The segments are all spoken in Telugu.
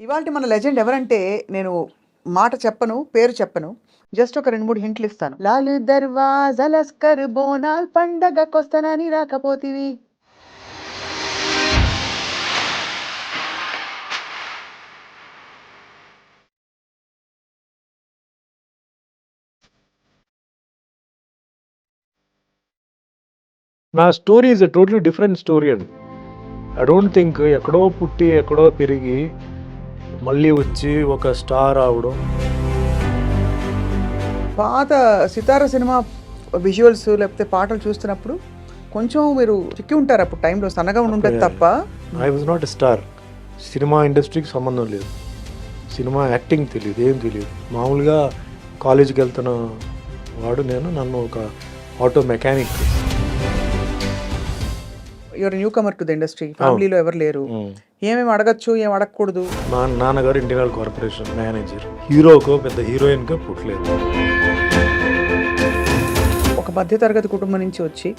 ఇవాల్టి మన లెజెండ్ ఎవరంటే నేను మాట చెప్పను, పేరు చెప్పను. జస్ట్ ఒక 2, 3 హింట్లు ఇస్తాను. లాలు దర్వాజా లస్కర్ బోనాల్ పండగకొస్తానని రాకపోతివి. నా story is a totally different story అండి. ఐ డోంట్ థింక్ ఎక్కడో పుట్టి ఎక్కడో పెరిగి మళ్ళీ వచ్చి ఒక స్టార్ అవడం. పాత సితార సినిమా విజువల్స్ లేకపోతే పాటలు చూస్తున్నప్పుడు కొంచెం మీరు చిక్కి ఉంటారు అప్పుడు టైంలో, సన్నగా ఉండుంటుంది తప్ప. I was not a star. Cinema ఇండస్ట్రీకి సంబంధం లేదు, సినిమా యాక్టింగ్ తెలియదు, ఏం తెలియదు. మామూలుగా కాలేజీకి వెళ్తున్న వాడు నేను. నన్ను ఒక auto mechanic. Your newcomer to the industry. ఫ్యామిలీలో ఎవరు లేరు, ఏమేమి అడగచ్చు ఏం అడగకూడదు. మా నాన్నగారు ఇండియన్ కార్పొరేషన్ మేనేజర్. హీరోకో పెద్ద హీరోయిన్గా పుట్టలేదు. ఒక మధ్యతరగతి కుటుంబం నుంచి వచ్చి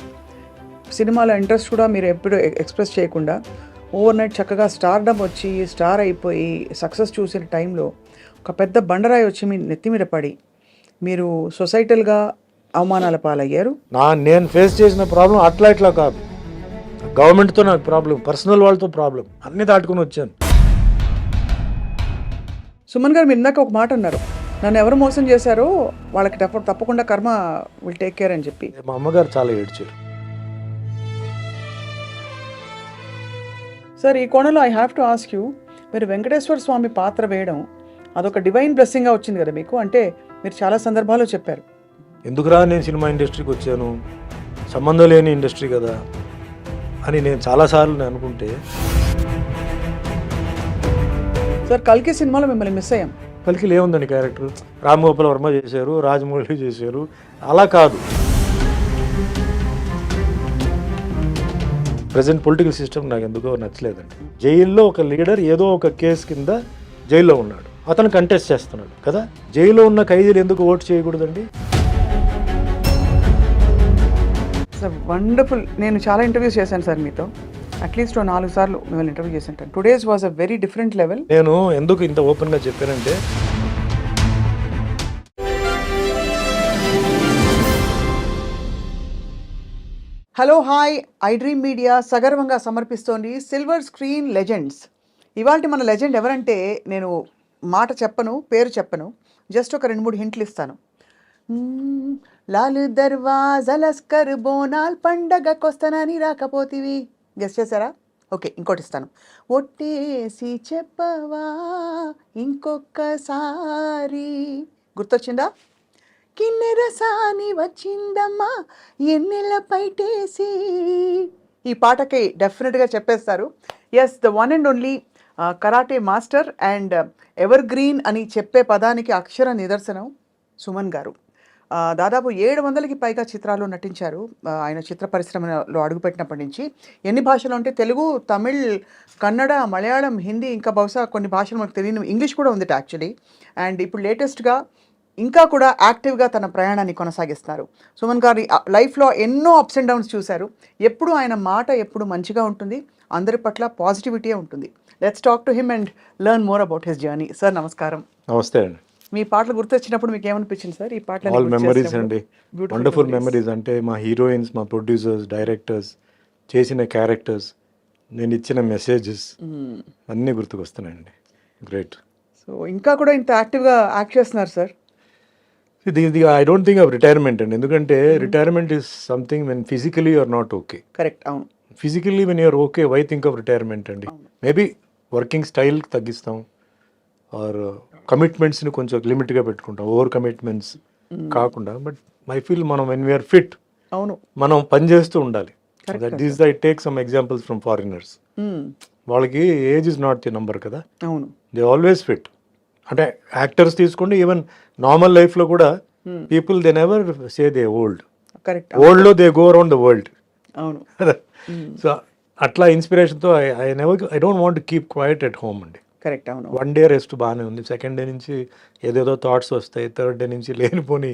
సినిమాలో ఇంట్రెస్ట్ కూడా మీరు ఎప్పుడు ఎక్స్ప్రెస్ చేయకుండా ఓవర్ నైట్ చక్కగా స్టార్డమ్ వచ్చి స్టార్ అయిపోయి సక్సెస్ చూసిన టైంలో ఒక పెద్ద బండరాయి వచ్చి మీ నెత్తి మీద పడి మీరు సొసైటల్గా అవమానాల పాలయ్యారు. నేను ఫేస్ చేసిన ప్రాబ్లం అట్లా ఇట్లా కాదు. గవర్నమెంట్తో నాకు ప్రాబ్లం, పర్సనల్ వాళ్ళతో ప్రాబ్లం, అన్నీ దాటుకుని వచ్చాను. సుమన్ గారు మీరు ఇందాక ఒక మాట అన్నారు, నన్ను ఎవరు మోసం చేశారో వాళ్ళకి తప్పకుండా కర్మ విల్ టేక్ కేర్ అని చెప్పి. మా అమ్మగారు చాలా ఏడ్చారు. సార్ ఈ కోణంలో I have to ask you, మీరు వెంకటేశ్వర స్వామి పాత్ర వేయడం అదొక డివైన్ బ్లెస్సింగ్గా వచ్చింది కదా మీకు, అంటే మీరు చాలా సందర్భాల్లో చెప్పారు. ఎందుకురా నేను సినిమా ఇండస్ట్రీకి వచ్చాను, సంబంధం లేని ఇండస్ట్రీ కదా అని నేను చాలాసార్లు అనుకుంటే. సార్ కల్కి సినిమాలో మిమ్మల్ని మిస్ అయ్యాం. కలికి లేవుందండి క్యారెక్టర్. రామ్ గోపాల్ వర్మ చేశారు, రాజమౌళి చేశారు. అలా కాదు, ప్రజెంట్ పొలిటికల్ సిస్టమ్ నాకు ఎందుకో నచ్చలేదండి. జైల్లో ఒక లీడర్ ఏదో ఒక కేసు కింద జైల్లో ఉన్నాడు, అతను కంటెస్ట్ చేస్తున్నాడు కదా. జైల్లో ఉన్న ఖైదీలు ఎందుకు ఓటు చేయకూడదండి? Sir wonderful. నేను చాలా ఇంటర్వ్యూస్ చేశాను సార్ మీతో, అట్లీస్ట్ 4 సార్లు మిమ్మల్ని ఇంటర్వ్యూ చేసి ఉంటాను. Today's was a very different level. నేను ఎందుకు ఇంత ఓపెన్గా చెప్పానంటే, hello hi, I dream media సగర్వంగా సమర్పిస్తోంది సిల్వర్ స్క్రీన్ లెజెండ్స్. ఇవాల్టి మన లెజెండ్ ఎవరంటే నేను మాట చెప్పను, పేరు చెప్పను. జస్ట్ ఒక 2, 3 హింట్లు ఇస్తాను. లాలు దర్వాజా లస్కర్ బోనాల్ పండగకొస్తానని రాకపోతివి. గెస్ చేశారా? ఓకే, ఇంకోటి ఇస్తాను. ఒట్టేసి చెప్పవా ఇంకొకసారి. గుర్తొచ్చిందా? కిన్నెరసాని వచ్చిందమ్మా ఎన్నెల పైటేసి. ఈ పాటకి డెఫినెట్గా చెప్పేస్తారు. Yes, the one and only karate master and evergreen అని చెప్పే పదానికి అక్షర నిదర్శనం సుమన్ గారు. దాదాపు 700కి పైగా చిత్రాల్లో నటించారు. ఆయన చిత్ర పరిశ్రమలో అడుగుపెట్టినప్పటి నుంచి ఎన్ని భాషలు అంటే తెలుగు, తమిళ్, కన్నడ, మలయాళం, హిందీ, ఇంకా బహుశా కొన్ని భాషలు మనకు తెలియని ఇంగ్లీష్ కూడా ఉంది యాక్చువల్లీ. అండ్ ఇప్పుడు లేటెస్ట్గా ఇంకా కూడా యాక్టివ్గా తన ప్రయాణాన్ని కొనసాగిస్తున్నారు. సుమన్ గారి లైఫ్లో ఎన్నో అప్స్ అండ్ డౌన్స్ చూశారు. ఎప్పుడు ఆయన మాట ఎప్పుడు మంచిగా ఉంటుంది, అందరి పట్ల పాజిటివిటీ ఉంటుంది. Let's talk to him and learn more about his journey. Sir నమస్కారం. నమస్తే అండి. మీ పాటలు గుర్తొచ్చినప్పుడు మీకు ఏమనిపించింది సార్? ఈ పాటలు ఆల్ మెమరీస్ అండి, వండర్ఫుల్ మెమరీస్. అంటే మా హీరోయిన్స్, మా ప్రొడ్యూసర్స్, డైరెక్టర్స్ చేసిన క్యారెక్టర్స్, నేను ఇచ్చిన మెసేజెస్ అన్నీ గుర్తుకొస్తున్నాయండి. గ్రేట్. సో ఇంకా కూడా ఇంత యాక్టివ్గా యాక్ట్ చేస్తున్నారు సార్. ఇది I don't think of retirement అండి. ఎందుకంటే retirement is something when physically you're not okay. Correct, అవును. Physically when you're okay, why think of retirement అండి? మేబీ వర్కింగ్ స్టైల్ తగ్గిస్తాం, ఆర్ కమిట్మెంట్స్ని కొంచెం లిమిట్గా పెట్టుకుంటాం, ఓవర్ కమిట్మెంట్స్ కాకుండా. బట్ ఐ ఫీల్ మనం వెన్ వీఆర్ ఫిట్, అవును, మనం పని చేస్తూ ఉండాలి. This I take some examples from foreigners. వాళ్ళకి age is not the number కదా, అవును. They always fit. అంటే యాక్టర్స్ తీసుకోండి, ఈవెన్ నార్మల్ లైఫ్లో కూడా people they never say they old. Correct, ఓల్డ్లో they go around the world. అవును. సో అట్లా ఇన్స్పిరేషన్తో I don't want keep quiet at home అండి. కరెక్ట్, అవును. 1 డే రెస్ట్ బాగానే ఉంది, 2nd డే నుంచి ఏదేదో థాట్స్ వస్తాయి, 3rd డే నుంచి లేనిపోని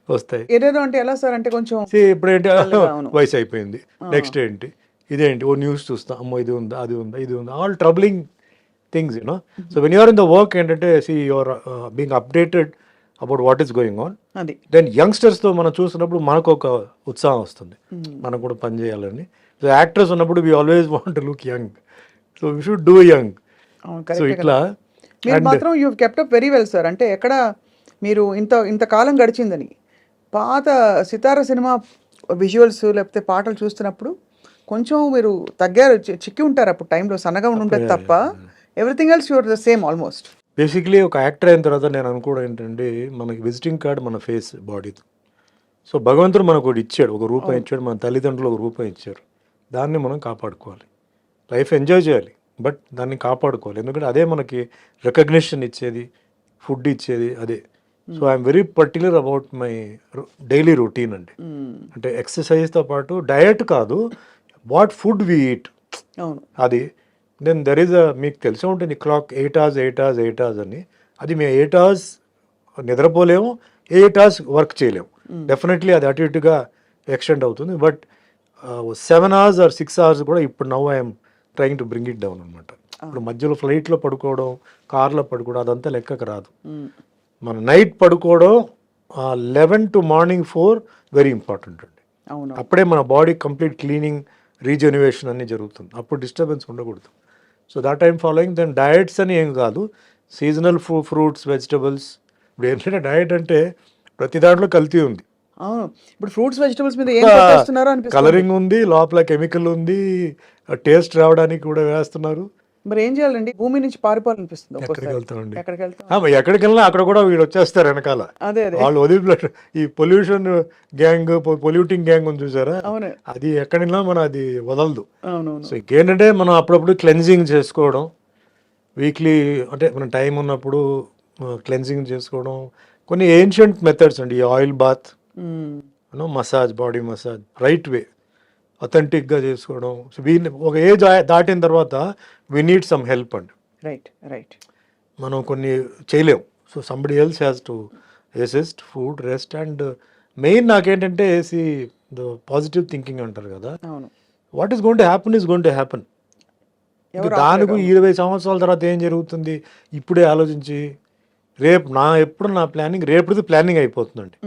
వస్తాయి. ఏదేదో అంటే ఎలా సార్? అంటే కొంచెం ఇప్పుడేంటి వయసు అయిపోయింది, నెక్స్ట్ ఏంటి, ఇదేంటి, ఓ న్యూస్ చూస్తాం, అమ్మో ఇది ఉందా, అది ఉందా, ఇది ఉందా, all troubling things you know. So when you're in the work ఏంటంటే you're being updated about what is going on. అది దెన్ యంగ్స్టర్స్తో మనం చూసినప్పుడు మనకు ఒక ఉత్సాహం వస్తుంది, మనం కూడా పని చేయాలని. సో యాక్టర్స్ ఉన్నప్పుడు we always want to look young, so we should do young. అవును, సో కరెక్టే ఇట్లా కదా. మీరు మాత్రం you kept up very well sir. అంటే ఎక్కడ మీరు ఇంత కాలం గడిచిందని పాత సితార సినిమా విజువల్స్ లేకపోతే పాటలు చూస్తున్నప్పుడు కొంచెం మీరు తగ్గారు, చిక్కి ఉంటారు అప్పుడు టైంలో, సన్నగా ఉండి ఉంటుంది తప్ప everything else your the same almost. Basically ఒక యాక్టర్ అయిన తర్వాత నేను అనుకోవడం ఏంటంటే మనకి విజిటింగ్ కార్డ్ మన ఫేస్ బాడీతో. సో భగవంతుడు మనకు ఒకటి ఇచ్చాడు, ఒక రూపాయి ఇచ్చాడు, మన తల్లిదండ్రులు ఒక రూపాయి ఇచ్చారు, దాన్ని మనం కాపాడుకోవాలి. లైఫ్ ఎంజాయ్ చేయాలి బట్ దాన్ని కాపాడుకోవాలి, ఎందుకంటే అదే మనకి రికగ్నిషన్ ఇచ్చేది, ఫుడ్ ఇచ్చేది అదే. So I'm very particular about my daily routine అండి. అంటే ఎక్సర్సైజ్తో పాటు డయట్ కాదు, వాట్ ఫుడ్ వి ఈట్ అవును, అది. దెన్ దెర్ ఈజ్ మీకు తెలిసే ఉంటుంది క్లాక్ 8 hours అని. అది మేము 8 hours నిద్రపోలేము, 8 hours వర్క్ చేయలేము. డెఫినెట్లీ అది అటు ఇటుగా ఎక్స్టెండ్ అవుతుంది. బట్ 7 hours or 6 hours కూడా ఇప్పుడు now I'm trying to bring it down అనమాట. ఇప్పుడు మధ్యలో ఫ్లైట్లో పడుకోవడం, కార్లో పడుకోవడం అదంతా లెక్కకు రాదు. మన నైట్ పడుకోవడం 11 to morning 4 వెరీ ఇంపార్టెంట్ అండి. అవును, అప్పుడే మన బాడీ కంప్లీట్ క్లీనింగ్, రీజెన్యువేషన్ అన్ని జరుగుతుంది, అప్పుడు డిస్టర్బెన్స్ ఉండకూడదు. So that I'm following. Then diets అని ఏం కాదు, సీజనల్ ఫ్రూట్స్, వెజిటబుల్స్. ఇప్పుడు ఏంటంటే డయట్ అంటే ప్రతి దాంట్లో కల్తీ ఉంది. అవును. ఇప్పుడు ఫ్రూట్స్ వెజిటబుల్స్ మీద ఏం కొట్టేస్తున్నారో అనిపిస్తుంది. కలరింగ్ ఉంది, లోపల కెమికల్ ఉంది, టేస్ట్ రావడానికి కూడా వేస్తున్నారు. మరి ఏం చేయాలండి? భూమి నుంచి పారిపోవాలనిపిస్తుంది ఎక్కడికి ఒక్కోసారి. వెళ్తామండి? ఎక్కడికి వెళ్తాం? ఎక్కడికి వెళ్ళినా అక్కడ కూడా వీడు వచ్చేస్తారు వెనకాల. అదే అదే వాళ్ళు వదిలి ఈ పొల్యూషన్ గ్యాంగ్, పొల్యూటింగ్ గ్యాంగ్ ఉంది చూసారా, అవును అది ఎక్కడినా మనం అది వదలదు. అవునవును. సో ఇంకేంటంటే మనం అప్పుడప్పుడు క్లెన్జింగ్ చేసుకోవడం, వీక్లీ అంటే మన టైం ఉన్నప్పుడు క్లెన్జింగ్ చేసుకోవడం. కొన్ని ఏన్షియంట్ మెథడ్స్ అండి, oil bath, massage, body massage right way, అథెంటిక్గా చేసుకోవడం. సో ఒక ఏజ్ దాటిన తర్వాత వీ నీడ్ సమ్ హెల్ప్ అండి. Right right. మనం కొన్ని చేయలేం. So somebody else has to assist, food, rest. And main నాకేంటంటే ద పాజిటివ్ థింకింగ్ అంటారు కదా, అవును. What is going to happen is going to happen. దానికి 20 సంవత్సరాల తర్వాత ఏం జరుగుతుంది ఇప్పుడే ఆలోచించి, ఎప్పుడు నా ప్లానింగ్ రేపుది ప్లానింగ్ అయిపోతుందండి.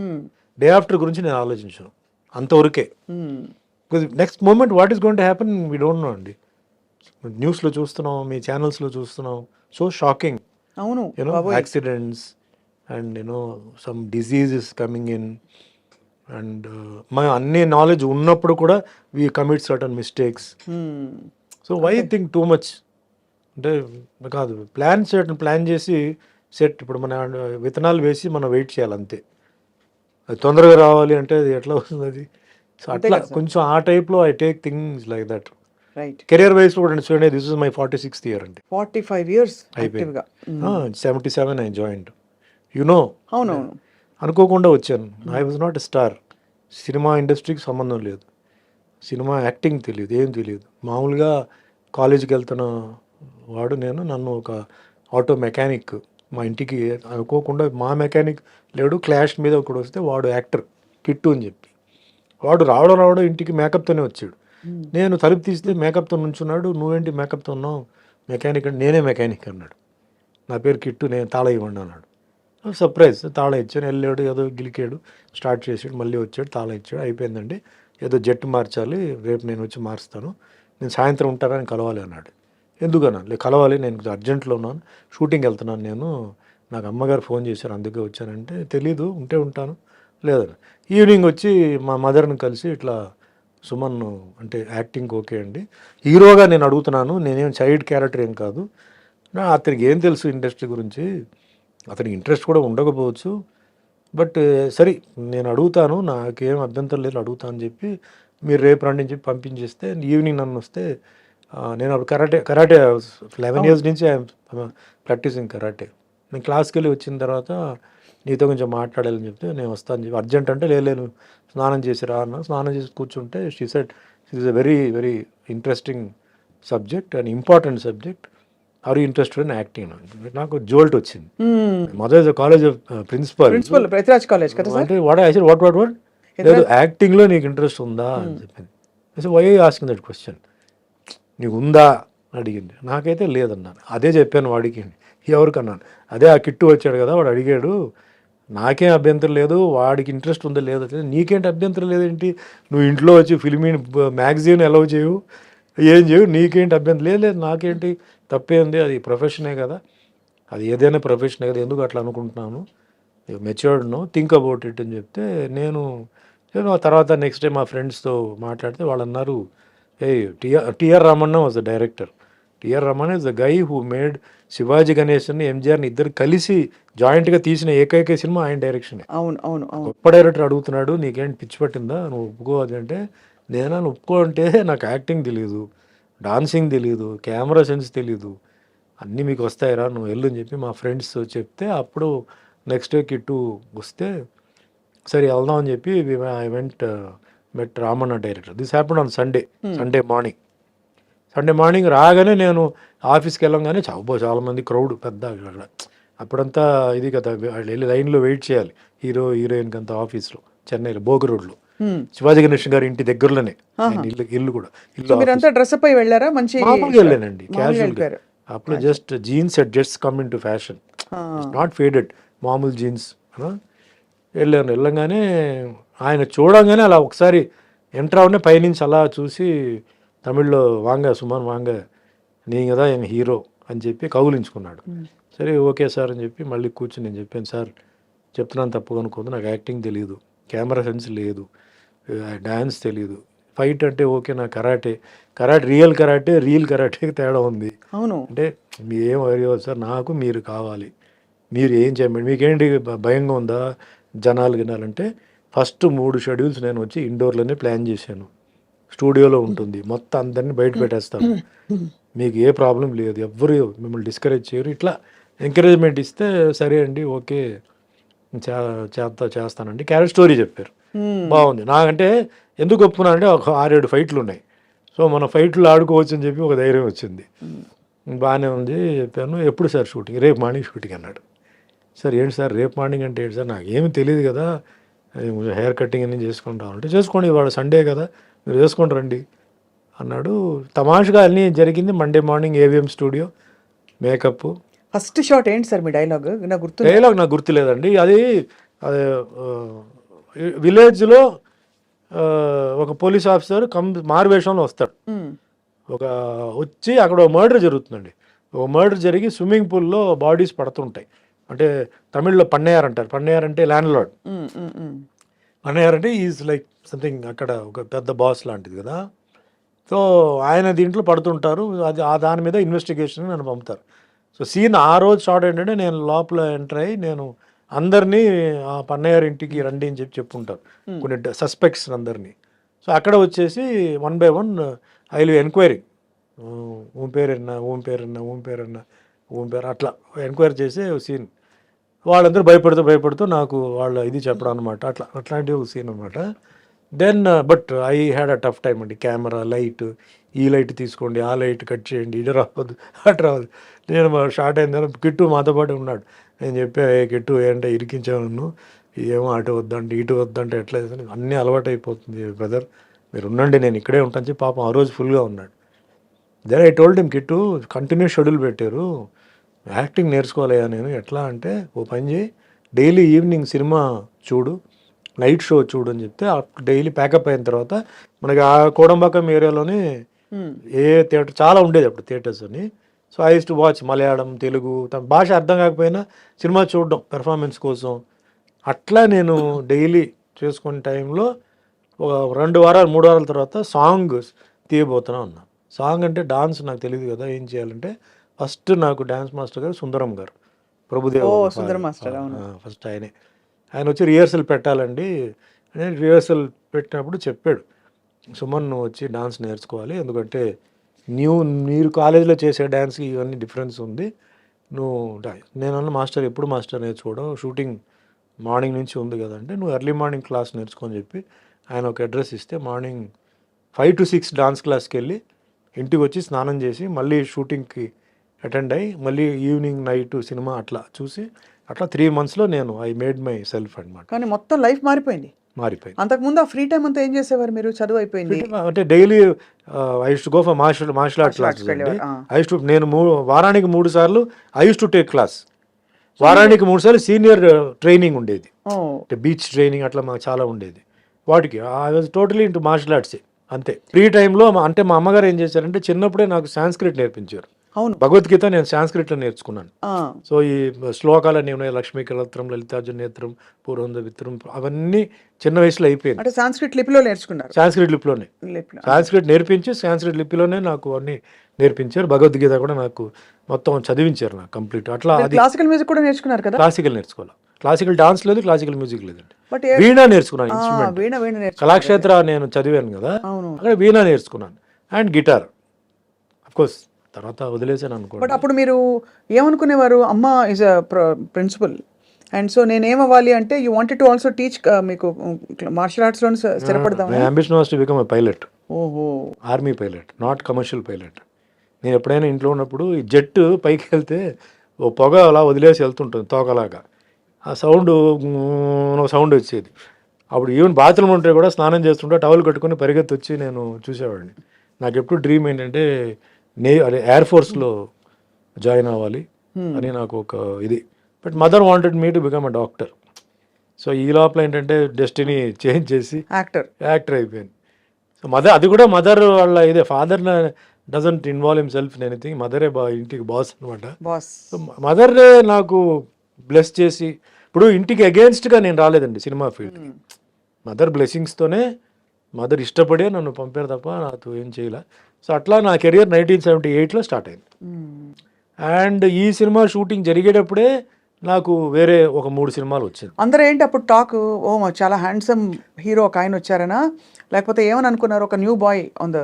డే ఆఫ్టర్ గురించి నేను ఆలోచించాను అంతవరకే. Because next moment what is going to happen we don't know అండి. న్యూస్లో చూస్తున్నాం, మీ ఛానల్స్లో చూస్తున్నాం, సో షాకింగ్. అవును, accidents and some diseases coming in. And మన అన్ని నాలెడ్జ్ ఉన్నప్పుడు కూడా we commit certain mistakes. So why think too much అంటే కాదు, ప్లాన్ చేసి ఇప్పుడు మన విత్తనాలు వేసి మనం వెయిట్ చేయాలి అంతే. అది తొందరగా రావాలి అంటే అది ఎట్లా వస్తుంది అది. సో అట్లా కొంచెం ఆ టైప్లో I take things like that. Right. Career wise కూడా చూడండి, this is my 46th year అండి. 45 years అయిపోయింది. 77 ఐ జాయిన్డ్. అవునవును. అనుకోకుండా వచ్చాను. I was not a star. Cinema ఇండస్ట్రీకి సంబంధం లేదు, సినిమా యాక్టింగ్ తెలియదు, ఏం తెలియదు. మామూలుగా కాలేజీకి వెళ్తున్న వాడు నేను. నన్ను ఒక ఆటో మెకానిక్ మా ఇంటికి అనుకోకుండా, మా మెకానిక్ లేడు, క్లాష్ మీద ఒకడు వస్తే వాడు యాక్టర్ కిట్టు అని చెప్పి, వాడు రావడం ఇంటికి మేకప్తోనే వచ్చాడు. నేను తలుపు తీస్తే మేకప్తో నుంచున్నాడు. నువ్వేంటి మేకప్తో ఉన్నావు? మెకానిక్ అంటే నేనే మెకానిక్ అన్నాడు. నా పేరు కిట్టు, నేను తాళ ఇవ్వండి అన్నాడు. సర్ప్రైజ్, తాళ ఇచ్చాను. వెళ్ళాడు, ఏదో గిలికాడు, స్టార్ట్ చేసాడు, మళ్ళీ వచ్చాడు, తాళ ఇచ్చాడు, అయిపోయిందండి. ఏదో జట్టు మార్చాలి, రేపు నేను వచ్చి మారుస్తాను, నేను సాయంత్రం ఉంటానని కలవాలి అన్నాడు. ఎందుకన్నా? కలవాలి, నేను అర్జెంట్లో ఉన్నాను, షూటింగ్ వెళ్తున్నాను నేను, నాకు అమ్మగారు ఫోన్ చేశారు అందుకే వచ్చానంటే, తెలీదు, ఉంటే ఉంటాను లేదని. ఈవినింగ్ వచ్చి మా మదర్ని కలిసి ఇట్లా సుమన్ అంటే యాక్టింగ్ ఓకే అండి, హీరోగా నేను అడుగుతున్నాను, నేనేం చైల్డ్ క్యారెక్టర్ ఏం కాదు, అతనికి ఏం తెలుసు ఇండస్ట్రీ గురించి, అతనికి ఇంట్రెస్ట్ కూడా ఉండకపోవచ్చు, బట్ సరే నేను అడుగుతాను, నాకేం అభ్యంతరం లేదు, అడుగుతాను అని చెప్పి మీరు రేపు రండి అని చెప్పి పంపించేస్తే, ఈవినింగ్ నన్ను వస్తే నేను అప్పుడు కరాటే 11 years నుంచి ఐఎమ్ ప్రాక్టీసింగ్ కరాటే. నేను క్లాస్కి వెళ్ళి వచ్చిన తర్వాత నీతో కొంచెం మాట్లాడాలని చెప్తే నేను వస్తాను చెప్పి, అర్జెంట్ అంటే లేదు స్నానం చేసిరా అన్న. స్నానం చేసి కూర్చుంటే she said it is a very very interesting subject and important subject, are you interested in acting. నాకు జోల్ట్ వచ్చింది. Mother is college of principal Prithviraj college కదా సార్. అంటే వాట్ లేదు యాక్టింగ్లో నీకు ఇంట్రెస్ట్ ఉందా అని చెప్పింది. వై ఆస్కింగ్ దట్ క్వశ్చన్, నీకు ఉందా అడిగింది. నాకైతే లేదన్నాను. అదే చెప్పాను వాడికి. ఎవరికన్నాను, అదే ఆ కిట్టు వచ్చాడు కదా వాడు అడిగాడు, నాకేం అభ్యంతరం లేదు, వాడికి ఇంట్రెస్ట్ ఉందో లేదో తెలియదు. నీకేంటి అభ్యంతరం లేదేంటి, నువ్వు ఇంట్లో వచ్చి ఫిల్మీ మ్యాగజైన్ అలౌ చేయవు, ఏం చేయవు, నీకేంటి అభ్యంతరం లేదు, లేదు నాకేంటి తప్పేంది, అది ప్రొఫెషనే కదా, అది ఏదైనా ప్రొఫెషనే కదా, ఎందుకు అట్లా అనుకుంటున్నాను, matured no, think about it అని చెప్తే నేను ఆ తర్వాత నెక్స్ట్ డే మా ఫ్రెండ్స్తో మాట్లాడితే వాళ్ళు అన్నారు, ఏ TR Ramanna was the director. TR Ramanna is the guy who made Shivaji Ganesan ఎంజిఆర్ని ఇద్దరు కలిసి జాయింట్గా తీసిన ఏకైక సినిమా ఆయన డైరెక్షన్. అవును అవును అవును. గొప్ప డైరెక్టర్ అడుగుతున్నాడు, నీకేంటి పిచ్చి పట్టిందా, నువ్వు ఒప్పుకోవాలి అంటే, నేను ఒప్పుకో అంటే నాకు యాక్టింగ్ తెలియదు, డాన్సింగ్ తెలియదు, కెమెరా సెన్స్ తెలియదు, అన్నీ మీకు వస్తాయిరా, నువ్వు వెళ్ళు అని చెప్పి మా ఫ్రెండ్స్ చెప్తే అప్పుడు నెక్స్ట్ డే కిట్టు వస్తే సరే వెళ్దాం అని చెప్పి I went met Ramanna director. This happened on Sunday morning రాగానే నేను ఆఫీస్కి వెళ్ళంగానే చాలామంది క్రౌడ్ పెద్ద అక్కడ. అప్పుడంతా ఇది కదా, వాళ్ళు వెళ్ళి లైన్లో వెయిట్ చేయాలి హీరోయిన్కి అంతా ఆఫీస్లో, చెన్నైలో బోగ రోడ్లో, శివాజీ గణేశన్ గారి ఇంటి దగ్గరలోనే ఇల్లు కూడా. మీరంతా డ్రెస్అప్ అయి వెళ్ళారా? మంచి మామూలుగా వెళ్ళానండి, క్యాజువల్గా. అప్పుడు just jeans set just come in to fashion, not faded, మామూలు జీన్స్ వెళ్ళంగానే ఆయన చూడంగానే అలా ఒకసారి ఎంటర్ అవనే పైనుంచి అలా చూసి తమిళ్లో వాంగ సుమన్ వాంగ నీ కదా ఆయన హీరో అని చెప్పి కౌలించుకున్నాడు. సరే ఓకే సార్ అని చెప్పి మళ్ళీ కూర్చుని నేను చెప్పాను, సార్ చెప్తున్నాను తప్పుగా అనుకోదు, నాకు యాక్టింగ్ తెలియదు, కెమెరా సెన్స్ లేదు, డ్యాన్స్ తెలియదు, ఫైట్ అంటే ఓకే, నా కరాటే రియల్ కరాటేకి తేడా ఉంది. అవును అంటే మీరేం అడిగేవారు సార్, నాకు మీరు కావాలి, మీరు ఏం చేయమండి, మీకేంటి భయంగా ఉందా జనాలు వినాలంటే, ఫస్ట్ 3 షెడ్యూల్స్ నేను వచ్చి ఇండోర్లోనే ప్లాన్ చేశాను, స్టూడియోలో ఉంటుంది, మొత్తం అందరినీ బయట పెట్టేస్తాను, మీకు ఏ ప్రాబ్లం లేదు, ఎవ్వరు మిమ్మల్ని డిస్కరేజ్ చేయరు, ఇట్లా ఎంకరేజ్మెంట్ ఇస్తే సరే అండి ఓకే చేస్తానండి. క్యారెక్టర్ స్టోరీ చెప్పారు, బాగుంది. నాకంటే ఎందుకు ఒప్పుకున్నానంటే ఒక 6-7 ఫైట్లు ఉన్నాయి, సో మన ఫైట్లు ఆడుకోవచ్చు అని చెప్పి ఒక ధైర్యం వచ్చింది. బాగానే ఉంది చెప్పాను. ఎప్పుడు సార్ షూటింగ్? రేపు మార్నింగ్ షూటింగ్ అన్నాడు. సార్ ఏంటి సార్ రేపు మార్నింగ్ అంటే ఏంటి సార్, నాకు ఏమి తెలియదు కదా, హెయిర్ కటింగ్ అన్నీ చేసుకుంటాం అంటే, చేసుకోండి ఇవాళ సండే కదా మీరు చేసుకొని రండి అన్నాడు. తమాషగా అన్నీ జరిగింది. Monday morning AVM studio, makeup. First shot ఏంటి సార్ మీ డైలాగ్? నాకు గుర్తులేదండి. అది విలేజ్లో ఒక పోలీస్ ఆఫీసర్ మారువేషంలో వస్తాడు, వచ్చి అక్కడ ఒక మర్డర్ జరుగుతుందండి. ఒక మర్డర్ జరిగి స్విమ్మింగ్ పూల్లో బాడీస్ పడుతుంటాయి. అంటే తమిళ్లో పన్నయ్యార్ అంటారు, పన్నయ్యార్ అంటే ల్యాండ్ లార్డ్, పన్నయ్యార్ అంటే ఈజ్ లైక్ సంథింగ్ అక్కడ ఒక పెద్ద బాస్ లాంటిది కదా. సో ఆయన దీంట్లో పడుతుంటారు, అది దాని మీద ఇన్వెస్టిగేషన్ నన్ను పంపుతారు. సో సీన్ ఆ రోజు షార్ట్ ఏంటంటే, నేను లోపల ఎంటర్ అయ్యి నేను అందరినీ ఆ పన్నయ్యార్ ఇంటికి రండి అని చెప్పుంటారు కొన్ని సస్పెక్ట్స్ అందరినీ. సో అక్కడ వచ్చేసి 1 by 1 ఐ విల్ ఎంక్వైరీ, ఓం పేరు అట్లా ఎంక్వైరీ చేసే సీన్. వాళ్ళందరూ భయపడుతూ నాకు వాళ్ళ ఇది చెప్పడం అనమాట, అట్లాంటి ఒక సీన్ అనమాట. Then but I had a tough time అండి. కెమెరా, లైట్, ఈ లైట్ తీసుకోండి, ఆ లైట్ కట్ చేయండి, ఇటు రావద్దు అటు రావద్దు. నేను షార్ట్ అయిన కిట్టు మాతో పాటు ఉన్నాడు. నేను చెప్పా, కిట్టు ఏంటంటే ఇరికించాను నన్ను, ఏమో అటు వద్దంటే ఇటు వద్దంటే ఎట్లా అన్నీ అలవాటు అయిపోతుంది బ్రదర్, మీరు ఉండండి నేను ఇక్కడే ఉంటాను చెప్పి పాపం ఆ రోజు ఫుల్గా ఉన్నాడు. Then I told him, Kittu continues schedule పెట్టారు, యాక్టింగ్ నేర్చుకోలేదా నేను, ఎట్లా అంటే ఓ పని చేయి, డైలీ ఈవినింగ్ సినిమా చూడు, నైట్ షో చూడు అని చెప్తే డైలీ ప్యాకప్ అయిన తర్వాత మనకి ఆ కోడంబాకం ఏరియాలోనే ఏ థియేటర్ చాలా ఉండేది అప్పుడు థియేటర్స్ అని. So I use to watch Malayalam, Telugu, తన భాష అర్థం కాకపోయినా సినిమా చూడడం పెర్ఫార్మెన్స్ కోసం. అట్లా నేను డైలీ చేసుకునే టైంలో ఒక 2 వారాలు 3 వారాల తర్వాత సాంగ్ తీయబోతున్నా ఉన్నా. సాంగ్ అంటే డాన్స్ నాకు తెలియదు కదా, ఏం చేయాలంటే ఫస్ట్ నాకు డాన్స్ మాస్టర్ గారు సుందరం గారు, ప్రభుదేవ్ ఫస్ట్ ఆయన వచ్చి రిహర్సల్ పెట్టాలండి. రిహర్సల్ పెట్టినప్పుడు చెప్పాడు, సుమన్ నువ్వు వచ్చి డాన్స్ నేర్చుకోవాలి, ఎందుకంటే మీరు కాలేజీలో చేసే డ్యాన్స్కి ఇవన్నీ డిఫరెన్స్ ఉంది, నువ్వు నేనన్న మాస్టర్ ఎప్పుడు మాస్టర్ నేర్చుకోవడం, షూటింగ్ మార్నింగ్ నుంచి ఉంది కదంటే నువ్వు ఎర్లీ మార్నింగ్ క్లాస్ నేర్చుకొని చెప్పి ఆయన ఒక అడ్రస్ ఇస్తే మార్నింగ్ 5 to 6 డాన్స్ క్లాస్కి వెళ్ళి ఇంటికి వచ్చి స్నానం చేసి మళ్ళీ షూటింగ్కి అటెండ్ అయ్యి మళ్ళీ ఈవినింగ్ నైట్ సినిమా అట్లా చూసి అట్లా 3 monthsలో నేను ఐ మేడ్ మై సెల్ఫ్ అనమాట. కానీ మొత్తం లైఫ్ మారిపోయింది. మారిపోయింది. అంతకుముందు ఆ ఫ్రీ టైం అంతా ఏం చేసేవారు మీరు? చదువు అయిపోయింది. అంటే daily I use to go for martial art classes అండి. ఐ యూస్ టు నేను వారానికి 3 సార్లు I use to take class. వారానికి 3 సార్లు సీనియర్ ట్రైనింగ్ ఉండేది, అంటే బీచ్ ట్రైనింగ్ అట్లా మాకు చాలా ఉండేది. వాటికి I was totally into martial arts అంతే. ఫ్రీ టైంలో అంటే మా అమ్మగారు ఏం చేశారంటే చిన్నప్పుడే నాకు సాంస్క్రిట్ నేర్పించారు. అవును, భగవద్గీత నేను సాంస్క్రిట్లో నేర్చుకున్నాను. సో ఈ శ్లోకాలన్నీ ఉన్నాయి, లక్ష్మీ కలత్రం, లలితార్జున నేత్రం, పూర్వంద విత్రం, అవన్నీ చిన్న వయసులో అయిపోయింది. అంటే సాంస్క్రిట్ లిపిలో నేర్చుకున్నారు? సాంస్క్రిట్ లిపిలోనే, సాంస్క్రిట్ నేర్పించి సాంస్క్రిట్ లిపిలోనే నాకు అన్ని నేర్పించారు. భగవద్గీత కూడా నాకు మొత్తం చదివించారు నాకు కంప్లీట్. అట్లా అది క్లాసికల్ మ్యూజిక్ కూడా నేర్చుకున్నారు కదా? క్లాసికల్ నేర్చుకోవాలి. క్లాసికల్ డాన్స్ లేదు, క్లాసికల్ మ్యూజిక్ లేదండి. బట్ వీణా నేర్చుకున్నాను, ఇన్స్ట్రుమెంట్. కళాక్షేత్ర నేను చదివాను కదా, అక్కడ వీణా నేర్చుకున్నాను అండ్ గిటార్. అఫ్ కోర్స్ తర్వాత వదిలేసాను అనుకో. బట్ అప్పుడు మీరు ఏమనుకునేవారు? అమ్మ is a principal and so నేను ఏమవ్వాలి అంటే you wanted to also teach, మీకు మార్షల్ ఆర్ట్స్ లో స్థిరపడదాం. My ambition was to become a pilot. ఓహో, army pilot, not commercial pilot. నేను ఎప్పుడైనా ఇంట్లో ఉన్నప్పుడు ఈ జెట్ పైకి వెళ్తే ఓ పొగ అలా వదిలేసి వెళ్తుంటుంది తోకలాగా, ఆ సౌండ్ వచ్చేది. అప్పుడు ఈవెన్ బాత్రూమ్ ఉంటే కూడా స్నానం చేస్తుంటే టవల్ కట్టుకొని పరిగెత్తి వచ్చి నేను చూసేవాడిని. నాకు ఎప్పుడు డ్రీమ్ ఏంటంటే అదే ఎయిర్ ఫోర్స్లో జాయిన్ అవ్వాలి అని నాకు ఒక ఇది. But mother wanted me to become a doctor. So ఈ లోపల ఏంటంటే డెస్టినీ చేంజ్ చేసి యాక్టర్ అయిపోయింది. సో అది కూడా మదర్ వాళ్ళ ఇదే. Father doesn't involve himself in anything. మదరే ఇంటికి బాస్ అనమాట. సో మదర్నే నాకు బ్లెస్ చేసి, ఇప్పుడు ఇంటికి అగేన్స్ట్గా నేను రాలేదండి సినిమా ఫీల్డ్కి. మదర్ బ్లెస్సింగ్స్తోనే, మదర్ ఇష్టపడే నన్ను పంపారు తప్ప నాకు ఏం చేయలే. సో అట్లా నా కెరియర్ 1978లో స్టార్ట్ అయింది. అండ్ ఈ సినిమా షూటింగ్ జరిగేటప్పుడే నాకు వేరే ఒక 3 సినిమాలు వచ్చింది. అందరూ ఏంటి అప్పుడు టాక్, ఓ చాలా హ్యాండ్సమ్ హీరో ఒక ఆయన వచ్చారనా, లేకపోతే ఏమని అనుకున్నారు? ఒక new boy on the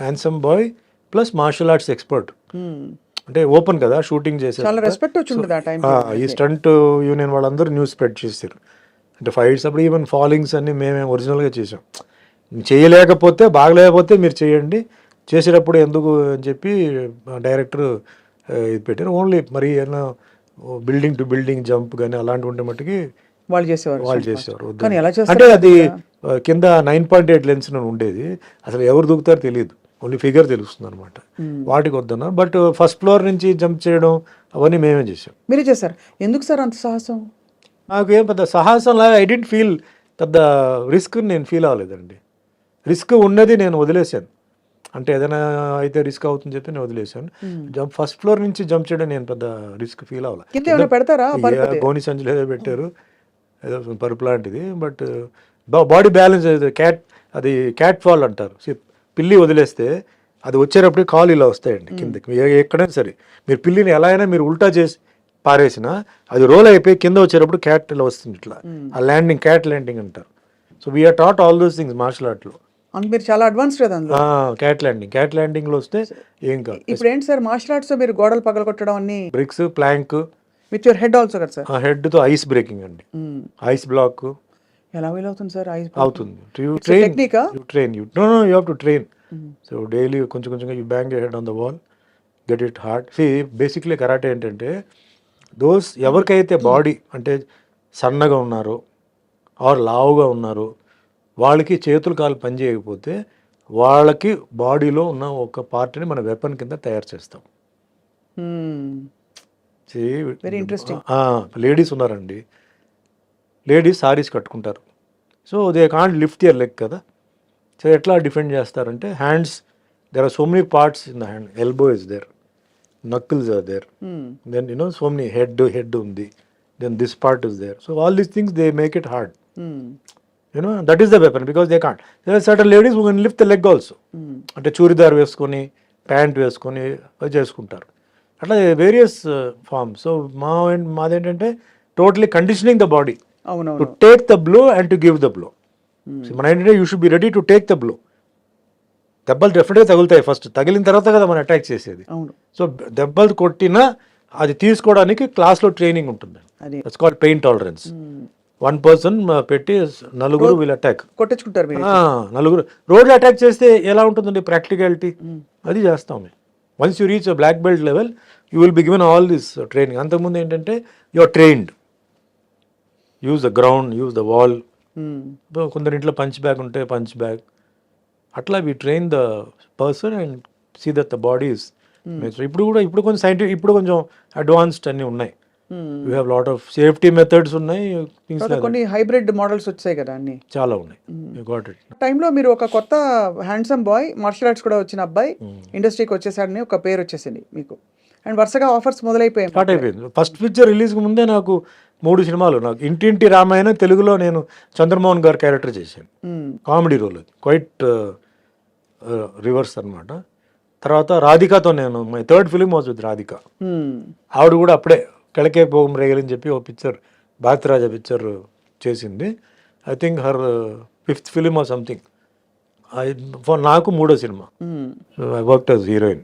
handsome boy plus martial arts expert. అంటే ఓపెన్ కదా షూటింగ్ చేశారు, చాలా రెస్పెక్ట్ వచ్చింది ఆ టైం. ఈ స్టంట్ యూనియన్ వాళ్ళందరూ న్యూస్ స్ప్రెడ్ చేశారు. అంటే ఫైట్స్ అప్పుడు ఈవెన్ ఫాలింగ్స్ అన్ని మేమే ఒరిజినల్గా చేసాం. చేయలేకపోతే బాగలేకపోతే మీరు చేయండి, చేసేటప్పుడు ఎందుకు అని చెప్పి డైరెక్టర్ ఇది పెట్టారు. ఓన్లీ మరి ఏమన్నా బిల్డింగ్ టు బిల్డింగ్ జంప్ కానీ అలాంటి ఉంటే మట్టుకి వాళ్ళు చేసేవారు. అంటే అది కింద 9.8 లెన్స్ ఉండేది, అసలు ఎవరు దూకుతారో తెలియదు, ఓన్లీ ఫిగర్ తెలుస్తుంది అనమాట. వాటికి వద్దన్నా. బట్ ఫస్ట్ ఫ్లోర్ నుంచి జంప్ చేయడం అవన్నీ మేమే చేసాం. మీరే చేశారు. ఎందుకు సార్ అంత సాహసం? నాకు ఏం పెద్ద సాహసం లాగా ఐ డెంట్ ఫీల్, పెద్ద రిస్క్ నేను ఫీల్ అవ్వలేదండి. రిస్క్ ఉన్నది నేను వదిలేశాను. అంటే ఏదైనా అయితే రిస్క్ అవుతుందని చెప్పి నేను వదిలేశాను. ఫస్ట్ ఫ్లోర్ నుంచి జంప్ చేయడం నేను పెద్ద రిస్క్ ఫీల్ అవ్వాలి. పెడతారా? గోని సంచులు ఏదో పెట్టారు, ఏదో పరుపు లాంటిది. బట్ బాడీ బ్యాలెన్స్ అది క్యాట్ ఫాల్ అంటారు. పిల్లి వదిలేస్తే అది వచ్చేటప్పుడు కాలు ఇలా వస్తాయండి కిందకి. ఎక్కడైనా సరే మీరు పిల్లిని ఎలా అయినా మీరు ఉల్టా చేసి పారేసినా అది రోల్ అయిపోయి కింద వచ్చేటప్పుడు క్యాట్ ఇలా వస్తుంది ఇట్లా. ఆ ల్యాండింగ్, క్యాట్ ల్యాండింగ్ అంటారు. So we're taught all those things martial ఆర్ట్లో. మీరు చాలా అడ్వాన్స్డ్ కదా. క్యాట్ ల్యాండింగ్ లో వస్తే ఏం కాదు. ఇప్పుడు ఏంటి సార్ మార్షల్ ఆర్ట్స్ మీరు గోడలు పగలగొట్టడం అన్ని? Bricks, plank with your head also కదా సార్? హెడ్ తో ఐస్ బ్రేకింగ్ అండి. ఐస్ బ్లాక్ ఎలా వీలవుతుంది సార్? ఐస్ అవుతుంది. You train. No you have to train. So daily కొంచెం కొంచెంగా you bang your head on the wall, get it hard. Basically karate ఏంటంటే ఎవరికైతే బాడీ అంటే సన్నగా ఉన్నారో ఆర్ లావుగా ఉన్నారో వాళ్ళకి చేతులు కాలు పని చేయకపోతే వాళ్ళకి బాడీలో ఉన్న ఒక పార్ట్ని మన వెపన్ కింద తయారు చేస్తాం. Very interesting. లేడీస్ ఉన్నారండి, లేడీస్ సారీస్ కట్టుకుంటారు. So they can't lift your leg కదా. సో ఎట్లా డిఫెండ్ చేస్తారంటే hands, there are so many parts in the hand. Elbow is there, knuckles are there, then so many head ఉంది, then this part is there. So all these things they make it hard. That is the weapon because they can't. There are certain ladies who can lift the leg also. అంటే చూరిదార్ వేసుకొని ప్యాంట్ వేసుకొని చేసుకుంటారు. అట్లా వేరియస్ ఫార్మ్స్. సో మాదేంటంటే totally conditioning the body to take the blow and to give the blow. మన ఏంటంటే you should be ready to take the blow. దెబ్బలు డెఫినెట్గా తగులుతాయి, ఫస్ట్ తగిలిన తర్వాత కదా మనం అటాక్ చేసేది. సో దెబ్బలు కొట్టినా అది తీసుకోవడానికి క్లాస్లో ట్రైనింగ్ ఉంటుంది. That's called pain tolerance. 1 person పెట్టి నలుగురు వీళ్ళు అటాక్ కొట్టించుకుంటారు. నలుగురు రోడ్లో అటాక్ చేస్తే ఎలా ఉంటుందండి ప్రాక్టికాలిటీ, అది చేస్తాం. Once you reach black belt level you will be given all this training. అంతకుముందు ఏంటంటే you are trained, use the ground, use the wall, కొందరింట్లో పంచ్ బ్యాగ్ ఉంటే పంచ్ బ్యాగ్, అట్లా we train the person and see that the body is ఇప్పుడు కొంచెం సైంటిఫిక్, ఇప్పుడు కొంచెం అడ్వాన్స్డ్ అన్నీ ఉన్నాయి. You have lot of safety methods ఉన్నాయి, థింగ్స్ కొన్ని హైబ్రిడ్ మోడల్స్ వచ్చాయి కదా అన్ని చాలా ఉన్నాయి. You got it. టైంలో మీరు ఒక కొత్త హ్యాండ్సమ్ బాయ్, మార్షల్ ఆర్ట్స్ కూడా వచ్చిన అబ్బాయి ఇండస్ట్రీకి వచ్చేసాడని ఒక పేరు వచ్చేసింది మీకు, అండ్ వరుసగా ఆఫర్స్ మొదలైపోయాయి. స్టార్ట్ అయిపోయింది. ఫస్ట్ పిక్చర్ రిలీజ్కి ముందే నాకు 3 సినిమాలు, నాకు ఇంటింటి రామాయణ తెలుగులో నేను చంద్రమోహన్ గారు క్యారెక్టర్ చేశాను, కామెడీ రోల్, క్వైట్ రివర్స్ అన్నమాట. తర్వాత రాధికతో నేను my third film was with Radhika. ఆవిడ కూడా అప్పుడే కెళకే పోగం రేగలని చెప్పి ఓ పిక్చర్ భారతరాజా పిక్చర్ చేసింది. I think her 5th film or something. నాకు 3వ సినిమా. I worked as heroine.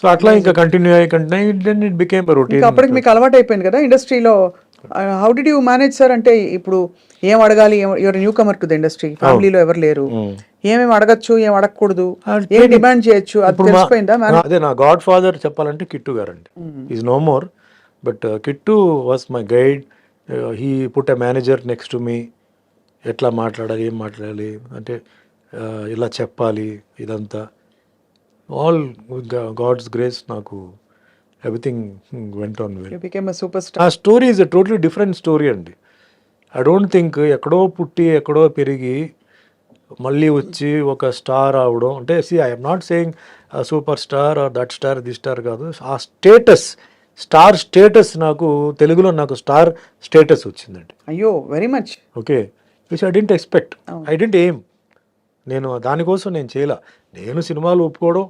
So అట్లా ఇంకా continue then it became routine. అప్పటికి మీకు అలవాటు అయిపోయింది కదా ఇండస్ట్రీలో. How did you manage sir? అంటే ఇప్పుడు ఏం అడగాలి, your newcomer to the industry, ఫ్యామిలీలో ఎవరు లేరు, ఏమేమి అడగచ్చు, ఏం అడగకూడదు, ఏం డిమాండ్ చేయొచ్చు, అది తెలిసిపోయిందా? అదే నా గాడ్ ఫాదర్ చెప్పాలంటే కిట్టు గారు అండి. Is no more, but Kittu was my guide. He put a manager next to me. ఎట్లా మాట్లాడాలి, ఏం మాట్లాడాలి అంటే ఇలా చెప్పాలి, ఇదంతా ఆల్ గాడ్స్ గ్రేస్ నాకు everything went on well. You became a super uh star. Story is a totally different story అండి. ఐ డోంట్ థింక్ ఎక్కడో పుట్టి ఎక్కడో పెరిగి మళ్ళీ వచ్చి ఒక స్టార్ అవడం అంటే, I'm not saying super star or that star this star కాదు. ఆ స్టేటస్, స్టార్ స్టేటస్ నాకు తెలుగులో నాకు స్టార్ స్టేటస్ వచ్చిందండి. అయ్యో, very much. Okay, which I didn't expect, I didn't aim. నేను దానికోసం నేను చేయలే. నేను సినిమాలు ఒప్పుకోవడం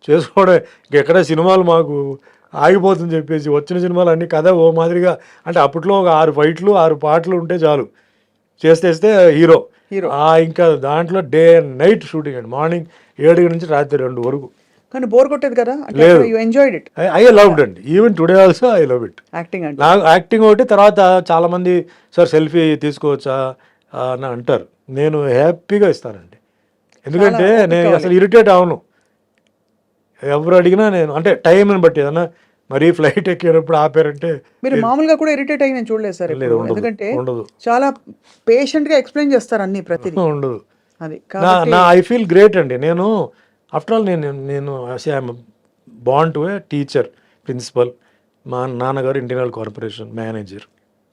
చేసుకోవడం, ఇంకెక్కడ సినిమాలు మాకు ఆగిపోతుందని చెప్పేసి వచ్చిన సినిమాలు అన్ని కథ ఓ మాదిరిగా, అంటే అప్పట్లో ఒక 6 ఫైట్లు 6 పాటలు ఉంటే చాలు, చేస్తే హీరో. ఇంకా దాంట్లో డే అండ్ నైట్ షూటింగ్ అండి, మార్నింగ్ 7 నుంచి రాత్రి 2 వరకు. కానీ బోర్ కొట్టేది కదా? లేదు, you enjoyed it. I loved అండి. Even today also I love it. Acting అంటే నాకు యాక్టింగ్ ఒకటి. తర్వాత చాలా మంది సార్ సెల్ఫీ తీసుకోవచ్చా అని అంటారు. నేను హ్యాపీగా ఇస్తానండి, ఎందుకంటే నేను అసలు ఇరిటేట్ అవను. ఎవరు అడిగినా నేను, అంటే టైంని బట్టి ఏదన్నా మరీ ఫ్లైట్ ఎక్కేటప్పుడు ఆపారంటే. మీరు మామూలుగా కూడా ఇరిటేట్ అయ్యి నేను చూడలేదు సార్ ఎప్పుడు. ఎందుకంటే చాలా పేషెంట్ గా ఎక్స్ప్లెయిన్ చేస్తారు అన్ని, ప్రతిదీ ఉండదు. అది నా ఐ ఫీల్ గ్రేట్ అండి. నేను ఆఫ్టర్ ఆల్ నేను I'm born to a teacher, principal. మా నాన్నగారు ఇంటర్నల్ కార్పొరేషన్ మేనేజర్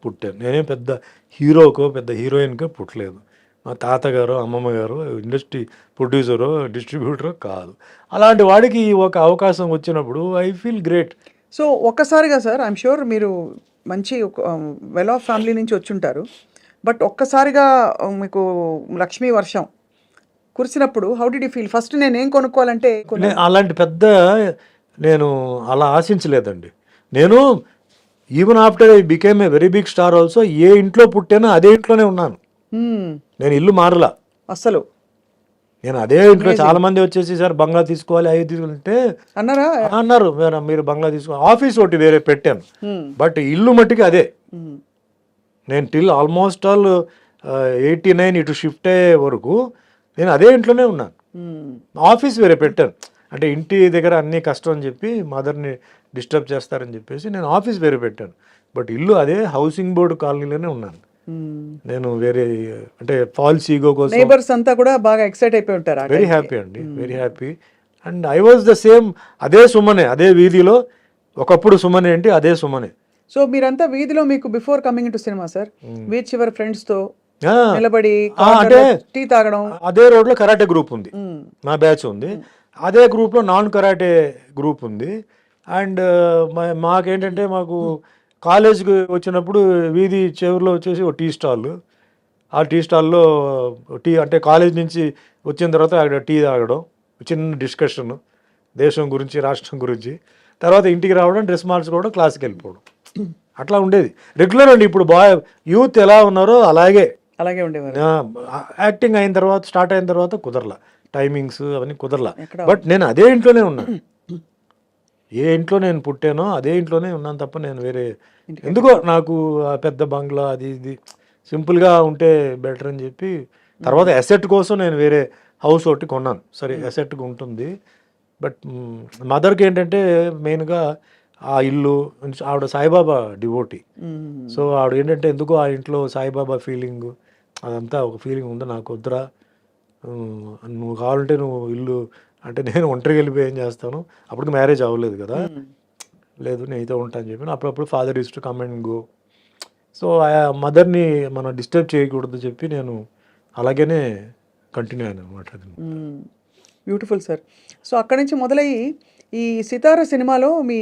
పుట్టాను. నేనేం పెద్ద హీరోకో పెద్ద హీరోయిన్కో పుట్టలేదు. మా తాతగారు అమ్మమ్మ గారు ఇండస్ట్రీ ప్రొడ్యూసరో డిస్ట్రిబ్యూటరో కాదు. అలాంటి వాడికి ఒక అవకాశం వచ్చినప్పుడు ఐ ఫీల్ గ్రేట్. సో ఒక్కసారిగా సార్, ఐఎమ్ షూర్ మీరు మంచి వెల్ ఆఫ్ ఫ్యామిలీ నుంచి వచ్చుంటారు, బట్ ఒక్కసారిగా మీకు లక్ష్మీ వర్షం కురిసినప్పుడు how did you feel? First నేను ఏం కొనుక్కోవాలంటే అలాంటి పెద్ద నేను అలా ఆశించలేదండి. నేను even after I became a very big star also, ఏ ఇంట్లో పుట్టానో అదే ఇంట్లోనే ఉన్నాను. నేను ఇల్లు మారలా అసలు. నేను అదే ఇంట్లో. చాలా మంది వచ్చేసి సార్ బంగ్లా తీసుకోవాలి, అవి తీసుకోవాలంటే అన్నారు, మీరు బంగ్లా తీసుకోవాలి. ఆఫీస్ ఒకటి వేరే పెట్టాను, బట్ ఇల్లు మట్టికి అదే. నేను టిల్ ఆల్మోస్ట్ ఆల్ 89 ఇటు షిఫ్ట్ అయ్యే వరకు నేను అదే ఇంట్లోనే ఉన్నాను. ఆఫీస్ వేరే పెట్టాను, అంటే ఇంటి దగ్గర అన్నీ కష్టం అని చెప్పి మదర్ని డిస్టర్బ్ చేస్తారని చెప్పేసి నేను ఆఫీస్ వేరే పెట్టాను. బట్ ఇల్లు అదే హౌసింగ్ బోర్డు కాలనీలోనే ఉన్నాను నేను. వేరే అంటే ఫాల్స్ ఈగో కోసం నైబర్స్ అంతా కూడా బాగా ఎక్సైట్ అయిపోయి ఉంటారు. వెరీ హ్యాపీ అండి, very happy. And I was the same, అదే సుమనే, అదే వీధిలో ఒకప్పుడు సుమనే ఏంటి, అదే సుమనే. సో మీరంతా వీధిలో మీకు before coming to cinema sir, beach చివరి ఫ్రెండ్స్ తో నిలబడి అంటే టీ తాగడం. అదే రోడ్ లో కరాటే గ్రూప్ ఉంది, మా బ్యాచ్ ఉంది. అదే గ్రూప్ లో నాన్ కరాటే గ్రూప్ ఉంది. అండ్ మాకేంటంటే మాకు కాలేజ్కి వచ్చినప్పుడు వీధి చివరిలో వచ్చేసి ఒక టీ స్టాల్. ఆ టీ స్టాల్లో టీ అంటే కాలేజ్ నుంచి వచ్చిన తర్వాత అక్కడ టీ తాగడం, చిన్న డిస్కషన్ దేశం గురించి రాష్ట్రం గురించి, తర్వాత ఇంటికి రావడం, డ్రెస్ మార్చుకోవడం, క్లాస్కి వెళ్ళిపోవడం, అట్లా ఉండేది రెగ్యులర్ అండి. ఇప్పుడు యూత్ ఎలా ఉన్నారో అలాగే ఉండేవారు. యాక్టింగ్ అయిన తర్వాత, స్టార్ట్ అయిన తర్వాత కుదరలా, టైమింగ్స్ అవన్నీ కుదరలా. బట్ నేను అదే ఇంట్లోనే ఉన్నాను. ఏ ఇంట్లో నేను పుట్టానో అదే ఇంట్లోనే ఉన్నాను తప్ప నేను వేరే ఎందుకో నాకు పెద్ద బంగ్లా అది ఇది సింపుల్గా ఉంటే బెటర్ అని చెప్పి, తర్వాత అసెట్ కోసం నేను వేరే హౌస్ ఒకటి కొన్నాను. సరే అసెట్గా ఉంటుంది, బట్ మదర్కి ఏంటంటే మెయిన్గా ఆ ఇల్లు, ఆవిడ సాయిబాబా డివోటీ. సో ఆవిడ ఏంటంటే ఎందుకో ఆ ఇంట్లో సాయిబాబా ఫీలింగ్, అదంతా ఒక ఫీలింగ్ ఉంది. నాకు వద్దురా, నువ్వు కావాలంటే నువ్వు ఇల్లు అంటే నేను ఒంటరికి వెళ్ళిపోయి ఏం చేస్తాను, అప్పటికి మ్యారేజ్ అవ్వలేదు కదా, లేదు నేనైతే ఉంటాను చెప్పి అప్పుడప్పుడు father use to come and go. So ఆ మదర్ని మనం డిస్టర్బ్ చేయకూడదు చెప్పి నేను అలాగనే కంటిన్యూ అయ్యాను అనమాట. Beautiful sir. సో అక్కడి నుంచి మొదలయ్యి ఈ సితార సినిమాలో మీ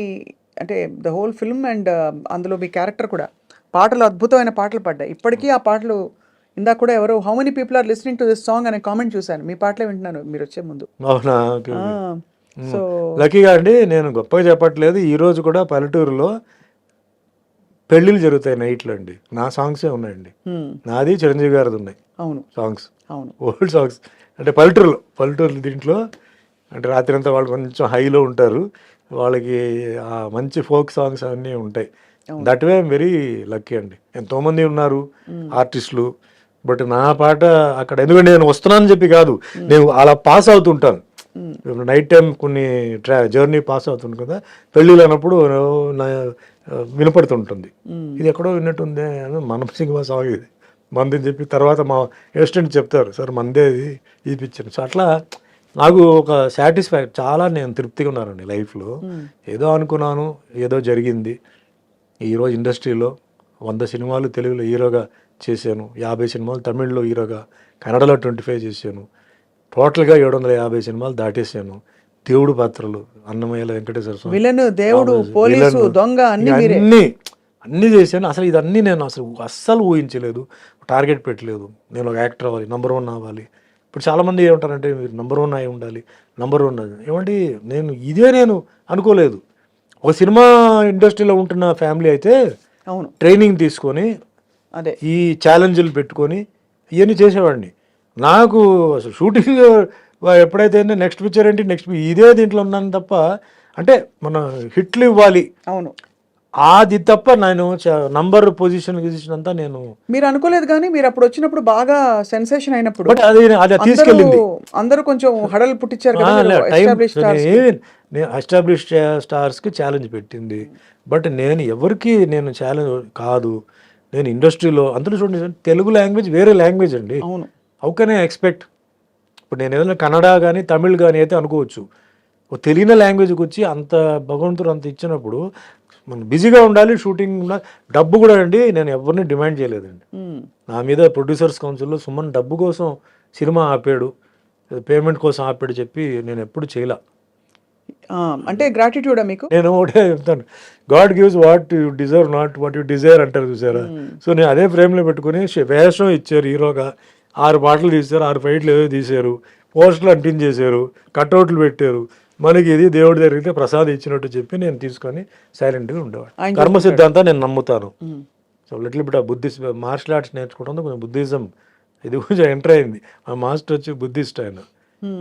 అంటే ద హోల్ ఫిల్మ్ అండ్ అందులో మీ క్యారెక్టర్ కూడా పాటలు అద్భుతమైన పాటలు పడ్డాయి. ఇప్పటికీ ఆ పాటలు ఇందాక కూడా ఎవరో how many people are listening to this song అనే కామెంట్ చూశాను. మీ పాటలే వింటున్నాను మీరు వచ్చే ముందు. అవునా? సో లక్కీగా అండి, నేను గొప్పగా చెప్పట్లేదు, ఈరోజు కూడా పల్లెటూరులో పెళ్ళిళ్ళు జరుగుతాయి నైట్లో అండి, నా సాంగ్సే ఉన్నాయండి. నాది చిరంజీవి గారిది ఉన్నాయి. అవును సాంగ్స్, అవును ఓల్డ్ సాంగ్స్. అంటే పల్లెటూరు దీంట్లో అంటే రాత్రి అంతా వాళ్ళు కొంచెం హైలో ఉంటారు, వాళ్ళకి ఆ మంచి ఫోక్ సాంగ్స్ అవన్నీ ఉంటాయి. That way I'm very lucky అండి. ఎంతోమంది ఉన్నారు ఆర్టిస్టులు, బట్ నా పాట అక్కడ ఎందుకంటే నేను వస్తున్నానని చెప్పి కాదు, నేను అలా పాస్ అవుతుంటాను. నైట్ టైం కొన్ని జర్నీ పాస్ అవుతుంది కదా, పెళ్ళిళ్ళు అన్నప్పుడు వినపడుతుంటుంది. ఇది ఎక్కడో విన్నట్టుంది అని మనసింగ్ సాంగ్ ఇది మందని చెప్పి తర్వాత మా అసిస్టెంట్ చెప్తారు, సార్ మందే ఇది పిక్చర్. సో అట్లా నాకు ఒక చాలా నేను తృప్తిగా ఉన్నానండి లైఫ్లో. ఏదో అనుకున్నాను, ఏదో జరిగింది. ఈరోజు ఇండస్ట్రీలో 100 సినిమాలు తెలుగులో హీరోగా చేశాను, 50 సినిమాలు తమిళ్లో హీరోగా, కన్నడలో 25 చేశాను, టోటల్గా 750 సినిమాలు దాటేశాను. దేవుడు పాత్రలు, అన్నమయ్యల వెంకటేశ్వర స్వామి, విలన్, దేవుడు, పోలీసు, దొంగ అన్నీ చేశాను. అసలు ఇదన్నీ నేను అస్సలు ఊహించలేదు, టార్గెట్ పెట్టలేదు. నేను ఒక యాక్టర్ అవ్వాలి, నెంబర్ 1 అవ్వాలి. ఇప్పుడు చాలామంది ఏమంటారంటే మీరు నెంబర్ 1 అయి ఉండాలి, నెంబర్ 1 ఏమంటే నేను అనుకోలేదు. ఒక సినిమా ఇండస్ట్రీలో ఉంటున్న ఫ్యామిలీ అయితే అవును ట్రైనింగ్ తీసుకొని అదే ఈ ఛాలెంజ్లు పెట్టుకొని ఇవన్నీ చేసేవాడిని. నాకు అసలు షూటింగ్ ఎప్పుడైతే నెక్స్ట్ పిక్చర్ ఏంటి ఇదే దీంట్లో ఉన్నాను తప్ప, అంటే మన హిట్లు ఇవ్వాలి అవును అది తప్ప నేను నంబర్ పొజిషన్ అంతా నేను మీరు అనుకోలేదు. కానీ మీరు అప్పుడు వచ్చినప్పుడు బాగా సెన్సేషన్ అయినప్పుడు బట్ అది తీసుకెళ్ళింది, అందరూ కొంచెం హడలు పుట్టించారు ఎస్టాబ్లిష్ స్టార్స్కి ఛాలెంజ్ పెట్టింది. బట్ నేను ఎవరికి నేను ఛాలెంజ్ కాదు. నేను ఇండస్ట్రీలో అందరూ చూడండి, తెలుగు లాంగ్వేజ్ వేరే లాంగ్వేజ్ అండి. అవును హౌ కెన్ ఐ ఎక్స్పెక్ట్? ఇప్పుడు నేను ఏదైనా కన్నడ కానీ తమిళ్ కానీ అయితే అనుకోవచ్చు, తెలియని లాంగ్వేజ్కి వచ్చి అంత భగవంతుడు అంత ఇచ్చినప్పుడు మనం బిజీగా ఉండాలి, షూటింగ్ ఉండాలి. డబ్బు కూడా అండి, నేను ఎవరిని డిమాండ్ చేయలేదండి. నా మీద ప్రొడ్యూసర్స్ కౌన్సిల్లో సుమన్ డబ్బు కోసం సినిమా ఆపాడు, పేమెంట్ కోసం ఆపాడు చెప్పి నేను ఎప్పుడు చేయలే. అంటే గ్రాటిట్యూడా మీకు? నేను ఒకటే చెప్తాను, God gives what you deserve not what you Dzire అంటారు చూసారా. సో నేను అదే ఫ్రేమ్లో పెట్టుకుని వేషం ఇచ్చారు, హీరోగా 6 పాటలు తీశారు, 6 ఫైట్లు ఏదో తీశారు, పోస్టర్లు అంటించేశారు, కట్అవుట్లు పెట్టారు, మనకి ఇది దేవుడి జరిగితే ప్రసాదం ఇచ్చినట్టు చెప్పి నేను తీసుకొని సైలెంట్గా ఉండేవాడు. కర్మ సిద్ధాంతం నేను నమ్ముతాను. So little bit Buddhist martial arts నేర్చుకోవడం కొంచెం బుద్ధిజం ఇది కొంచెం ఎంటర్ అయింది. మా మాస్టర్ వచ్చి బుద్ధిస్ట్ ఆయన.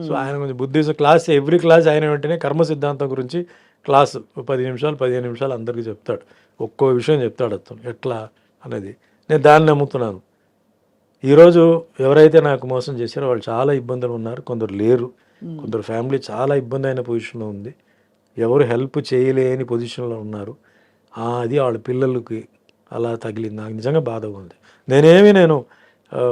సో ఆయన కొంచెం బుద్ధిజం క్లాస్, ఎవ్రీ క్లాస్ ఆయన వెంటనే కర్మ సిద్ధాంతం గురించి క్లాసు 10 నిమిషాలు 15 నిమిషాలు అందరికీ చెప్తాడు, ఒక్కో విషయం చెప్తాడు అతను ఎట్లా అనేది. నేను దాన్ని నమ్ముతున్నాను. ఈరోజు ఎవరైతే నాకు మోసం చేశారో వాళ్ళు చాలా ఇబ్బందులు ఉన్నారు, కొందరు లేరు, కొందరు ఫ్యామిలీ చాలా ఇబ్బంది అయిన పొజిషన్లో ఉంది, ఎవరు హెల్ప్ చేయలేని పొజిషన్లో ఉన్నారు. అది వాళ్ళ పిల్లలకి అలా తగిలింది. నాకు నిజంగా బాధగా ఉంది. నేను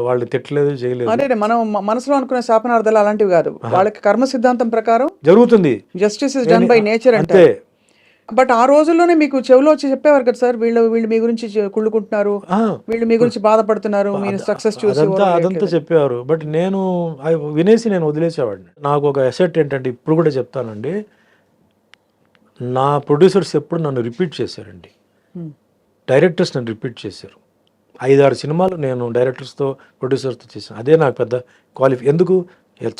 వాళ్ళు తిట్టలేదు, చేయలేదు. అదే మనం మనసులో అనుకునే శాపనార్థాలు అలాంటివి కాదు, వాళ్ళకి కర్మ సిద్ధాంతం ప్రకారం జరుగుతుంది. Justice is done by nature అంటే. బట్ ఆ రోజుల్లోనే మీకు చెవిలో వచ్చి చెప్పేవారు కదా సార్, వీళ్ళు మీ గురించి కుళ్ళుకుంటున్నారు, వీళ్ళు మీ గురించి బాధపడుతున్నారు, మీరు సక్సెస్ చూసి అదంతా చెప్పేవారు. బట్ నేను వినేసి నేను వదిలేసేవాడిని. నాకు ఒక అసెట్ ఏంటంటే ఇప్పుడు కూడా చెప్తానండి, నా ప్రొడ్యూసర్స్ ఎప్పుడు నన్ను రిపీట్ చేశారండి, డైరెక్టర్స్ నన్ను రిపీట్ చేశారు. 5-6 సినిమాలు నేను డైరెక్టర్స్తో ప్రొడ్యూసర్స్తో చేశాను. అదే నాకు పెద్ద ఎందుకు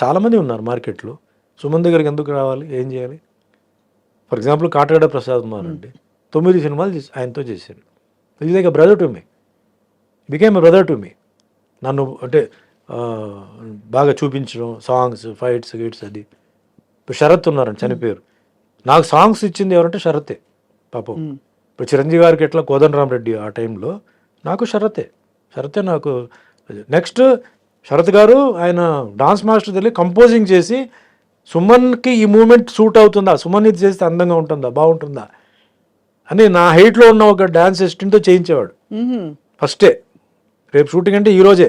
చాలామంది ఉన్నారు మార్కెట్లో, సుమన్ దగ్గరికి ఎందుకు రావాలి, ఏం చేయాలి? ఫర్ ఎగ్జాంపుల్ కాటగడ ప్రసాద్ కుమార్ అండి, 9 సినిమాలు ఆయనతో చేశాను. ఇది like brother to me, became a brother to me. నన్ను అంటే బాగా చూపించడం, సాంగ్స్, ఫైట్స్, గిట్స్. అది ఇప్పుడు శరత్ ఉన్నారండి, చనిపోయారు. నాకు సాంగ్స్ ఇచ్చింది ఎవరంటే శరతే పాపం. ఇప్పుడు చిరంజీవి గారికి ఎట్లా కోదండరామరెడ్డి ఆ టైంలో, నాకు శరతే నాకు. నెక్స్ట్ శరత్ గారు ఆయన డాన్స్ మాస్టర్ వెళ్ళి కంపోజింగ్ చేసి సుమన్కి ఈ మూమెంట్ సూట్ అవుతుందా, సుమన్ ఇది చేస్తే అందంగా ఉంటుందా, బాగుంటుందా అని నా హైట్లో ఉన్న ఒక డాన్స్ అసిస్టెంట్తో చేయించేవాడు ఫస్టే. రేపు షూటింగ్ అంటే ఈ రోజే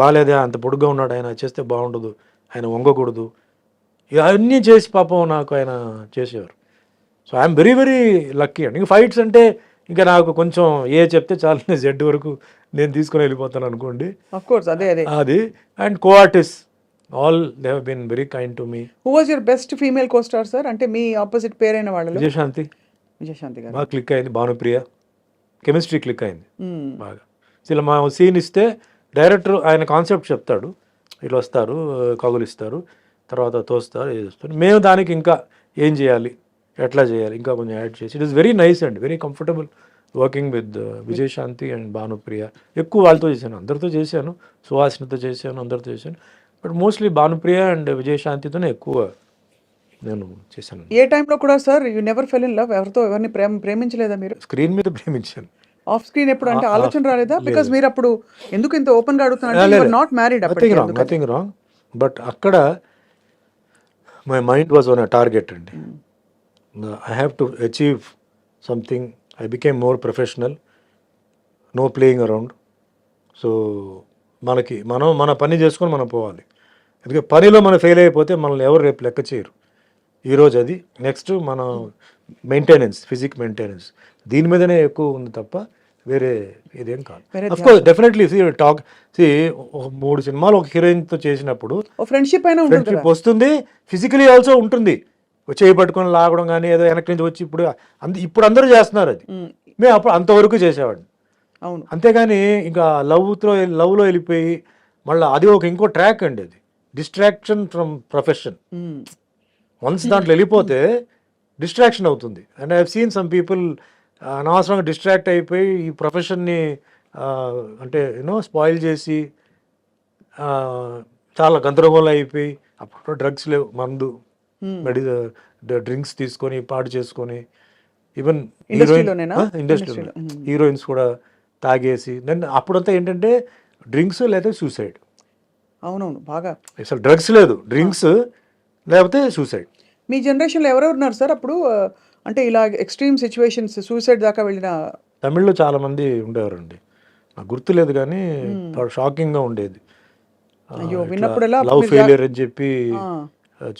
బాగాలేదా, అంత పొడుగ్గా ఉన్నాడు ఆయన, చేస్తే బాగుండదు, ఆయన వంగకూడదు, ఇవన్నీ చేసి పాపం నాకు ఆయన చేసేవారు. So I'm very very lucky అండి. ఇంకా ఫైట్స్ అంటే ఇంకా నాకు కొంచెం చెప్తే చాలా జెడ్ వరకు నేను తీసుకొని వెళ్ళిపోతాను అనుకోండి. ఆఫ్ కోర్స్ అదే అది and co artist all they have been very kind to me. Who was your best female co star sir? అంటే మీ ఆపోజిట్ పేరైన వాళ్ళలో. విజయశాంతి గారు బాగా క్లిక్ అయింది, భానుప్రియ కెమిస్ట్రీ క్లిక్ అయింది బాగా. అసలు మా సీన్ ఇస్తే డైరెక్టర్ ఆయన కాన్సెప్ట్ చెప్తాడు, ఇట్లా వస్తారు, కగులిస్తారు, తర్వాత తోస్తారు, చేస్తారు, మేము దానికి ఇంకా ఏం చేయాలి, ఎట్లా చేయాలి, ఇంకా కొంచెం యాడ్ చేసి. It is very nice and very comfortable working with Vijayashanti and Bhanupriya. ఎక్కువ వాళ్ళతో చేశాను, అందరితో చేశాను, సుహాసినితో చేశాను, అందరితో చేశాను, బట్ మోస్ట్లీ భానుప్రియ అండ్ విజయశాంతితోనే ఎక్కువ నేను చేశాను. ఏ టైంలో కూడా sir you never fell in love? ఎవరితో ఎవరిని ప్రేమించలేదా మీరు? స్క్రీన్ మీద ప్రేమించాను. ఆఫ్ స్క్రీన్ ఎప్పుడు అంటే ఆలోచన రాలేదా? బికాజ్ మీరు అప్పుడు ఎందుకు ఇంత ఓపెన్ గా అడుగుతున్నారు? Not married, nothing wrong, but అక్కడ my mind was on a target అండి. I have to achieve something. I became more professional, no playing around. So మనం మన పని చేసుకొని మనం పోవాలి. ఎందుకంటే పనిలో మనం ఫెయిల్ అయిపోతే మనల్ని ఎవరు రేపు లెక్క చేయరు. ఈరోజు అది, నెక్స్ట్ మన మెయింటెనెన్స్, ఫిజిక్ మెయింటెనెన్స్, దీని మీదనే ఎక్కువ ఉంది తప్ప వేరే ఇదేం కాదు. అఫ్కోర్స్ డెఫినెట్లీ ఒక 3 సినిమాలు ఒక హీరోయిన్తో చేసినప్పుడు ఫ్రెండ్షిప్ వస్తుంది, ఫిజికలీ ఆల్సో ఉంటుంది. చేయి పట్టుకొని లాగడం కానీ ఏదో వెనక్కి నుంచి వచ్చి ఇప్పుడు అందరూ చేస్తున్నారు అది. మేము అప్పుడు అంతవరకు చేసేవాడిని. అవును. అంతేగాని ఇంకా లవ్లో వెళ్ళిపోయి మళ్ళీ అది ఇంకో ట్రాక్ అండి, అది డిస్ట్రాక్షన్ ఫ్రమ్ ప్రొఫెషన్. వన్స్ దాంట్లో వెళ్ళిపోతే డిస్ట్రాక్షన్ అవుతుంది. And I have seen some people అనవసరంగా డిస్ట్రాక్ట్ అయిపోయి ఈ ప్రొఫెషన్ని అంటే స్పాయిల్ చేసి చాలా గందరగోళం అయిపోయి, అప్పుడు డ్రగ్స్ లేవు, మందు డ్రింక్స్ తీసుకొని పాడు చేసుకొని, ఈవెన్ ఇండస్ట్రీలో హీరోయిన్స్ కూడా తాగేసి, దెన్ అప్పుడంతా ఏంటంటే డ్రింక్స్ లేదా సూసైడ్. అవునవును, బాగా అసలు డ్రగ్స్ లేదు, డ్రింక్స్ లేకపోతే సూసైడ్. మీ జనరేషన్లో ఎవరెవరు ఉన్నారు సార్ అప్పుడు? అంటే ఇలా ఎక్స్ట్రీమ్ సిచ్యువేషన్స్, సూసైడ్ దాకా వెళ్ళిన తమిళ్లో చాలా మంది ఉండేవారండి, నాకు గుర్తులేదు కానీ షాకింగ్గా ఉండేది. లవ్ ఫెయిలియర్ అని చెప్పి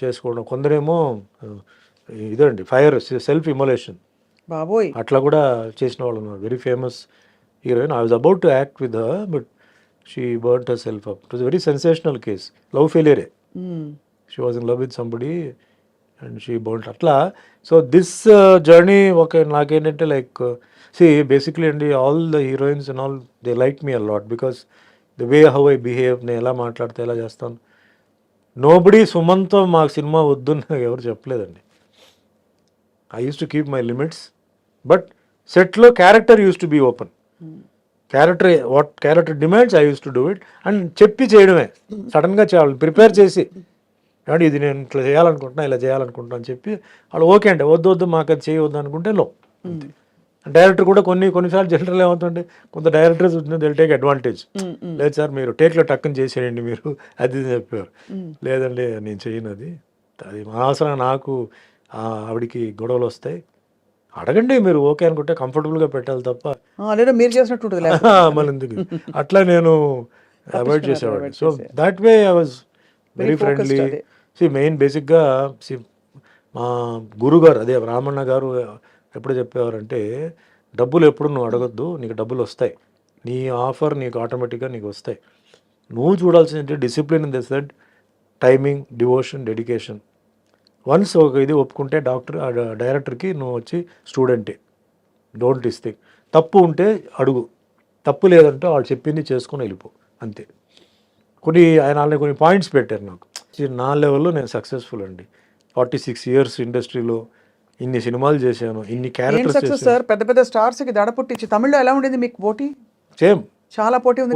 చేసుకోవడం, కొందరేమో ఇదండి ఫైర్, సెల్ఫ్ ఇమోలేషన్, బాబోయ్, అట్లా కూడా చేసిన వాళ్ళు ఉన్నారు. Very famous heroine. I was about to act with her but she burned herself up. It was very sensational case. Love ఫెయిలియరే, she was in love with somebody and she burned అట్లా. సో దిస్ జర్నీ నాకేంటంటే లైక్ బేసిక్లీ అండి, all the heroines and all they like me a lot because the way how I behave, నేను ఎలా మాట్లాడితే ఎలా చేస్తాను. నోబడీ సుమన్తో మాకు సినిమా వద్దు ఎవరు చెప్పలేదండి. I use to keep my limits, but సెట్లో character used to be open. What character demands I use to do it and చెప్పి చేయడమే. సడన్గా చేయాలి, ప్రిపేర్ చేసి, అంటే ఇది నేను ఇట్లా చేయాలనుకుంటున్నా, ఇలా చేయాలనుకుంటున్నా అని చెప్పి వాళ్ళు ఓకే అంటే వద్దు మాకు అది చేయవద్దు అనుకుంటే అంతే. డైరెక్టర్ కూడా కొన్నిసార్లు జనరల్ ఏమవుతుంటే కొంత డైరెక్టర్స్ దిల్ టేక్ అడ్వాంటేజ్. లేదు సార్ మీరు టేక్లో టక్కుని చేసేయండి మీరు, అది చెప్పారు. లేదండి నేను చేయను, అది అనవసరంగా నాకు ఆవిడికి గొడవలు వస్తాయి, అడగండి మీరు ఓకే అనుకుంటే కంఫర్టబుల్గా పెట్టాలి తప్ప లేదా మీరు చేసినట్టు మళ్ళీ ఎందుకు అట్లా నేను అవాయిడ్ చేసేవాడిని. So that way I was very friendly. Main బేసిక్గా మా గురుగారు, అదే రామన్న గారు ఎప్పుడు చెప్పేవారంటే, డబ్బులు ఎప్పుడు నువ్వు అడగొద్దు, నీకు డబ్బులు వస్తాయి, నీ ఆఫర్ నీకు ఆటోమేటిక్గా నీకు వస్తాయి. నువ్వు చూడాల్సింది discipline in the set, timing, devotion, dedication. Once ఇది ఒప్పుకుంటే డైరెక్టర్కి నువ్వు వచ్చి స్టూడెంటే, డోంట్ థింక్. తప్పు ఉంటే అడుగు, తప్పు లేదంటే వాళ్ళు చెప్పింది చేసుకొని వెళ్ళిపో, అంతే. ఆయన కొన్ని పాయింట్స్ పెట్టారు నాకు. నా లెవెల్లో నేను సక్సెస్ఫుల్ అండి. 46 years ఇండస్ట్రీలో ఇన్ని సినిమాలు చేశాను, ఇన్ని క్యారెక్టర్స్. సార్ పెద్ద పెద్ద స్టార్స్ కి దడ పుట్టించి. తమిళ్లో ఎలా ఉండేది మీకు పోటీ? సేమ్, చాలా పోటీ ఉంది,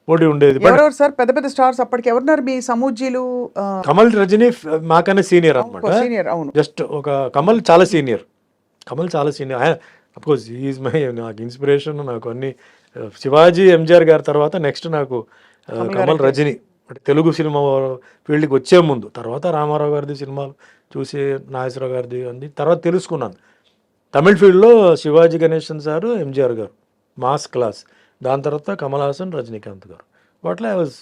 పోటీ ఉండేది. ఎవరెవరు సార్ పెద్ద పెద్ద స్టార్స్ అప్పటికి ఎవరున్నారు మీ సమూజీలు? కమల్, రజనీ మాకన్నా సీనియర్ అనమాట. సీనియర్, అవును. జస్ట్ ఒక కమల్ చాలా సీనియర్. అఫ్కోర్స్ ఈజ్ మై, నాకు ఇన్స్పిరేషన్, నాకు అన్ని. శివాజీ, ఎంజిఆర్ గారి తర్వాత నెక్స్ట్ నాకు కమల్, రజనీ. అంటే తెలుగు సినిమా ఫీల్డ్కి వచ్చే ముందు, తర్వాత రామారావు గారిది సినిమాలు చూసి, నాగేశ్వరరావు గారిది అన్ని తర్వాత తెలుసుకున్నాను. తమిళ్ ఫీల్డ్లో శివాజీ గణేశన్ సారు, ఎంజిఆర్ గారు మాస్ క్లాస్. దాని తర్వాత కమల్ హాసన్, రజనీకాంత్ గారు. వాటిలో I was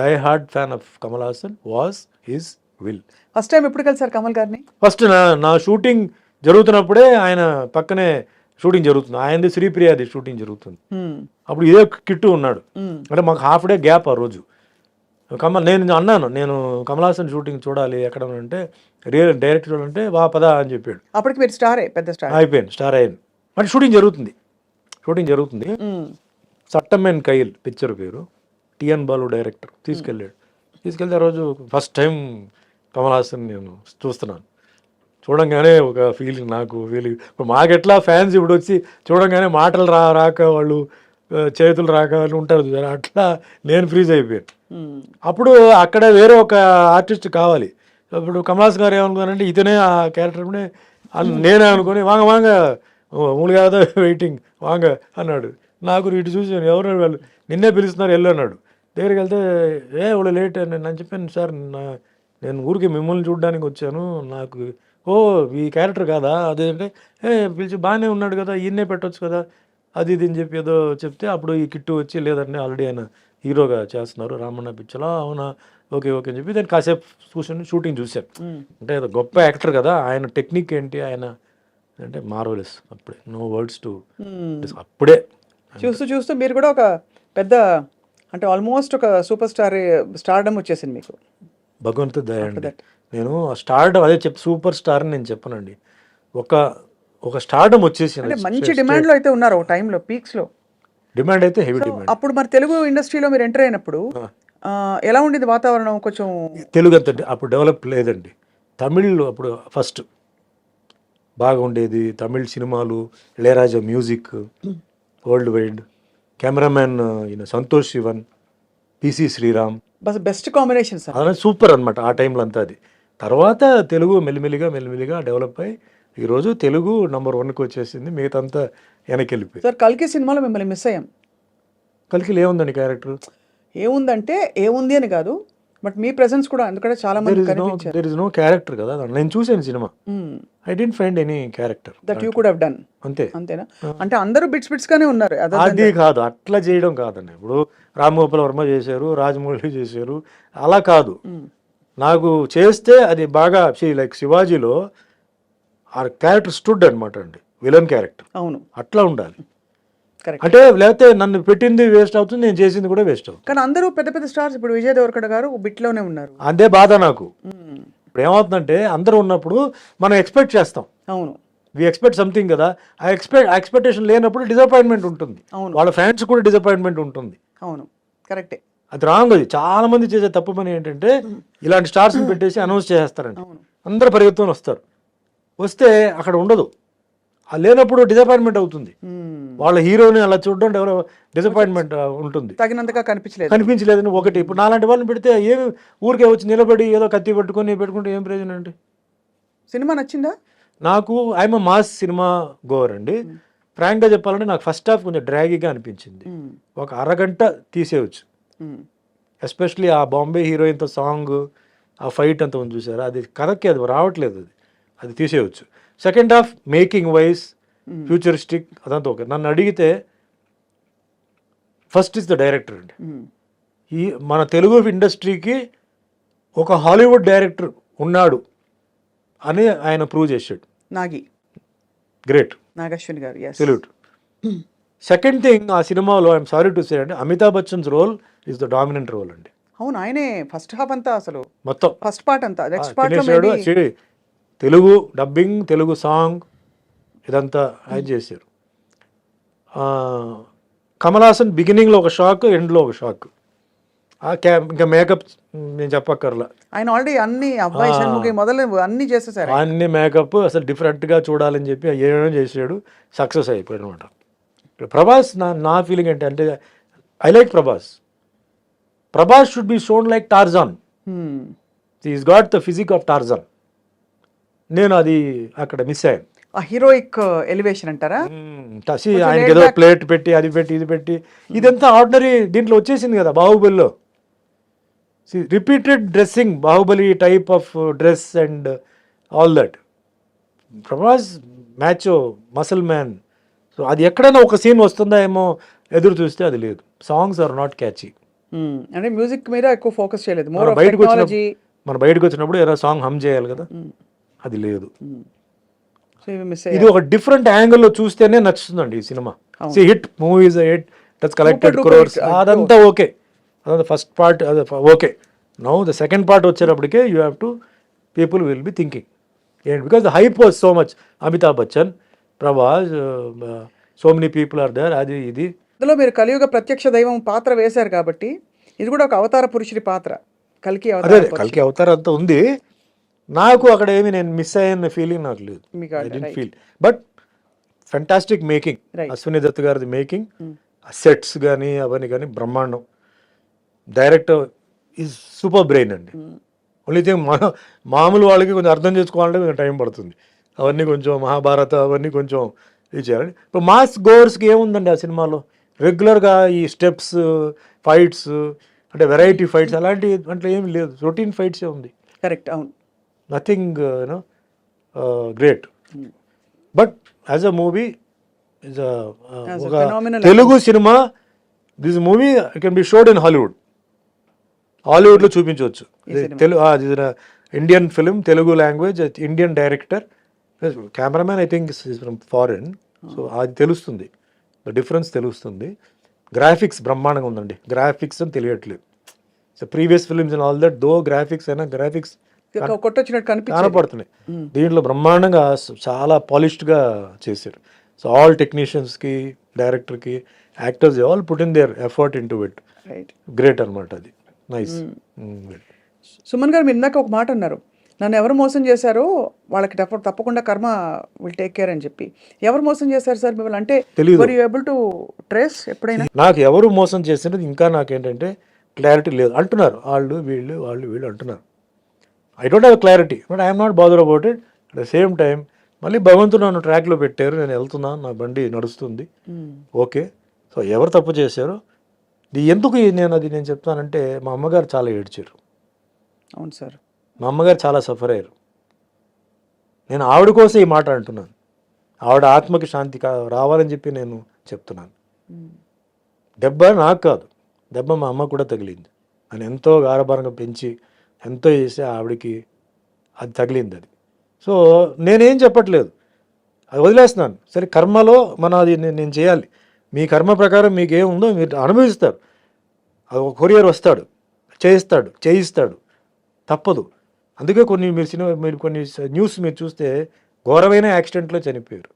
die hard fan of Kamal Haasan, was his will. First time ఎప్పుడు కలిసారు కమల్ గారిని? ఫస్ట్ నా షూటింగ్ జరుగుతున్నప్పుడే ఆయన పక్కనే షూటింగ్ జరుగుతుంది. ఆయనది శ్రీప్రియాది షూటింగ్ జరుగుతుంది. అప్పుడు ఇదే కిట్టు ఉన్నాడు. అంటే మాకు హాఫ్ డే గ్యాప్ ఆ రోజు. నేను అన్నాను, నేను కమల్ హాసన్ షూటింగ్ చూడాలి ఎక్కడ అంటే, డైరెక్ట్ చూడాలంటే వా పదా అని చెప్పాడు. అప్పటికి మీరు స్టారే, పెద్ద స్టార్ అయిపోయాను, స్టార్ అయ్యాను. అంటే షూటింగ్ జరుగుతుంది. సట్టమెన్ కైల్ పిక్చర్ పేరు. టిఎన్ బాలు డైరెక్టర్ తీసుకెళ్తే ఆ రోజు ఫస్ట్ టైం కమల్ హాసన్ నేను చూస్తున్నాను. చూడంగానే ఒక ఫీలింగ్, ఇప్పుడు మాకెట్లా ఫ్యాన్స్ ఇప్పుడు వచ్చి చూడంగానే మాటలు రాక వాళ్ళు చేతులు రాక వాళ్ళు ఉంటారు, అట్లా నేను ఫ్రీజ్ అయిపోయాను. అప్పుడు అక్కడ వేరే ఒక ఆర్టిస్ట్ కావాలి. ఇప్పుడు కమల్ హాసన్ గారు ఏమనుకున్నారంటే ఇతనే ఆ క్యారెక్టర్ నేనే అనుకుని వాంగ మూడు కాదా వెయిటింగ్ వాంగ అన్నాడు. నాకు ఇటు చూసి ఎవరు వాళ్ళు నిన్నే పిలుస్తున్నారు వెళ్ళు అన్నాడు. దగ్గరికి వెళ్తే వాళ్ళు లేట్ అని నేను చెప్పాను, సార్ నేను ఊరికి మిమ్మల్ని చూడడానికి వచ్చాను, నాకు ఈ క్యారెక్టర్ కాదా అదేంటే పిలిచి బాగానే ఉన్నాడు కదా, ఈయన్నే పెట్టవచ్చు కదా అది ఇది అని చెప్పి ఏదో చెప్తే, అప్పుడు ఈ కిట్టు వచ్చి లేదండి ఆల్రెడీ ఆయన హీరోగా చేస్తున్నారు రామన్న పిక్చర్లో, అవునా ఓకే అని చెప్పి దాన్ని కాసేపు కూర్చొని షూటింగ్ చూశాను. అంటే గొప్ప యాక్టర్ కదా, ఆయన టెక్నిక్ ఏంటి ఆయన అంటే మార్వెలస్. అప్పుడే నో వర్డ్స్ టు అప్పుడే చూస్తూ మీరు కూడా ఒక పెద్ద అంటే ఆల్మోస్ట్ ఒక సూపర్ స్టార్డమ్ వచ్చేసింది మీకు. భగవంతుడు దయ అండి. నేను స్టార్డమ్ అదే సూపర్ స్టార్ అని నేను చెప్పనండి, ఒక స్టార్డమ్ వచ్చేసింది. మంచి డిమాండ్ లో అయితే ఉన్నారు టైంలో, పీక్స్ లో డిమాండ్ అయితే హెవీ డిమాండ్. అప్పుడు మరి తెలుగు ఇండస్ట్రీలో మీరు ఎంటర్ అయినప్పుడు ఎలా ఉండేది వాతావరణం? కొంచెం తెలుగు అంత అప్పుడు డెవలప్ లేదండి. తమిళ్ అప్పుడు ఫస్ట్ బాగా ఉండేది. తమిళ్ సినిమాలు, Ilaiyaraaja music world wide, cameraman ఈయన Santosh Sivan, PC Sreeram, best combination sir. అదే సూపర్ అనమాట ఆ టైంలో అంతా. అది తర్వాత తెలుగు మెల్లిమెల్లిగా డెవలప్ అయ్యి ఈరోజు తెలుగు నంబర్ 1కి వచ్చేసింది, మిగతా అంతా వెనక్కి వెళ్ళిపోయి. సార్ కల్కి సినిమాలో మిమ్మల్ని మిస్ అయ్యాం. కల్కిలో ఏముందండి క్యారెక్టర్? ఏముందంటే ఏముంది అని కాదు, బట్ మీ ప్రెసెన్స్ కూడా ఎందుకంటే చాలా మంది కనిపించారు. దేర్ ఇస్ నో క్యారెక్టర్ కదా, నేను చూసాను cinema, I didn't find any character that you could have done. అంతేనా? అంటే అందరూ బిట్స్ గానే ఉన్నారు. అది కాదు, అట్లా చేయడం కాదండి. ఇప్పుడు రామ్ గోపాల్ వర్మ చేశారు, రాజమౌళి చేశారు, అలా కాదు. నాకు చేస్తే అది బాగా లైక్ శివాజీలో ఆ క్యారెక్టర్ స్టూడ్ అనమాట అండి, విలన్ క్యారెక్టర్. అవును, అట్లా ఉండాలి. అంటే లేకపోతే నన్ను పెట్టింది వేస్ట్ అవుతుంది, నేను చేసింది కూడా వేస్ట్ అవుతుంది. కానీ అందరూ పెద్ద పెద్ద స్టార్స్, ఇప్పుడు విజయ్ దేవరకొండ గారు బిట్లోనే ఉన్నారు. అదే బాధ నాకు. ఇప్పుడు ఏమవుతుందంటే అందరూ ఉన్నప్పుడు మనం ఎక్స్పెక్ట్ చేస్తాం. అవును, వి ఎక్స్పెక్ట్ సంథింగ్ కదా, ఆ ఎక్స్పెక్టేషన్ లేనప్పుడు డిసప్పాయింట్మెంట్ ఉంటుంది. అవును, వాళ్ళ ఫ్యాన్స్ కూడా డిసప్పాయింట్మెంట్ ఉంటుంది. అవును, కరెక్టే. అది రాంగ్. అది చాలా మంది చేసే తప్పు పని ఏంటంటే ఇలాంటి స్టార్స్ని పెట్టేసి అనౌన్స్ చేస్తారండి. అందరూ పరిగెత్తుకొని వస్తే అక్కడ ఉండదు. లేనప్పుడు డిసప్పాయింట్మెంట్ అవుతుంది. వాళ్ళ హీరోని అలా చూడడం డిసప్పాయింట్మెంట్ ఉంటుంది. తగినంతగా కనిపించలేదని ఒకటి. ఇప్పుడు నాలాంటి వాళ్ళని పెడితే ఏమి ఊరికే వచ్చి నిలబడి ఏదో కత్తి పెట్టుకుంటే ఏం ప్రయోజనం అండి? సినిమా నచ్చిందా నాకు? ఐఎమ్ మాస్ సినిమా గోవర్ అండి. ఫ్రాంక్గా చెప్పాలంటే నాకు ఫస్ట్ హాఫ్ కొంచెం డ్రాగీగా అనిపించింది. ఒక అరగంట తీసేయచ్చు. ఎస్పెషలీ ఆ బాంబే హీరోయిన్తో సాంగ్, ఆ ఫైట్ అంతా ఉంది చూసారా, అది కథకి అది రావట్లేదు, అది తీసేయచ్చు. Second half making wise futuristic అదంతా ఓకే. నన్ను అడిగితే ఫస్ట్ ఇస్ ద డైరెక్టర్ అండి. ఈ మన తెలుగు ఇండస్ట్రీకి ఒక హాలీవుడ్ డైరెక్టర్ ఉన్నాడు అని ఆయన ప్రూవ్ చేశాడు. గ్రేట్ నాగశ్విన్ గారు, సెల్యూట్. సెకండ్ థింగ్, ఆ సినిమాలో ఐఎమ్ సారీ టు సే అండి, Amitabh Bachchan's role is the dominant role అండి. అవును, ఆయనే ఫస్ట్ హాఫ్ అంతా, అసలు మొత్తం ఫస్ట్ పార్ట్ అంతా, next part Telugu dubbing, Telugu song ఇదంతా ఆయన చేశారు. కమల్ హాసన్ బిగినింగ్లో ఒక షాక్, ఎండ్లో ఒక షాక్. ఇంకా మేకప్ నేను చెప్పక్కర్లా, ఆయన ఆల్రెడీ అన్ని అబ్బాయి షణ్ముఖి మొదలు అన్ని చేసేసారు. అన్ని మేకప్ అసలు డిఫరెంట్గా చూడాలని చెప్పి ఏమేమో చేసాడు, సక్సెస్ అయిపోయాడు అనమాట. ప్రభాస్ నా ఫీలింగ్ అంటే I like Prabhas should be shown like Tarzan. Is got the physique of Tarzan. నేను అది అక్కడ మిస్ అయ్యాను. ఆ హీరోయిక్ ఎలివేషన్ అంటారా? ఆయనకి ఏదో ప్లేట్ పెట్టి అది పెట్టి ఇది పెట్టి ఇదంతా ఆర్డినరీ దీంట్లో వచ్చేసింది కదా బాహుబలిలో. Repeated dressing, Baahubali type of dress and all that. Prabhas మ్యాచో, muscle man. So అది ఎక్కడైనా ఒక సీన్ వస్తుందా ఏమో ఎదురు చూస్తే అది లేదు. Songs are not catchy. అంటే మ్యూజిక్ మీద ఎక్కువ ఫోకస్ చేయలేదు, మోర్ మనం ఆఫ్ బయటకు టెక్నాలజీ. వచ్చినప్పుడు ఏదో సాంగ్ హమ్ చేయాలి కదా, అది లేదు. సో ఇవి మిస్ ఇది ఒక డిఫరెంట్ యాంగిల్లో చూస్తేనే నచ్చుతుందండి ఈ సినిమా. See hit movies hit, that's collected Super duper crores, hit. అదంతా ఓకే, అదంతా ఫస్ట్ పార్ట్ అది okay. Now the second part వచ్చేటప్పటికే you have to people will be thinking ఏంటి, because the hype was so much. Amitabh Bachchan, Prabhas, so many people are there, అది ఇది. ఇందులో మీరు కలియుగ ప్రత్యక్ష దైవం పాత్ర వేశారు కాబట్టి ఇది కూడా ఒక అవతార పురుషుడి పాత్ర, కల్కి అదే అవతార కలికి అవతారం అంతా ఉంది. నాకు అక్కడ ఏమి నేను మిస్ అయ్యన్న ఫీలింగ్ నాకు లేదు. మీకు I didn't feel, but fantastic making. Right. Ashwini Dutt గారిది మేకింగ్, సెట్స్ కానీ అవన్నీ కానీ బ్రహ్మాండం. డైరెక్టర్ ఈజ్ సూపర్ బ్రెయిన్ అండి. ఓన్లీ థింగ్ మామూలు వాళ్ళకి కొంచెం అర్థం చేసుకోవాలంటే కొంచెం టైం పడుతుంది. అవన్నీ కొంచెం మహాభారత అవన్నీ కొంచెం ఇది చేయాలి. ఇప్పుడు మాస్ గోవర్స్కి ఏముందండి ఆ సినిమాలో, రెగ్యులర్గా ఈ స్టెప్స్, ఫైట్స్, అంటే వెరైటీ ఫైట్స్ అలాంటి అంటే ఏమి లేదు, రొటీన్ ఫైట్సే ఉంది. కరెక్ట్, అవును. Nothing you know great. But as a movie is As a ఒక phenomenal Telugu cinema, this movie can be showed in Hollywood. హాలీవుడ్లో చూపించవచ్చు. Indian film, Telugu language, Indian director, cameraman I think is from foreign. So అది తెలుస్తుంది, ద డిఫరెన్స్ తెలుస్తుంది. గ్రాఫిక్స్ బ్రహ్మాండంగా ఉందండి. గ్రాఫిక్స్ అని తెలియట్లేదు. So previous films and all that, though graphics అయినా గ్రాఫిక్స్ కొట్టొచ్చినట్టు కనిపించింది. కనపడుతున్నాయి. దీంట్లో బ్రహ్మాండంగా చాలా పాలిష్డ్గా చేశారు. సో ఆల్ టెక్నీషియన్స్కి, డైరెక్టర్కి, actors all put in there effort in to it. Right. Great అనమాట అది. నైస్. సుమన్ గారు, మీరు ఇందాక ఒక మాట అన్నారు, నన్ను ఎవరు మోసం చేశారో వాళ్ళకి తప్పకుండా కర్మ విల్ టేక్ కేర్ అని చెప్పి. ఎవరు మోసం చేశారు సార్ మిమ్మల్ని? అంటే తెలీదు. Were you able to trace ఎప్పుడైనా? నాకు ఎవరు మోసం చేసినది ఇంకా నాకేంటంటే క్లారిటీ లేదు. అంటున్నారు వాళ్ళు వీళ్ళు అంటున్నారు. I don't have clarity, but I'm not bother about it. At the same time మళ్ళీ భగవంతుడు నన్ను ట్రాక్లో పెట్టారు, నేను వెళ్తున్నాను, నా బండి నడుస్తుంది, ఓకే. సో ఎవరు తప్పు చేశారో ఎందుకు నేను చెప్తానంటే, మా అమ్మగారు చాలా ఏడ్చారు. అవును సార్. మా అమ్మగారు చాలా సఫర్ అయ్యారు. నేను ఆవిడ కోసం ఈ మాట అంటున్నాను. ఆవిడ ఆత్మకి శాంతి రావాలని చెప్పి నేను చెప్తున్నాను. దెబ్బ నాకు కాదు, దెబ్బ మా అమ్మ కూడా తగిలింది. నేను ఎంతో గారభారంగా పెంచి ఎంతో చేసి ఆవిడకి అది తగిలింది. అది సో నేనేం చెప్పట్లేదు, అది వదిలేస్తున్నాను. సరే కర్మలో అది నేను చేయాలి. మీ కర్మ ప్రకారం మీకు ఏముందో మీరు అనుభవిస్తారు. అది ఒక కొరియర్ వస్తాడు, చేయిస్తాడు, తప్పదు. అందుకే మీరు కొన్ని న్యూస్ మీరు చూస్తే ఘోరమైన యాక్సిడెంట్లో చనిపోయారు,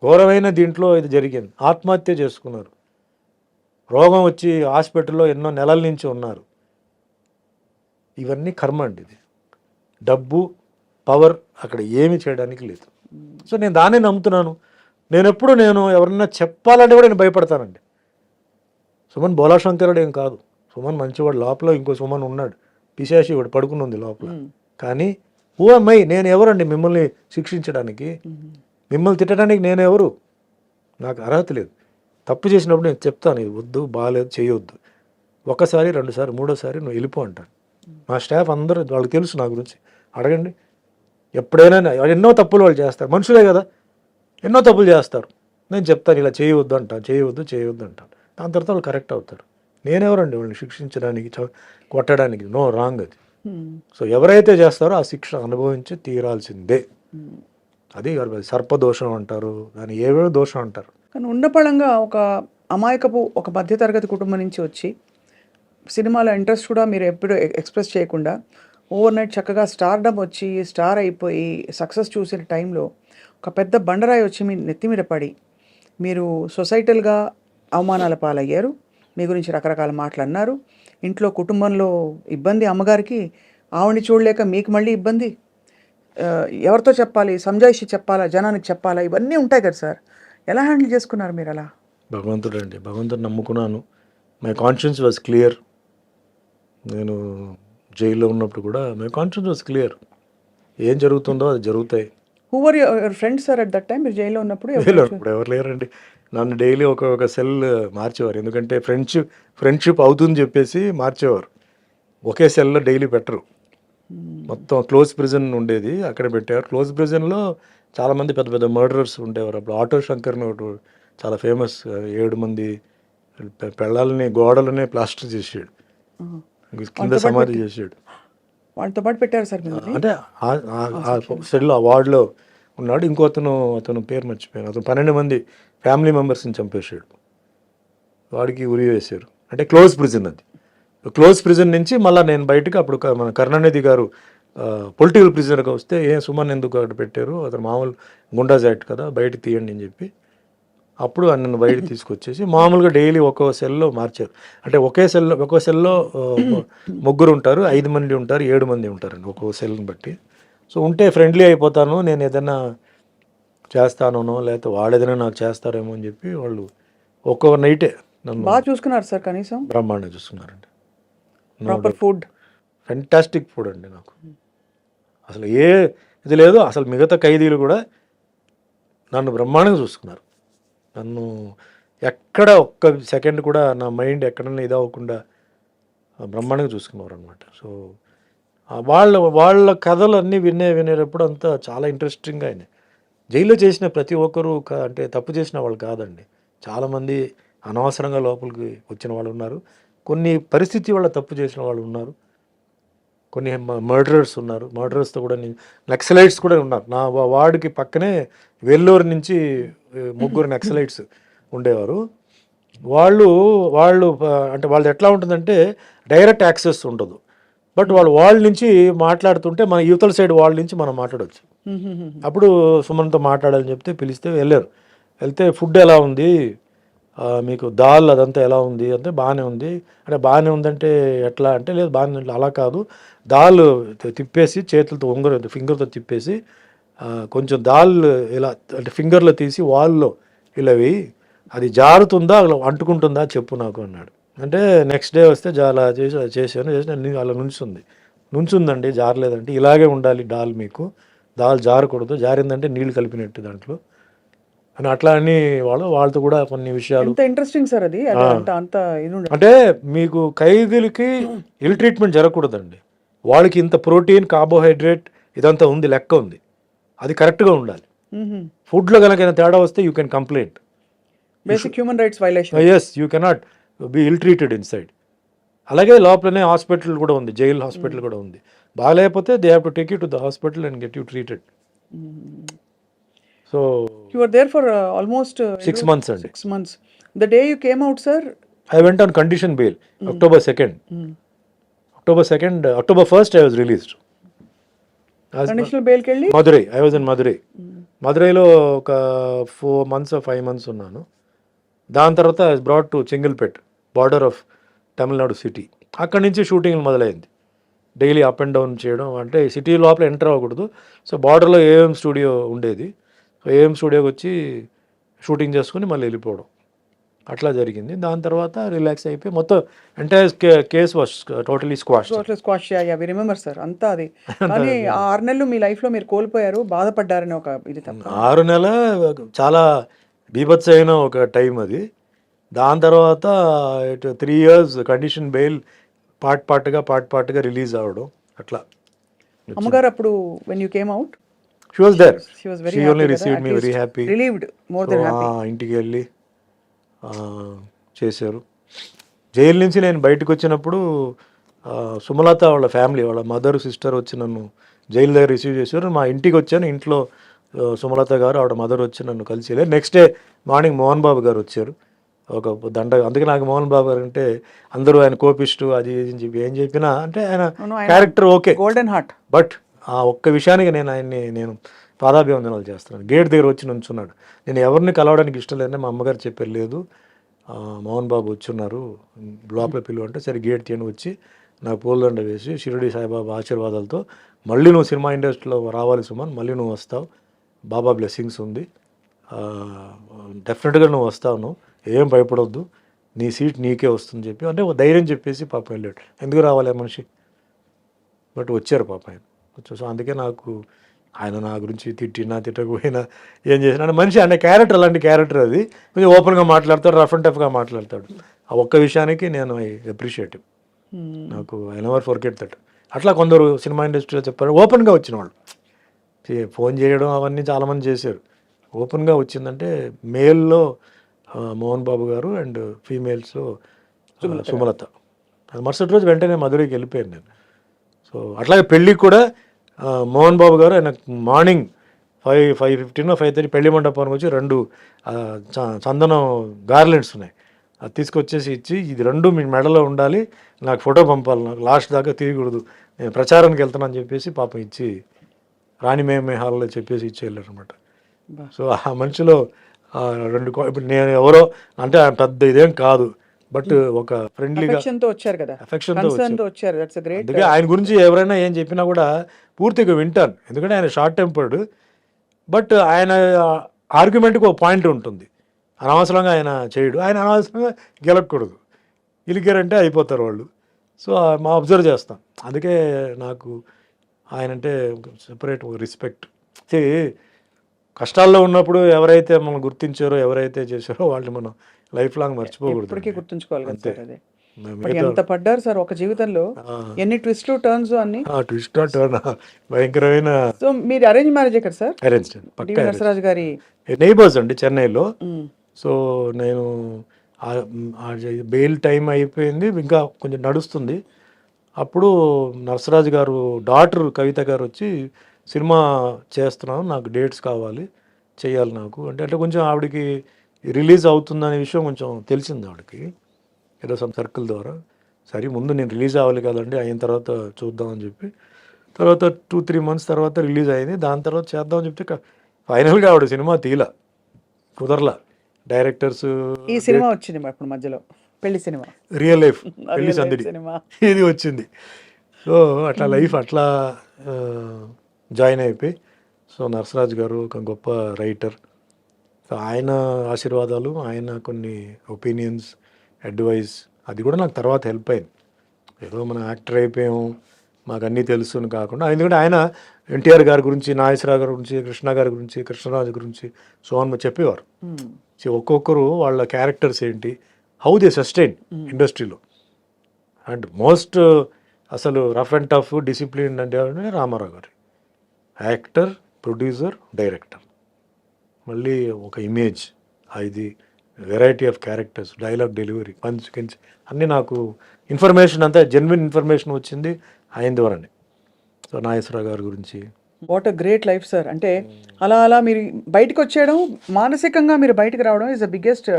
ఘోరమైన దీంట్లో ఇది జరిగింది, ఆత్మహత్య చేసుకున్నారు, రోగం వచ్చి హాస్పిటల్లో ఎన్నో నెలల నుంచి ఉన్నారు. ఇవన్నీ కర్మ అండి. ఇది డబ్బు, పవర్ అక్కడ ఏమీ చేయడానికి లేదు. సో నేను దాన్నే నమ్ముతున్నాను. నేను ఎవరన్నా చెప్పాలంటే కూడా నేను భయపడతానండి. సుమన్ బోలాశంకరుడు ఏం కాదు, సుమన్ మంచివాడు. లోపల ఇంకో సుమన్ ఉన్నాడు, పిశాచి వాడు పడుకుని ఉంది లోపల. కానీ ఓ అమ్మాయి, నేను ఎవరండి మిమ్మల్ని శిక్షించడానికి, మిమ్మల్ని తిట్టడానికి నేను ఎవరు? నాకు అర్హత లేదు. తప్పు చేసినప్పుడు నేను చెప్తాను, ఇది వద్దు, బాగాలేదు, చేయొద్దు. ఒకసారి, రెండుసారి, మూడోసారి నువ్వు వెళ్ళిపో అంటాను. మా స్టాఫ్ అందరూ వాళ్ళకి తెలుసు నా గురించి, అడగండి. ఎప్పుడైనా ఎన్నో తప్పులు వాళ్ళు చేస్తారు, మనుషులే కదా, ఎన్నో తప్పులు చేస్తారు. నేను చెప్తాను ఇలా చేయవద్దు అంటాను, చేయవద్దు అంటాను. దాని తర్వాత వాళ్ళు కరెక్ట్ అవుతారు. నేనెవరండి వాళ్ళని శిక్షించడానికి, కొట్టడానికి? నో, రాంగ్ అది. సో ఎవరైతే చేస్తారో ఆ శిక్ష అనుభవించి తీరాల్సిందే. అది సర్పదోషం అంటారు, దాన్ని ఏవేవో దోషం అంటారు. కానీ ఉన్నపళంగా ఒక అమాయకపు ఒక మధ్యతరగతి కుటుంబం నుంచి వచ్చి సినిమాలో ఇంట్రెస్ట్ కూడా మీరు ఎప్పుడు ఎక్స్ప్రెస్ చేయకుండా ఓవర్ నైట్ చక్కగా స్టార్డమ్ వచ్చి స్టార్ అయిపోయి సక్సెస్ చూసిన టైంలో ఒక పెద్ద బండరాయి వచ్చి మీ నెత్తి మీద పడి మీరు సొసైటల్గా అవమానాల పాలయ్యారు. మీ గురించి రకరకాల మాటలు అన్నారు. ఇంట్లో కుటుంబంలో ఇబ్బంది, అమ్మగారికి ఆవిడని చూడలేక మీకు మళ్ళీ ఇబ్బంది. ఎవరితో చెప్పాలి, సంజాయిషి చెప్పాలా, జనానికి చెప్పాలా, ఇవన్నీ ఉంటాయి కదా సార్. ఎలా హ్యాండిల్ చేసుకున్నారు మీరు అలా? భగవంతుడు నమ్ముకున్నాను. My conscience was clear. నేను జైల్లో ఉన్నప్పుడు కూడా మై కాన్షియన్స్ వాజ్ క్లియర్. ఏం జరుగుతుందో అది జరుగుతాయి. Who were your friends sir at that time? మీరు జైల్లో ఉన్నప్పుడు ఎవరు లేరండి. నన్ను డైలీ ఒక సెల్ మార్చేవారు, ఎందుకంటే ఫ్రెండ్షిప్ అవుతుందని చెప్పేసి మార్చేవారు. ఒకే సెల్లో డైలీ పెట్టరు. మొత్తం క్లోజ్ ప్రిజన్ ఉండేది, అక్కడ పెట్టేవారు. క్లోజ్ ప్రిజన్లో చాలామంది పెద్ద పెద్ద మర్డరర్స్ ఉండేవారు. అప్పుడు ఆటో శంకర్ని ఒకటి చాలా ఫేమస్. 7 మంది పెళ్ళాలని గోడలనే ప్లాస్టర్ చేసాడు, కింద సమాధి చేసాడు. వాళ్ళతో పాటు పెట్టారు సార్ మీరు అంటే ఆ సెల్ ఆ వార్డులో ఉన్నాడు. అతను పేరు మర్చిపోయాను. అతను 12 మంది ఫ్యామిలీ మెంబర్స్ని చంపేశాడు. వాడికి ఉరి వేశారు. అంటే క్లోజ్ ప్రిజన్ అది. క్లోజ్ ప్రిజన్ నుంచి మళ్ళీ నేను బయటకు అప్పుడు మన కరుణానిధి గారు పొలిటికల్ ప్రిజనర్గా వస్తే సుమన్ ఎందుకు అక్కడ పెట్టారు, అతను మామూలు గుండాజ్ యాక్ట్ కదా, బయట తీయండి అని చెప్పి అప్పుడు నన్ను బయట తీసుకొచ్చేసి మామూలుగా డైలీ ఒక్కో సెల్లో మార్చారు. అంటే ఒక్కో సెల్లో ముగ్గురు ఉంటారు, 5 మంది ఉంటారు, 7 మంది ఉంటారండి ఒక్కో సెల్ని బట్టి. సో ఉంటే ఫ్రెండ్లీ అయిపోతాను, నేను ఏదైనా చేస్తానో లేకపోతే వాళ్ళు ఏదైనా నాకు చేస్తారేమో అని చెప్పి వాళ్ళు ఒక్కో నైటే నన్ను బాగా చూసుకున్నారు సార్, కనీసం బ్రహ్మాండంగా చూస్తున్నారండి. ప్రాపర్ ఫుడ్, ఫెంటాస్టిక్ ఫుడ్ అండి. నాకు అసలు ఇది లేదు. అసలు మిగతా ఖైదీలు కూడా నన్ను బ్రహ్మాండంగా చూసుకున్నారు. నన్ను ఎక్కడ ఒక్క సెకండ్ కూడా నా మైండ్ ఎక్కడన్నా ఇదవ్వకుండా బ్రహ్మాండంగా చూసుకున్నారు అనమాట. సో వాళ్ళ కథలు అన్నీ వినేటప్పుడు అంతా చాలా ఇంట్రెస్టింగ్గా అయినాయి. జైల్లో చేసిన ప్రతి ఒక్కరూ అంటే తప్పు చేసిన వాళ్ళు కాదండి. చాలామంది అనవసరంగా లోపలికి వచ్చిన వాళ్ళు ఉన్నారు, కొన్ని పరిస్థితి వల్ల తప్పు చేసిన వాళ్ళు ఉన్నారు, కొన్ని మర్డరర్స్ ఉన్నారు. మర్డరర్స్తో కూడా నక్సలైట్స్ కూడా ఉన్నారు. నా వార్డుకి పక్కనే వెల్లూరు నుంచి 3 నక్సలైట్స్ ఉండేవారు. వాళ్ళు అంటే వాళ్ళది ఎట్లా ఉంటుందంటే డైరెక్ట్ యాక్సెస్ ఉండదు. బట్ వాళ్ళ నుంచి మాట్లాడుతుంటే మన యువతల సైడ్ వాళ్ళ నుంచి మనం మాట్లాడవచ్చు. అప్పుడు సుమన్తో మాట్లాడాలని చెప్తే పిలిస్తే వెళ్తే ఫుడ్ ఎలా ఉంది, మీకు దాల్ అదంతా ఎలా ఉంది అంటే బాగానే ఉంది. అంటే బాగానే ఉందంటే ఎట్లా అంటే లేదు బాగానే అలా కాదు, దాల్ తిప్పేసి చేతులతో ఫింగర్తో తిప్పేసి కొంచెం దాల్ ఇలా అంటే ఫింగర్లో తీసి వాల్లో ఇలా వేయి, అది జారుతుందా అలా అంటుకుంటుందా చెప్పు నాకు అన్నాడు. అంటే నెక్స్ట్ డే వస్తే అలా చేశాను అలా నుంచుందండి, జారలేదంటే ఇలాగే ఉండాలి దాల్, మీకు దాల్ జారకూడదు, జారిందంటే నీళ్ళు కలిపినట్టు దాంట్లో అని అట్లా అని వాళ్ళతో కూడా కొన్ని విషయాలు. ఇంట్రెస్టింగ్ సార్ అది. అంటే మీకు ఖైదీలకి ఇల్ ట్రీట్మెంట్ జరగకూడదండి. వాళ్ళకి ఇంత ప్రోటీన్, కార్బోహైడ్రేట్ ఇదంతా ఉంది, లెక్క ఉంది, అది కరెక్ట్గా ఉండాలి. ఫుడ్లో కనుక తేడా వస్తే you can complaint. Basic human rights violation. Yes, you cannot be ill treated inside. అలాగే లోపలనే హాస్పిటల్ కూడా ఉంది, జైల్ హాస్పిటల్ కూడా ఉంది. బాగాలేకపోతే they have to take you to the hospital and get you treated. So you were there for almost 6 months అండి. 6 months. The day you came out, sir, I went on condition bail. October 2nd. October 1st I was released. Conditional bail కి వెళ్ళి Madurai, I was in Madurai. మధురైలో ఒక 4 months 5 months ఉన్నాను. దాని తర్వాత I was brought to Chengalpet, border of Tamil Nadu city. అక్కడి నుంచి షూటింగ్ మొదలైంది. డైలీ అప్ అండ్ డౌన్ చేయడం, అంటే సిటీ లోపల ఎంటర్ అవ్వకూడదు. సో బార్డర్లో ఏఎం స్టూడియో ఉండేది. సో ఏఎం స్టూడియోకి వచ్చి షూటింగ్ చేసుకుని మళ్ళీ వెళ్ళిపోవడం, అట్లా జరిగింది. దాని తర్వాత రిలాక్స్ అయిపోయి మొత్తం entire case was totally squash. We remember sir అంతా అది. కానీ ఆ 6 నెలలు మీ లైఫ్ లో మీరు కోల్పోయారు, బాధపడ్డారని ఒక ఇది తప్ప. 6 నెలల చాలా బీభత్స అయిన ఒక టైం అది. దాని తర్వాత 3 years కండిషన్ బెయిల్ పార్ట్గా రిలీజ్ అవ్వడం అట్లా. అమ్మగారు అప్పుడు when you came out, she was there. she was very She happy only కదా, received at me very least happy. relieved, more than happy. ఇంటికి వెళ్ళి చేశారు. జైలు నుంచి నేను బయటకు వచ్చినప్పుడు సుమలత వాళ్ళ ఫ్యామిలీ, వాళ్ళ మదర్ సిస్టర్ వచ్చి నన్ను జైలు దగ్గర రిసీవ్ చేశారు. మా ఇంటికి వచ్చాను, ఇంట్లో సుమలత గారు ఆవిడ మదర్ వచ్చి నన్ను కలిసి వెళ్ళారు. Next day morning Mohan Babu గారు వచ్చారు, ఒక దండ. అందుకే నాకు మోహన్ బాబు గారు అంటే అందరూ ఆయన కోపిస్టు, అది చెప్పి ఏం చెప్పినా అంటే ఆయన character okay, golden heart. But ఆ ఒక్క విషయానికి నేను పాదాభివందనాలు చేస్తున్నాను. గేట్ దగ్గర వచ్చి నుంచున్నాడు. నేను ఎవరిని కలవడానికి ఇష్టం లేదని మా అమ్మగారు చెప్పారు, లేదు మోహన్ బాబు వచ్చున్నారు లోపల పిలువ అంటే, సరే గేట్ తీయని వచ్చి నాకు పూలదండ వేసి షిరిడి సాయిబాబా ఆశీర్వాదాలతో మళ్ళీ నువ్వు సినిమా ఇండస్ట్రీలో రావాలి సుమన్, మళ్ళీ నువ్వు వస్తావు, బాబా బ్లెస్సింగ్స్ ఉంది, డెఫినెట్గా నువ్వు వస్తావు, నువ్వు ఏం భయపడొద్దు, నీ సీట్ నీకే వస్తుంది చెప్పి అంటే ధైర్యం చెప్పేసి పాపం వెళ్ళాడు. ఎందుకు రావాలి మనిషి, బట్ వచ్చారు పాప ఆయన. సో అందుకే నాకు ఆయన నా గురించి తిట్టకపోయినా ఏం చేసినా మనిషి అనే క్యారెక్టర్, అలాంటి క్యారెక్టర్ అది. కొంచెం ఓపెన్గా మాట్లాడతాడు, రఫ్ అండ్ టఫ్గా మాట్లాడతాడు. ఆ ఒక్క విషయానికి నేను ఐ అప్రిషియేట్, నాకు ఐ నెవర్ ఫర్గెట్ దట్. అట్లా కొందరు సినిమా ఇండస్ట్రీలో చెప్పారు, ఓపెన్గా వచ్చిన వాళ్ళు ఫోన్ చేయడం అవన్నీ చాలామంది చేశారు. ఓపెన్గా వచ్చిందంటే మేల్లో మోహన్ బాబు గారు అండ్ ఫీమేల్స్లో సుమలత. అది మరుసటి రోజు వెంటనే మధురైకి వెళ్ళిపోయాను నేను. సో అట్లాగే పెళ్ళికి కూడా మోహన్ బాబు గారు ఆయన మార్నింగ్ 5:15 5:30 పెళ్లి మండపానికి వచ్చి 2 చందనం గార్లెండ్స్ ఉన్నాయి, అది తీసుకొచ్చేసి ఇచ్చి, ఇది 2 మీ మెడలో ఉండాలి, నాకు ఫోటో పంపాలి, నాకు లాస్ట్ దాకా తీయకూడదు, నేను ప్రచారానికి వెళ్తానని చెప్పేసి పాపం ఇచ్చి రాణిమేమే హాల్లో చెప్పేసి ఇచ్చి వెళ్ళారు అనమాట. సో ఆ మనిషిలో 2 ఇప్పుడు నేను ఎవరో అంటే పెద్ద ఇదేం కాదు, బట్ ఒక ఫ్రెండ్లీగా వచ్చారు కదా, అఫెక్షన్తో వచ్చారు. That's great. అందుకే ఆయన గురించి ఎవరైనా ఏం చెప్పినా కూడా పూర్తిగా వింటాను, ఎందుకంటే ఆయన షార్ట్ టెంపర్డ్, బట్ ఆయన ఆర్గ్యుమెంట్కి ఒక పాయింట్ ఉంటుంది, అనవసరంగా ఆయన చేయడు, ఆయన అనవసరంగా గెలకూడదు, గెలికారంటే అయిపోతారు వాళ్ళు. సో మా అబ్జర్వ్ చేస్తాం, అందుకే నాకు ఆయన అంటే సెపరేట్ రెస్పెక్ట్. కష్టాల్లో ఉన్నప్పుడు ఎవరైతే మనం గుర్తించారో, ఎవరైతే చేశారో వాళ్ళని మనం లైఫ్ లాంగ్ మర్చిపోకూడదు, ఇప్పటికీ గుర్తుంచుకోవాలి కదా అంతే. సార్. అదే ఎంత పడ్డారు సార్ ఒక జీవితంలో, ఎన్ని ట్విస్ట్లు టర్న్స్ అన్ని. ట్విస్ట్ టర్న్ భయంకరమైన. సో మీరు అరేంజ్ మ్యారేజ్ కదా సార్? అరేంజ్ డివి నరసరాజు గారి నైబర్స్ అండి చెన్నైలో. సో నేను బెయిల్ టైం అయిపోయింది, ఇంకా కొంచెం నడుస్తుంది. అప్పుడు నరసరాజు గారు డాటర్ కవిత గారు వచ్చి, సినిమా చేస్తున్నాను, నాకు డేట్స్ కావాలి, చేయాలి నాకు అంటే కొంచెం ఆవిడకి రిలీజ్ అవుతుందనే విషయం కొంచెం తెలిసింది ఆవిడకి ఏదో సమ్ సర్కిల్ ద్వారా. సరే ముందు నేను రిలీజ్ అవ్వాలి కదండి, అయిన తర్వాత చూద్దామని చెప్పి, తర్వాత 2-3 months తర్వాత రిలీజ్ అయింది. దాని తర్వాత చేద్దామని చెప్తే ఫైనల్గా ఆవిడ సినిమా తీలా, కుదరలా. డైరెక్టర్స్ ఈ సినిమా వచ్చింది ఇప్పుడు మధ్యలో, పెళ్లి సినిమా, రియల్ లైఫ్ పెళ్లి సందడి సినిమా ఇది వచ్చింది. సో అట్లా లైఫ్ అట్లా జాయిన్ అయిపోయి, సో నరసరాజు గారు ఒక గొప్ప రైటర్, సో ఆయన ఆశీర్వాదాలు, ఆయన కొన్ని ఒపీనియన్స్, అడ్వైస్, అది కూడా నాకు తర్వాత హెల్ప్ అయింది. ఏదో మనం యాక్టర్ అయిపోయాము మాకు అన్నీ తెలుసు అని కాకుండా, ఎందుకంటే ఆయన ఎన్టీఆర్ గారి గురించి, నాగేశ్వరరావు గారి గురించి, కృష్ణ గారి గురించి, కృష్ణరాజు గురించి సోహన్ చెప్పేవారు. సో ఒక్కొక్కరు వాళ్ళ క్యారెక్టర్స్ ఏంటి, హౌ దే సస్టైన్ ఇండస్ట్రీలో, అండ్ మోస్ట్ అసలు రఫ్ అండ్ టఫ్ డిసిప్లిన్ అంటే రామారావు గారు, యాక్టర్, ప్రొడ్యూసర్, డైరెక్టర్, మళ్ళీ ఒక ఇమేజ్, ఇది variety of characters, dialogue delivery, punch కించ్ అన్నీ నాకు ఇన్ఫర్మేషన్ అంతా జెన్యున్ ఇన్ఫర్మేషన్ వచ్చింది ఆయన ద్వారానే. సో నాగేశ్వరరావు గారి గురించి. What a great life sir. అంటే అలా అలా మీరు బయటకు వచ్చేయడం, మానసికంగా మీరు బయటకు రావడం is the biggest.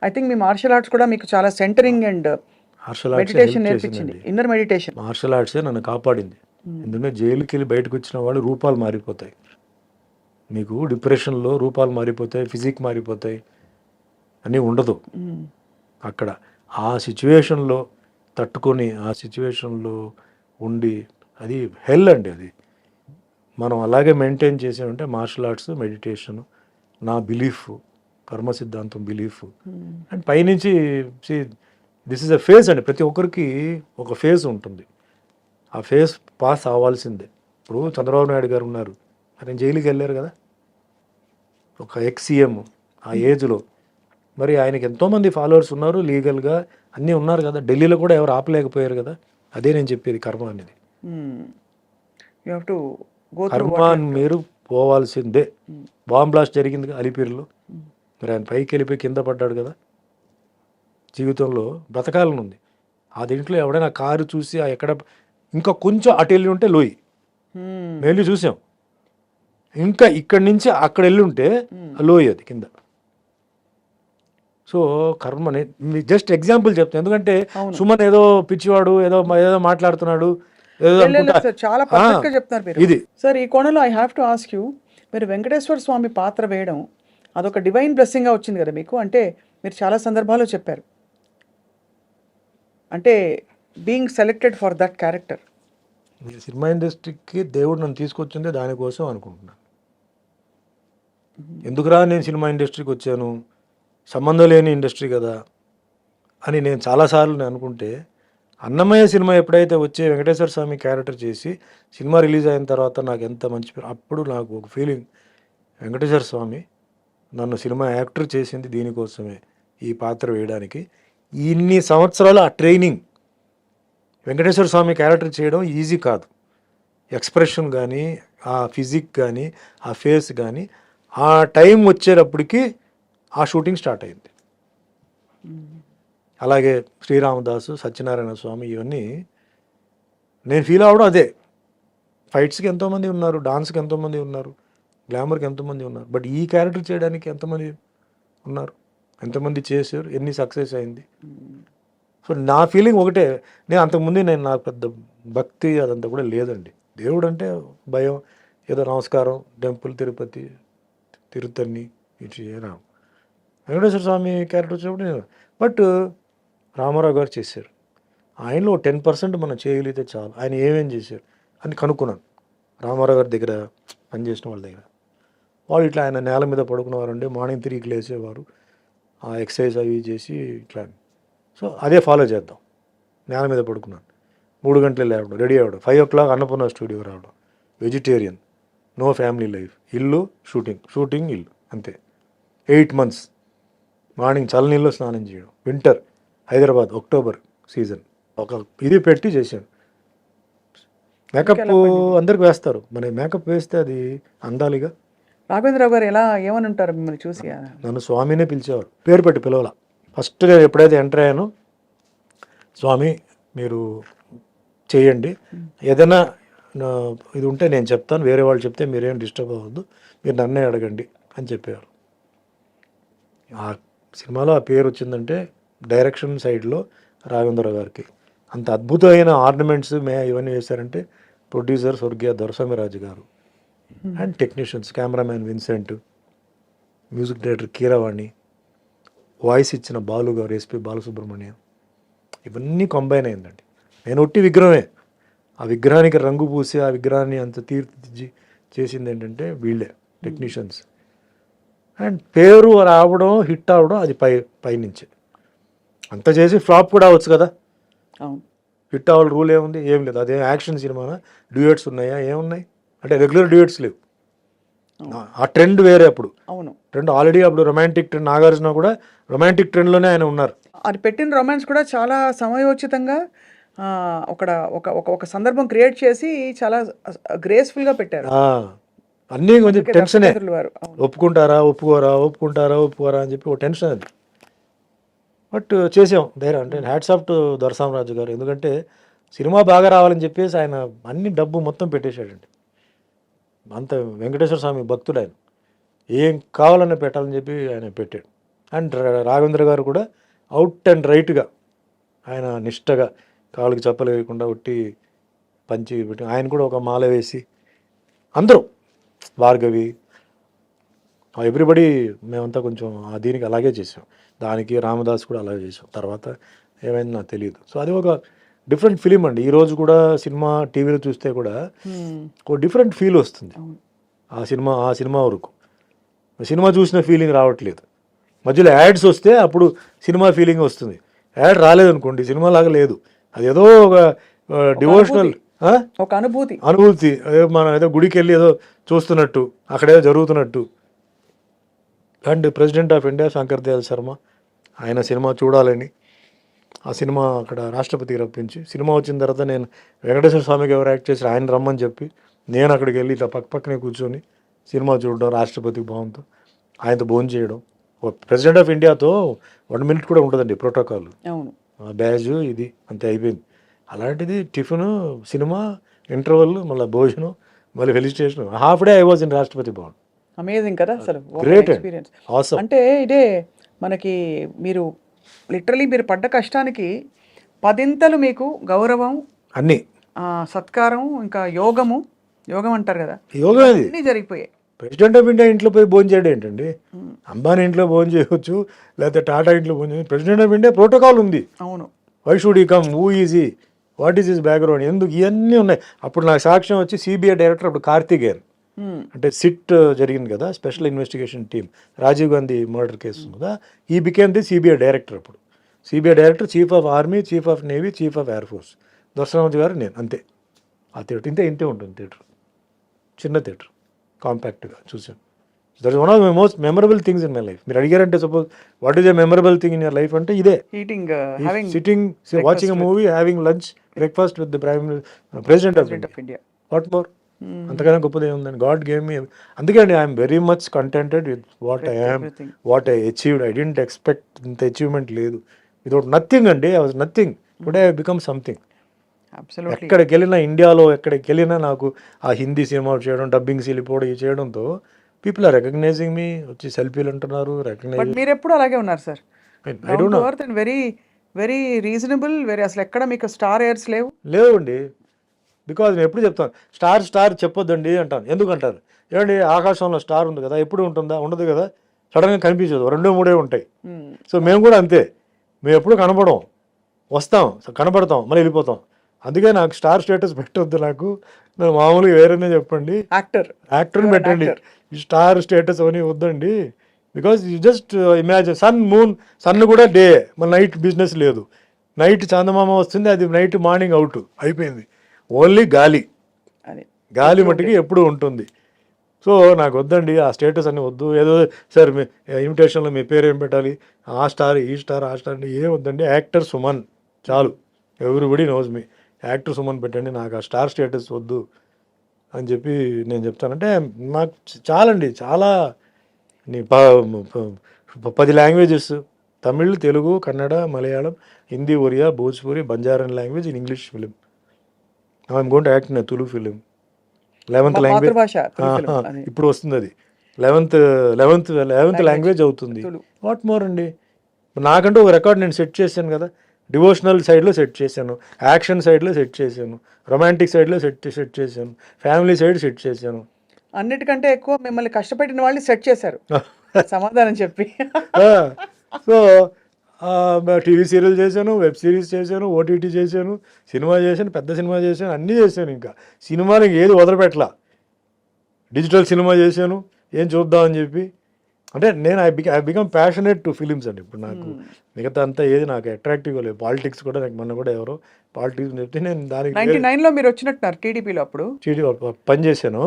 I think మీ మార్షల్ ఆర్ట్స్ కూడా మీకు చాలా సెంటరింగ్ అండ్ మార్షల్ మెడిటేషన్ నేర్పించింది, ఇన్నర్ మెడిటేషన్. మార్షల్ ఆర్ట్సే నన్ను కాపాడింది. ఎందుకంటే జైలుకి వెళ్ళి బయటకు వచ్చిన వాళ్ళు రూపాలు మారిపోతాయి, మీకు డిప్రెషన్లో రూపాలు మారిపోతాయి, ఫిజిక్ మారిపోతాయి, అని ఉండదు అక్కడ. ఆ సిచ్యువేషన్లో తట్టుకొని, ఆ సిచ్యువేషన్లో ఉండి, అది హెల్ అండి. అది మనం అలాగే మెయింటైన్ చేసామంటే మార్షల్ ఆర్ట్స్, మెడిటేషన్, నా బిలీఫ్, కర్మ సిద్ధాంతం బిలీఫ్, అండ్ పైనుంచి దిస్ ఇస్ అ ఫేజ్ అండి. ప్రతి ఒక్కరికి ఒక ఫేజ్ ఉంటుంది, ఆ ఫేజ్ పాస్ అవ్వాల్సిందే. ఇప్పుడు చంద్రబాబు నాయుడు గారు ఉన్నారు, ఆయన జైలుకి వెళ్ళారు కదా, ఒక ఎక్స్-సీఎం ఆ ఏజ్లో. మరి ఆయనకి ఎంతోమంది ఫాలోవర్స్ ఉన్నారు, లీగల్గా అన్నీ ఉన్నారు కదా, ఢిల్లీలో కూడా ఎవరు ఆపలేకపోయారు కదా. అదే నేను చెప్పేది, కర్మ అనేది. కర్మ మీరు పోవాల్సిందే. బాంబ్ బ్లాస్ట్ జరిగింది కదా అలిపిరిలో, మరి ఆయన పైకి వెళ్ళిపోయి కింద పడ్డాడు కదా. జీవితంలో బ్రతకాలని ఉంది. ఆ దీంట్లో ఎవడైనా కారు చూసి ఎక్కడ ఇంకా కొంచెం అటు వెళ్ళి ఉంటే లోయి, వెళ్ళి చూసాం, ఇంకా ఇక్కడి నుంచి అక్కడ వెళ్ళి ఉంటే లోయి అది కింద. సో కర్మని జస్ట్ ఎగ్జాంపుల్ చెప్తాను, ఎందుకంటే సుమన్ ఏదో పిచ్చివాడు, ఏదో ఏదో మాట్లాడుతున్నాడు, చాలా పర్ఫెక్ట్గా చెప్తున్నారు మీరు. ఇది సార్, ఈ కోణంలో I have to ask you, మీరు వెంకటేశ్వర స్వామి పాత్ర వేయడం అదొక డివైన్ బ్లెస్సింగ్గా వచ్చింది కదా మీకు. అంటే మీరు చాలా సందర్భాల్లో చెప్పారు, అంటే being selected for that character. Cinema ఇండస్ట్రీకి దేవుడు నన్ను తీసుకొచ్చిందే దానికోసం అనుకుంటున్నాను. ఎందుకురా నేను సినిమా ఇండస్ట్రీకి వచ్చాను, సంబంధం లేని ఇండస్ట్రీ కదా అని నేను చాలాసార్లు నేను అనుకుంటే, అన్నమయ్య సినిమా ఎప్పుడైతే వచ్చే వెంకటేశ్వర స్వామి క్యారెక్టర్ చేసి సినిమా రిలీజ్ అయిన తర్వాత నాకు ఎంత మంచి పేరు. అప్పుడు నాకు ఒక ఫీలింగ్, వెంకటేశ్వర స్వామి నన్ను సినిమా యాక్టర్ చేసింది దీనికోసమే, ఈ పాత్ర వేయడానికి. ఇన్ని సంవత్సరాలు ఆ ట్రైనింగ్, వెంకటేశ్వర స్వామి క్యారెక్టర్ చేయడం ఈజీ కాదు. ఎక్స్ప్రెషన్ కానీ, ఆ ఫిజిక్ కానీ, ఆ ఫేస్ కానీ, ఆ టైం వచ్చేటప్పటికి ఆ షూటింగ్ స్టార్ట్ అయింది. అలాగే శ్రీరామదాసు, సత్యనారాయణ స్వామి, ఇవన్నీ నేను ఫీల్ అవ్వడం అదే. ఫైట్స్కి ఎంతోమంది ఉన్నారు, డాన్స్కి ఎంతోమంది ఉన్నారు, గ్లామర్కి ఎంతోమంది ఉన్నారు, బట్ ఈ క్యారెక్టర్ చేయడానికి ఎంతమంది ఉన్నారు, ఎంతమంది చేశారు, ఎన్ని సక్సెస్ అయింది. సో నా ఫీలింగ్ ఒకటే. నేను అంతకుముందు నాకు పెద్ద భక్తి అదంతా కూడా లేదండి. దేవుడు అంటే భయం, ఏదో నమస్కారం, టెంపుల్, తిరుపతి, తిరుత్తని, ఇటు వెంకటేశ్వర స్వామి క్యారెక్టర్ వచ్చినప్పుడు నేను, బట్ రామారావు గారు చేశారు. ఆయనలో 10% మనం చేయగలిగితే చాలు. ఆయన ఏమేం చేశారు అని కనుక్కున్నాను రామారావు గారి దగ్గర పనిచేసిన వాళ్ళ దగ్గర. వాళ్ళు ఇట్లా ఆయన నేల మీద పడుకునేవారండి, మార్నింగ్ 3కి లేచేవారు, ఆ ఎక్సర్సైజ్ అవి చేసి ఇట్లా. సో అదే ఫాలో చేద్దాం. నేల మీద పడుకున్నాను, 3 గంటలు లేవడం, రెడీ అవ్వడం, 5 o'clock అన్నపూర్ణ స్టూడియో రావడం, వెజిటేరియన్, నో ఫ్యామిలీ లైఫ్, ఇల్లు షూటింగ్ ఇల్లు, అంతే. 8 months మార్నింగ్ చల్లనీళ్ళు స్నానం చేయడం, వింటర్ హైదరాబాద్, అక్టోబర్ సీజన్, ఒక ఇది పెట్టి చేశాను. మేకప్ అందరికి వేస్తారు, మన మేకప్ వేస్తే అది అందాలిగా. రాఘవేంద్రరావు గారు ఏమని ఉంటారు మిమ్మల్ని చూసి? నన్ను స్వామినే పిలిచేవారు, పేరు పెట్టి పిలవాల. ఫస్ట్ నేను ఎప్పుడైతే ఎంటర్ అయ్యానో, స్వామి మీరు చేయండి, ఏదైనా ఇది ఉంటే నేను చెప్తాను, వేరే వాళ్ళు చెప్తే మీరేం డిస్టర్బ్ అవ్వద్దు, మీరు నన్నే అడగండి అని చెప్పేవారు. ఆ సినిమాలో ఆ పేరు వచ్చిందంటే డైరెక్షన్ సైడ్లో రాఘవేంద్రరావు గారికి. అంత అద్భుతమైన ఆర్నమెంట్స్ ఇవన్నీ వేశారంటే ప్రొడ్యూసర్ స్వర్గీయ దొరస్వామిరాజు గారు, and technicians cameraman Vincent, music director Keeravani, voice ఇచ్చిన బాలు గారు, ఎస్పి బాలసుబ్రహ్మణ్యం, ఇవన్నీ కంబైన్ అయిందండి. నేను ఒట్టి విగ్రహమే, ఆ విగ్రహానికి రంగు పూసి ఆ విగ్రహాన్ని అంత తీర్చిదిద్ది చేసింది ఏంటంటే వీళ్ళే టెక్నీషియన్స్. అండ్ పేరు రావడం, హిట్ అవ్వడం అది పైనుంచి. అంత చేసి ఫ్లాప్ కూడా అవ్వచ్చు కదా, హిట్ అవ్వాలి రూల్ ఏముంది, ఏం లేదు. అదే యాక్షన్ సినిమానా, డ్యూయట్స్ ఉన్నాయా, ఏమున్నాయి అంటే రెగ్యులర్ డ్యూయట్స్ లేవు. ఆ ట్రెండ్ వేరే. అప్పుడు ట్రెండ్ ఆల్రెడీ, అప్పుడు రొమాంటిక్ ట్రెండ్, నాగార్జున కూడా రొమాంటిక్ ట్రెండ్లోనే ఆయన ఉన్నారు. అది పెట్టిన రొమాన్స్ కూడా చాలా సమయోచితంగా ఒక సందర్భం క్రియేట్ చేసి చాలా గ్రేస్ఫుల్గా పెట్టారు. అన్నీ కొంచెం టెన్షనే, ఒప్పుకుంటారా ఒప్పుకోరా అని చెప్పి ఒక టెన్షన్ అది. బట్ చేసాం ధైర్యం. అంటే హ్యాట్స్ ఆఫ్ టు దొరస్వామిరాజు గారు, ఎందుకంటే సినిమా బాగా రావాలని చెప్పేసి ఆయన అన్ని డబ్బు మొత్తం పెట్టేశాడండి. అంత వెంకటేశ్వర స్వామి భక్తుడు ఆయన, ఏం కావాలన్నా పెట్టాలని చెప్పి ఆయన పెట్టాడు. అండ్ రాఘవేంద్ర గారు కూడా అవుట్ అండ్ రైట్గా ఆయన నిష్టగా కాళ్ళకి చెప్పలు వేయకుండా ఒట్టి పంచి పెట్టి, ఆయన కూడా ఒక మాల వేసి, అందరూ భార్గవి, ఎవ్రీబడి, మేమంతా కొంచెం దీనికి అలాగే చేసాం. దానికి రామదాస్ కూడా అలాగే చేసాం. తర్వాత ఏమైంది నాకు తెలియదు. సో అది ఒక డిఫరెంట్ ఫిలిం అండి. ఈరోజు కూడా సినిమా టీవీలో చూస్తే కూడా ఒక డిఫరెంట్ ఫీల్ వస్తుంది. ఆ సినిమా వరకు సినిమా చూసిన ఫీలింగ్ రావట్లేదు. మధ్యలో యాడ్స్ వస్తే అప్పుడు సినిమా ఫీలింగ్ వస్తుంది. యాడ్ రాలేదనుకోండి, సినిమా లాగా లేదు. అది ఏదో ఒక డివోషనల్ ఒక అనుభూతి, మనం ఏదో గుడికి వెళ్ళి ఏదో చూస్తున్నట్టు, అక్కడేదో జరుగుతున్నట్టు. And president of India Shankar Dayal Sharma, ఆయన సినిమా చూడాలని ఆ సినిమా అక్కడ రాష్ట్రపతికి రప్పించి, సినిమా వచ్చిన తర్వాత నేను వెంకటేశ్వర స్వామికి ఎవరు యాక్ట్ చేసి ఆయన రమ్మని చెప్పి, నేను అక్కడికి వెళ్ళి ఇట్లా పక్కనే కూర్చొని సినిమా చూడడం, రాష్ట్రపతికి భావంతో ఆయనతో భోజనం చేయడం. ప్రెసిడెంట్ ఆఫ్ ఇండియాతో 1 minute కూడా ఉంటుందండి ప్రోటోకాల్, బ్యాజ్ ఇది అంతే అయిపోయింది. అలాంటిది టిఫిన్, సినిమా, ఇంటర్వెల్, మళ్ళీ భోజనం, మళ్ళీ felicitation, half day I was in Rashtrapati Bhavan. Amazing కదా అసలు, గ్రేట్ ఎక్స్పీరియన్స్. అంటే ఇదే మనకి మీరు లిటరలీ మీరు పడ్డ కష్టానికి 10 మీకు గౌరవం, అన్నీ సత్కారం, ఇంకా యోగం అంటారు కదా, యోగం అది అన్నీ జరిగిపోయాయి. ప్రెసిడెంట్ ఆఫ్ ఇండియా ఇంట్లో పోయి భోజనం చేయడం ఏంటండి? అంబానీ ఇంట్లో భోజనం చేయవచ్చు, లేకపోతే టాటా ఇంట్లో భోజనం చేయవచ్చు. ప్రెసిడెంట్ ఆఫ్ ఇండియా ప్రోటోకాల్ ఉంది. అవును. వై షుడ్ ఈ come, who easy, what is his background, ఎందుకు, ఇవన్నీ ఉన్నాయి. అప్పుడు నాకు సాక్ష్యం వచ్చి సిబిఐ డైరెక్టర్ అప్పుడు కార్తికేయన్, అంటే సిట్ జరిగింది కదా, special investigation team, Rajiv Gandhi murder case కదా, ఈ బికేమ్ ది సిబిఐ డైరెక్టర్. అప్పుడు CBI director, chief of army, chief of navy, chief of air force Doraswamy garu, నేను, అంతే. ఆ థియేటర్ ఇంతే ఉంటుంది. థియేటర్ చిన్న థియేటర్, కాంపాక్ట్గా చూసాను. That is one of my most memorable things in my life. మీరు అడిగారంటే suppose what is a memorable thing in your life అంటే ఇదే, sitting, watching a movie, having lunch, breakfast with the president of India. What more? అంతకన్నా గొప్పది ఏముందండి. God gave me. అందుకే అండి I'm very much contented with what I am, what I achieved. I didn't expect ఇంత అచీవ్మెంట్ లేదు. వితౌట్ నథింగ్ అండి, I was nothing. Today I become something. Absolutely. ఎక్కడికి వెళ్ళినా, ఇండియాలో ఎక్కడికి వెళ్ళినా నాకు ఆ హిందీ సినిమా చేయడం, డబ్బింగ్ వెళ్ళిపోవడం, ఇది చేయడంతో పీపుల్ ఆర్ రికగ్నైజింగ్ మీ. వచ్చి సెల్ఫీలు అంటున్నారు, బట్ రికగ్నైజ్. మీరు ఎప్పుడు అలాగే ఉన్నారు sir, I don't know. And very very reasonable, very, అసలు ఎక్కడ మీకు స్టార్ ఎయిర్స్ లేవు. లేవండి. బికాజ్ నేను ఎప్పుడు చెప్తాను, స్టార్ చెప్పొద్దండి అంటాను. ఎందుకు అంటారు? ఏమండి ఆకాశంలో స్టార్ ఉంది కదా, ఎప్పుడు ఉంటుందా? ఉండదు కదా, సడన్గా కనిపించదు, 2-3 ఉంటాయి. సో మేము కూడా అంతే, మేము ఎప్పుడు కనపడం, వస్తాం, కనపడతాం, మళ్ళీ వెళ్ళిపోతాం. అందుకే నాకు స్టార్ స్టేటస్ పెట్టొద్దు. నాకు మామూలుగా వేరేనే చెప్పండి, యాక్టర్ని పెట్టండి. స్టార్ స్టేటస్ అవన్నీ వద్దండి. Because you just imagine sun, moon. Sun కూడా డే, మన నైట్ బిజినెస్ లేదు. నైట్ చందమామ వస్తుంది, అది నైట్ మార్నింగ్ అవుట్ అయిపోయింది. ఓన్లీ గాలి, గాలి మట్టికి ఎప్పుడు ఉంటుంది. సో నాకు వద్దండి ఆ స్టేటస్ అన్నీ వద్దు. ఏదో సార్ మీ ఇన్విటేషన్లో మీ పేరు ఏం పెట్టాలి, ఆ స్టార్, ఈ స్టార్, ఆ స్టార్, ఏం వద్దండి. యాక్టర్ సుమన్ చాలు, everybody knows me. Actor Suman పెట్టండి, నాకు ఆ స్టార్ స్టేటస్ వద్దు అని చెప్పి నేను చెప్తానంటే నాకు చాలండి. చాలా 10 languages, Tamil, Telugu, Kannada, Malayalam, Hindi, Oriya, Bhojpuri, Banjaran language, in English film. I'm going to act in Tulu film. 11th language ఇప్పుడు వస్తుంది, అది 11th లాంగ్వేజ్ అవుతుంది. వాట్ మోర్ అండి. నాకంటూ ఒక రికార్డ్ నేను సెట్ చేశాను కదా. డివోషనల్ సైడ్లో సెట్ చేశాను, యాక్షన్ సైడ్లో సెట్ చేశాను, రొమాంటిక్ సైడ్లో సెట్ చేశాను, ఫ్యామిలీ సైడ్ సెట్ చేశాను. అన్నిటికంటే ఎక్కువ మిమ్మల్ని కష్టపెట్టిన వాళ్ళు సెట్ చేశారు సమాధానం చెప్పి. సో టీవీ సీరియల్ చేశాను, వెబ్ సిరీస్ చేశాను, ఓటీటీ చేశాను, సినిమా చేశాను, పెద్ద సినిమా చేశాను, అన్నీ చేశాను. ఇంకా సినిమాకి ఏది వదలపెట్టలా. డిజిటల్ సినిమా చేశాను, ఏం చూద్దామని చెప్పి. అంటే నేను I become passionate to films అండి. ఇప్పుడు నాకు మిగతా అంతా ఏది నాకు అట్రాక్టివ్గా లేదు. పాలిటిక్స్ కూడా నాకు మొన్న కూడా ఎవరో పాలిటిక్స్ చెప్తే నేను దానికి 99లో మీరు వచ్చినట్టున్నారు టీడీపీలో. అప్పుడు పనిచేశాను.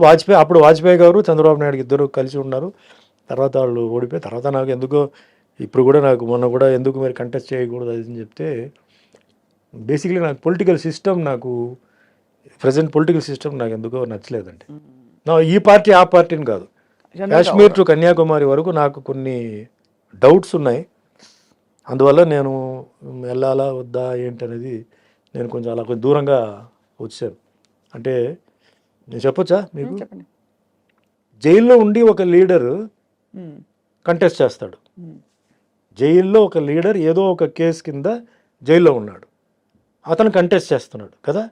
వాజ్పేయి, అప్పుడు వాజ్పేయి గారు, చంద్రబాబు నాయుడు ఇద్దరు కలిసి ఉన్నారు. తర్వాత వాళ్ళు ఓడిపోయి, తర్వాత నాకు ఎందుకో ఇప్పుడు కూడా నాకు మొన్న కూడా ఎందుకు మీరు కంటెస్ట్ చేయకూడదు అది అని చెప్తే, బేసిక్లీ నాకు పొలిటికల్ సిస్టమ్, నాకు ప్రజెంట్ పొలిటికల్ సిస్టమ్ నాకు ఎందుకో నచ్చలేదండి. నా ఈ పార్టీ ఆ పార్టీని కాదు, కాశ్మీర్ టు కన్యాకుమారి వరకు నాకు కొన్ని డౌట్స్ ఉన్నాయి. అందువల్ల నేను వెళ్ళాలా వద్దా ఏంటనేది నేను కొంచెం అలా కొంచెం దూరంగా వచ్చాను. అంటే నేను చెప్పొచ్చా మీకు? జైల్లో ఉండి ఒక లీడర్ కంటెస్ట్ చేస్తాడు. జైల్లో ఒక లీడర్ ఏదో ఒక కేసు కింద జైల్లో ఉన్నాడు, అతను కంటెస్ట్ చేస్తున్నాడు కదా.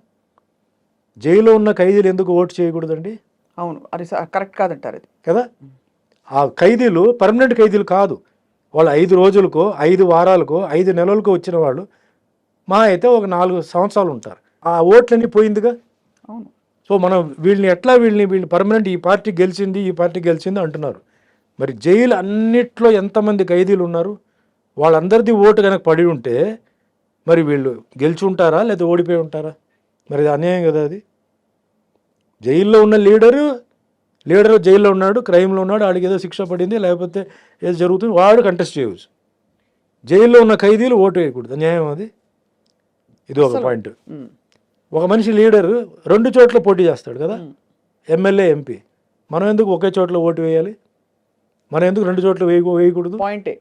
జైల్లో ఉన్న ఖైదీలు ఎందుకు ఓటు చేయకూడదండి? అవును, అది కరెక్ట్ కాదంటారు అది కదా. ఆ ఖైదీలు పర్మనెంట్ ఖైదీలు కాదు, వాళ్ళు 5 రోజులకో, 5 వారాలకో, 5 నెలలకో వచ్చిన వాళ్ళు మా అయితే ఒక 4 సంవత్సరాలు ఉంటారు. ఆ ఓట్లన్నీ పోయిందిగా. అవును. సో మనం వీళ్ళని పర్మనెంట్, ఈ పార్టీ గెలిచింది, ఈ పార్టీ గెలిచింది అంటున్నారు. మరి జైలు అన్నిట్లో ఎంతమంది ఖైదీలు ఉన్నారు? వాళ్ళందరిది ఓటు కనుక పడి ఉంటే మరి వీళ్ళు గెలిచి ఉంటారా లేదా ఓడిపోయి ఉంటారా? మరి అది అన్యాయం కదా. అది జైల్లో ఉన్న లీడరు జైల్లో ఉన్నాడు, క్రైమ్లో ఉన్నాడు, వాడికి ఏదో శిక్ష పడింది లేకపోతే ఏదో జరుగుతుంది, వాడు కంటెస్ట్ చేయవచ్చు. జైల్లో ఉన్న ఖైదీలు ఓటు వేయకూడదు, అన్యాయం అది. ఇది ఒక పాయింట్. ఒక మనిషి లీడరు 2 చోట్ల పోటీ చేస్తాడు కదా, ఎమ్మెల్యే, ఎంపీ. మనం ఎందుకు ఒకే చోట్ల ఓటు వేయాలి? మనం ఎందుకు 2 చోట్ల వేయకూడదు? పాయింటే.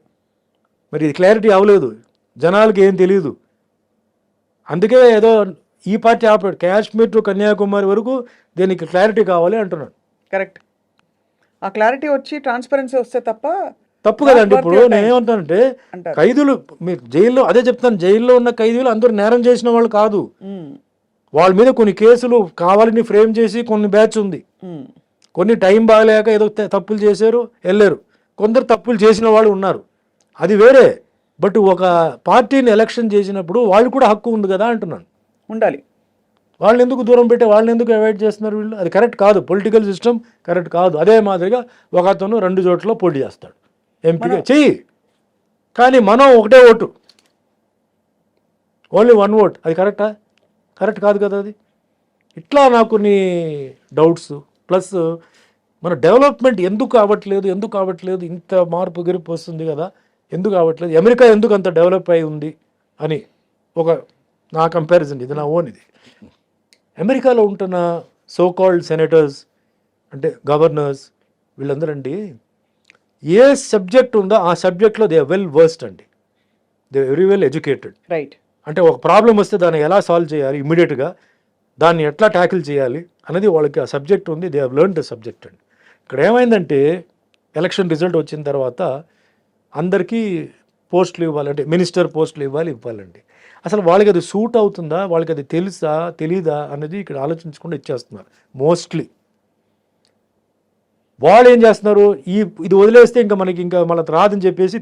మరి ఇది క్లారిటీ అవ్వలేదు, జనాలకి ఏం తెలియదు. అందుకే ఏదో ఈ పార్టీ ఆపాడు. కాశ్మీర్ టు కన్యాకుమారి వరకు దీనికి క్లారిటీ కావాలి అంటున్నాడు. కరెక్ట్. ఆ క్లారిటీ వచ్చి ట్రాన్స్పరెన్సీ వస్తే తప్పు కదండి. ఇప్పుడు నేనేమంటానంటే ఖైదీలు మీరు జైల్లో, అదే చెప్తాను, జైల్లో ఉన్న ఖైదీలు అందరూ నేరం చేసిన వాళ్ళు కాదు. వాళ్ళ మీద కొన్ని కేసులు కావాలని ఫ్రేమ్ చేసి కొన్ని బ్యాచ్ ఉంది, కొన్ని టైం బాగలేక ఏదో తప్పులు చేశారు వెళ్ళారు, కొందరు తప్పులు చేసిన వాళ్ళు ఉన్నారు, అది వేరే. బట్ ఒక పార్టీని ఎలక్షన్ చేసినప్పుడు వాళ్ళు కూడా హక్కు ఉంది కదా అంటున్నాను. ఉండాలి. వాళ్ళని ఎందుకు దూరం పెట్టి వాళ్ళని ఎందుకు అవాయిడ్ చేస్తున్నారు వీళ్ళు? అది కరెక్ట్ కాదు, పొలిటికల్ సిస్టమ్ కరెక్ట్ కాదు. అదే మాదిరిగా ఒక అతను 2 చోట్ల పోటీ చేస్తాడు, ఎంపీగా చెయ్యి, కానీ మనం ఒకటే ఓటు, ఓన్లీ 1 ఓట్, అది కరెక్టా? కరెక్ట్ కాదు కదా అది. ఇట్లా నాకు కొన్ని డౌట్స్. ప్లస్ మన డెవలప్మెంట్ ఎందుకు అవ్వట్లేదు, ఇంత మార్పు గిరిపు వస్తుంది కదా, ఎందుకు అవ్వట్లేదు? అమెరికా ఎందుకు అంత డెవలప్ అయి ఉంది అని ఒక నా కంపారిజన్, ఇది నా ఓన్. ఇది అమెరికాలో ఉంటున్న సో కాల్డ్ సెనేటర్స్ అంటే గవర్నర్స్ వీళ్ళందరూ అండి ఏ సబ్జెక్ట్ ఉందో ఆ సబ్జెక్ట్లో దే వెల్ వర్స్డ్ అండి, they very well educated. Right. అంటే ఒక ప్రాబ్లం వస్తే దాన్ని ఎలా సాల్వ్ చేయాలి ఇమ్మీడియట్గా, దాన్ని ఎట్లా ట్యాకిల్ చేయాలి అనేది వాళ్ళకి ఆ సబ్జెక్ట్ ఉంది. They have learn the subject అండి. ఇక్కడ ఏమైందంటే ఎలక్షన్ రిజల్ట్ వచ్చిన తర్వాత అందరికీ పోస్టులు ఇవ్వాలంటే మినిస్టర్ పోస్టులు ఇవ్వాలండి. అసలు వాళ్ళకి అది సూట్ అవుతుందా, వాళ్ళకి అది తెలుసా తెలీదా అనేది ఇక్కడ ఆలోచించకుండా ఇచ్చేస్తున్నారు మోస్ట్లీ. వాళ్ళు ఏం చేస్తున్నారు, ఇది వదిలేస్తే ఇంకా మనకి ఇంకా మళ్ళీ రాదని చెప్పేసి